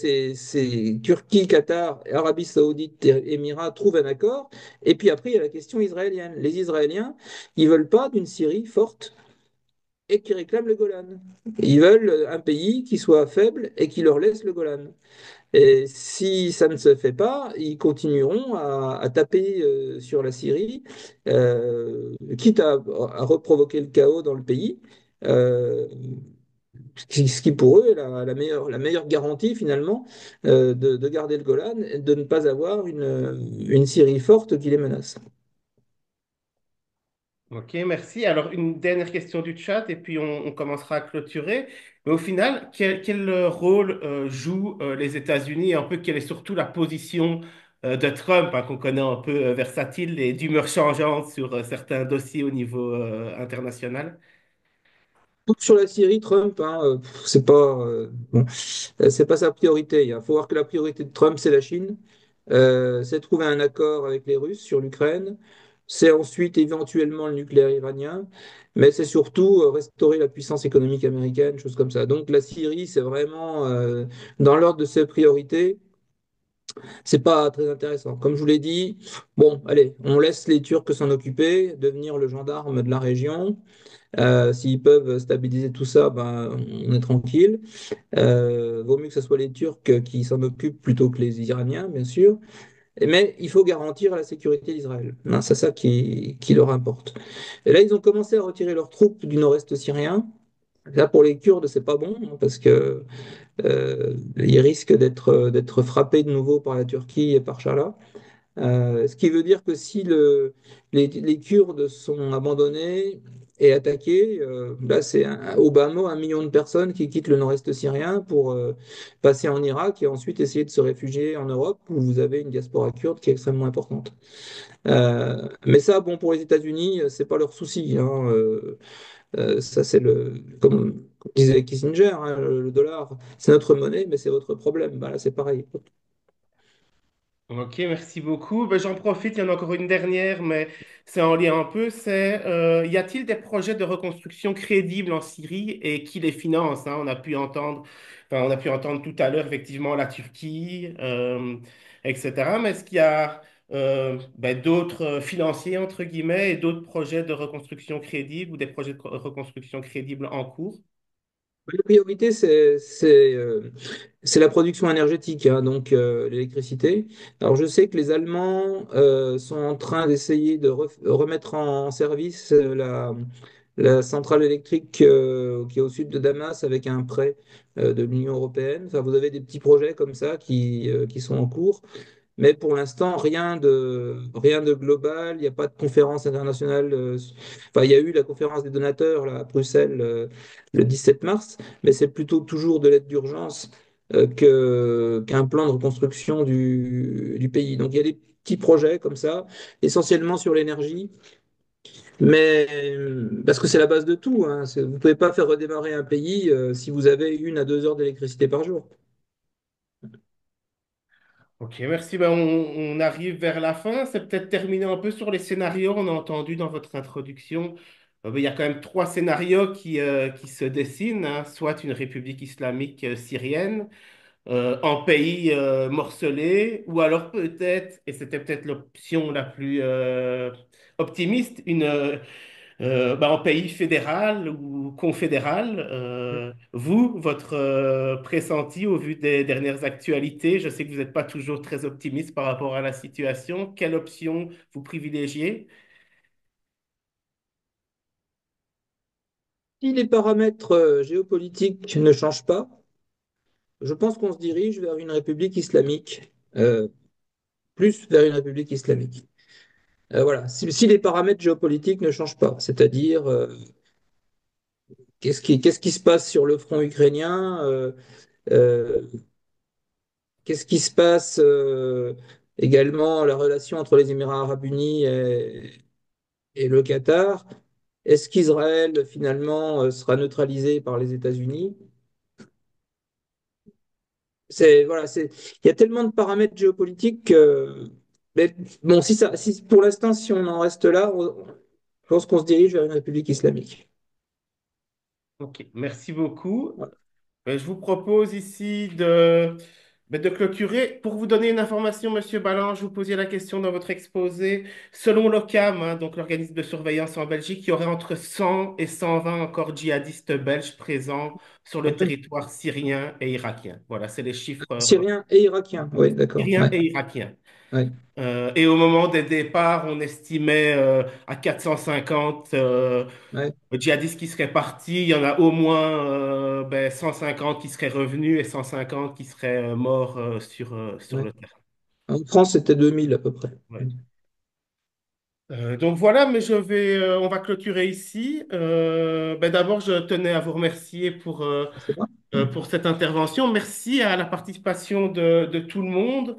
Speaker 2: Turquie, Qatar, Arabie Saoudite et Émirats trouvent un accord. Et puis après, il y a la question israélienne. Les Israéliens, ils veulent pas d'une Syrie forte et qui réclament le Golan. Ils veulent un pays qui soit faible et qui leur laisse le Golan. Et si ça ne se fait pas, ils continueront à taper sur la Syrie, quitte à reprovoquer le chaos dans le pays. Euh, ce qui pour eux est la meilleure garantie finalement de garder le Golan et de ne pas avoir une Syrie forte qui les menace.
Speaker 1: Ok, merci. Alors, une dernière question du chat et puis on commencera à clôturer. Mais au final, quel rôle jouent les États-Unis et un peu quelle est surtout la position de Trump, hein, qu'on connaît un peu versatile et d'humeur changeante sur certains dossiers au niveau international?
Speaker 2: Donc, sur la Syrie, Trump, hein, c'est pas bon, c'est pas sa priorité. Il faut voir que la priorité de Trump, c'est la Chine. C'est trouver un accord avec les Russes sur l'Ukraine. C'est ensuite éventuellement le nucléaire iranien, mais c'est surtout restaurer la puissance économique américaine, choses comme ça. Donc la Syrie, c'est vraiment dans l'ordre de ses priorités. C'est pas très intéressant. Comme je vous l'ai dit, bon, allez, on laisse les Turcs s'en occuper, devenir le gendarme de la région. S'ils peuvent stabiliser tout ça, ben, on est tranquille. Vaut mieux que ce soit les Turcs qui s'en occupent plutôt que les Iraniens, bien sûr. Mais il faut garantir la sécurité d'Israël. Hein, c'est ça qui leur importe. Et là, ils ont commencé à retirer leurs troupes du nord-est syrien. Là, pour les Kurdes, c'est pas bon, hein, parce que ils risquent d'être frappés de nouveau par la Turquie et par Charla. Ce qui veut dire que si les Kurdes sont abandonnés et attaqués, là c'est au bas mot 1 million de personnes qui quittent le nord-est syrien pour passer en Irak et ensuite essayer de se réfugier en Europe où vous avez une diaspora kurde qui est extrêmement importante. Mais ça, bon, pour les États-Unis, c'est pas leur souci, hein. Ça, c'est comme disait Kissinger, hein, le dollar, c'est notre monnaie, mais c'est votre problème. Bah, là, c'est pareil.
Speaker 1: Ok, merci beaucoup. Ben, j'en profite, il y en a encore une dernière, mais c'est en lien un peu. C'est y a-t-il des projets de reconstruction crédibles en Syrie et qui les financent, hein? On a pu entendre tout à l'heure effectivement la Turquie, etc. Mais est-ce qu'il y a d'autres financiers entre guillemets et d'autres projets de reconstruction crédibles ou des projets de reconstruction crédibles en cours?
Speaker 2: La priorité, c'est la production énergétique, hein, donc l'électricité. Alors, je sais que les Allemands sont en train d'essayer de remettre en service la centrale électrique qui est au sud de Damas avec un prêt de l'Union européenne. Enfin, vous avez des petits projets comme ça qui sont en cours. Mais pour l'instant, rien de global. Il n'y a pas de conférence internationale. Enfin, il y a eu la conférence des donateurs là, à Bruxelles le 17 mars, mais c'est plutôt toujours de l'aide d'urgence qu'un plan de reconstruction du pays. Donc il y a des petits projets comme ça, essentiellement sur l'énergie, mais parce que c'est la base de tout. Hein. Vous ne pouvez pas faire redémarrer un pays si vous avez 1 à 2 heures d'électricité par jour.
Speaker 1: Ok, merci. Ben, on arrive vers la fin. C'est peut-être terminé un peu sur les scénarios. On a entendu dans votre introduction, il y a quand même trois scénarios qui se dessinent, hein. Soit une république islamique syrienne, en pays morcelé, ou alors peut-être, et c'était peut-être l'option la plus optimiste, en pays fédéral ou confédéral. Vous, votre pressenti au vu des dernières actualités, je sais que vous n'êtes pas toujours très optimiste par rapport à la situation. Quelle option vous privilégiez?
Speaker 2: Si les paramètres géopolitiques ne changent pas, je pense qu'on se dirige vers une république islamique, plus vers une république islamique. Voilà. Si les paramètres géopolitiques ne changent pas, c'est-à-dire qu'est-ce qui se passe sur le front ukrainien, euh, qu'est-ce qui se passe également la relation entre les Émirats arabes unis et le Qatar, est-ce qu'Israël finalement sera neutralisé par les États-Unis? voilà, il y a tellement de paramètres géopolitiques que, mais bon, si pour l'instant, si on en reste là, je pense qu'on se dirige vers une république islamique.
Speaker 1: Ok, merci beaucoup.
Speaker 2: Voilà.
Speaker 1: Je vous propose ici de clôturer. Pour vous donner une information, Monsieur Ballange, vous posiez la question dans votre exposé. Selon l'OCAM, hein, donc l'organisme de surveillance en Belgique, il y aurait entre 100 et 120 encore djihadistes belges présents sur le
Speaker 2: Oui.
Speaker 1: territoire syrien et irakien. Voilà, c'est les chiffres
Speaker 2: Syriens et Irakiens, oui, d'accord.
Speaker 1: syriens
Speaker 2: Ouais,
Speaker 1: et irakiens.
Speaker 2: ouais,
Speaker 1: Et au moment des départs, on estimait à 450
Speaker 2: ouais,
Speaker 1: djihadistes qui seraient partis. Il y en a au moins 150 qui seraient revenus et 150 qui seraient morts sur
Speaker 2: ouais.
Speaker 1: le terrain.
Speaker 2: En France, c'était 2000 à peu près.
Speaker 1: Ouais. Donc voilà, mais on va clôturer ici. D'abord, je tenais à vous remercier
Speaker 2: C'est vrai.
Speaker 1: pour cette intervention. Merci à la participation de tout le monde.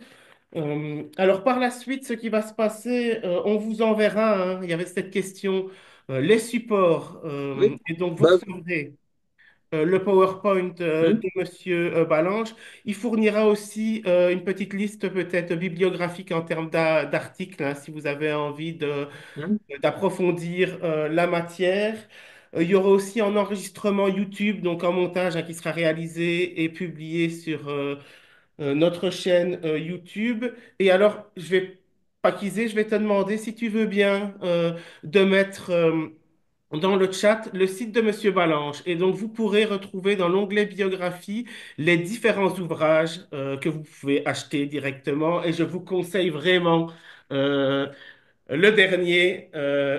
Speaker 1: Alors par la suite, ce qui va se passer, on vous enverra, hein, il y avait cette question, les supports,
Speaker 2: Oui.
Speaker 1: et donc vous
Speaker 2: Bah,
Speaker 1: recevrez le PowerPoint
Speaker 2: hum,
Speaker 1: de Monsieur Balanche. Il fournira aussi une petite liste peut-être bibliographique en termes d'articles, hein, si vous avez envie
Speaker 2: hum,
Speaker 1: d'approfondir la matière. Il y aura aussi un enregistrement YouTube, donc un montage hein, qui sera réalisé et publié sur notre chaîne YouTube. Et alors, Pakizé, je vais te demander si tu veux bien de mettre dans le chat le site de Monsieur Balanche. Et donc, vous pourrez retrouver dans l'onglet biographie les différents ouvrages que vous pouvez acheter directement. Et je vous conseille vraiment euh, le dernier.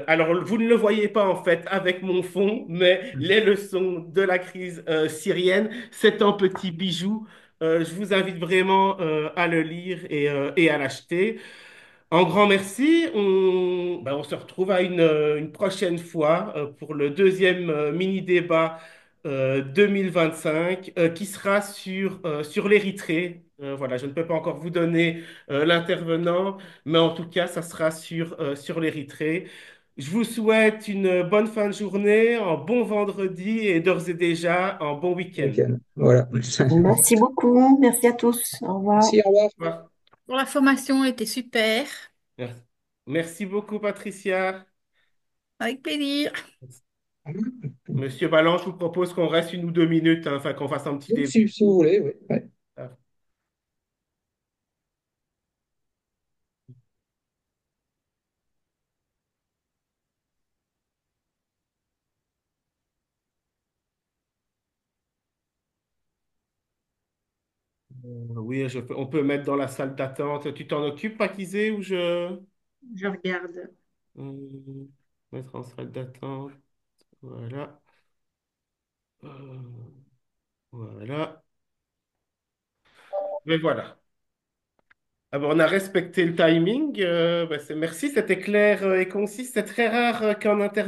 Speaker 1: Alors, vous ne le voyez pas en fait avec mon fond, mais
Speaker 2: hum.
Speaker 1: les leçons de la crise syrienne, c'est un petit bijou. Je vous invite vraiment à le lire et à l'acheter. Un grand merci. On se retrouve à une prochaine fois pour le deuxième mini-débat 2025 qui sera sur l'Érythrée. Voilà, je ne peux pas encore vous donner l'intervenant, mais en tout cas, ça sera sur l'Érythrée. Je vous souhaite une bonne fin de journée, un bon vendredi et d'ores et déjà un bon week-end.
Speaker 2: Week-end. Voilà.
Speaker 4: Merci beaucoup. Merci à tous. Au revoir.
Speaker 2: Merci, au revoir.
Speaker 1: Au revoir.
Speaker 5: Pour la formation, était super.
Speaker 1: Merci. Merci beaucoup, Patricia.
Speaker 5: Avec plaisir.
Speaker 1: Monsieur Ballan, je vous propose qu'on reste 1 ou 2 minutes, hein, enfin qu'on fasse un petit
Speaker 2: Oui,
Speaker 1: débat.
Speaker 2: si vous voulez, oui. Ouais.
Speaker 1: Oui, on peut mettre dans la salle d'attente. Tu t'en occupes, Pakizé, ou je...
Speaker 4: Je regarde.
Speaker 1: Mettre en salle d'attente. Voilà. Euh, voilà. Mais voilà. Ah bon, on a respecté le timing. Merci, c'était clair et concis. C'est très rare qu'un intervenant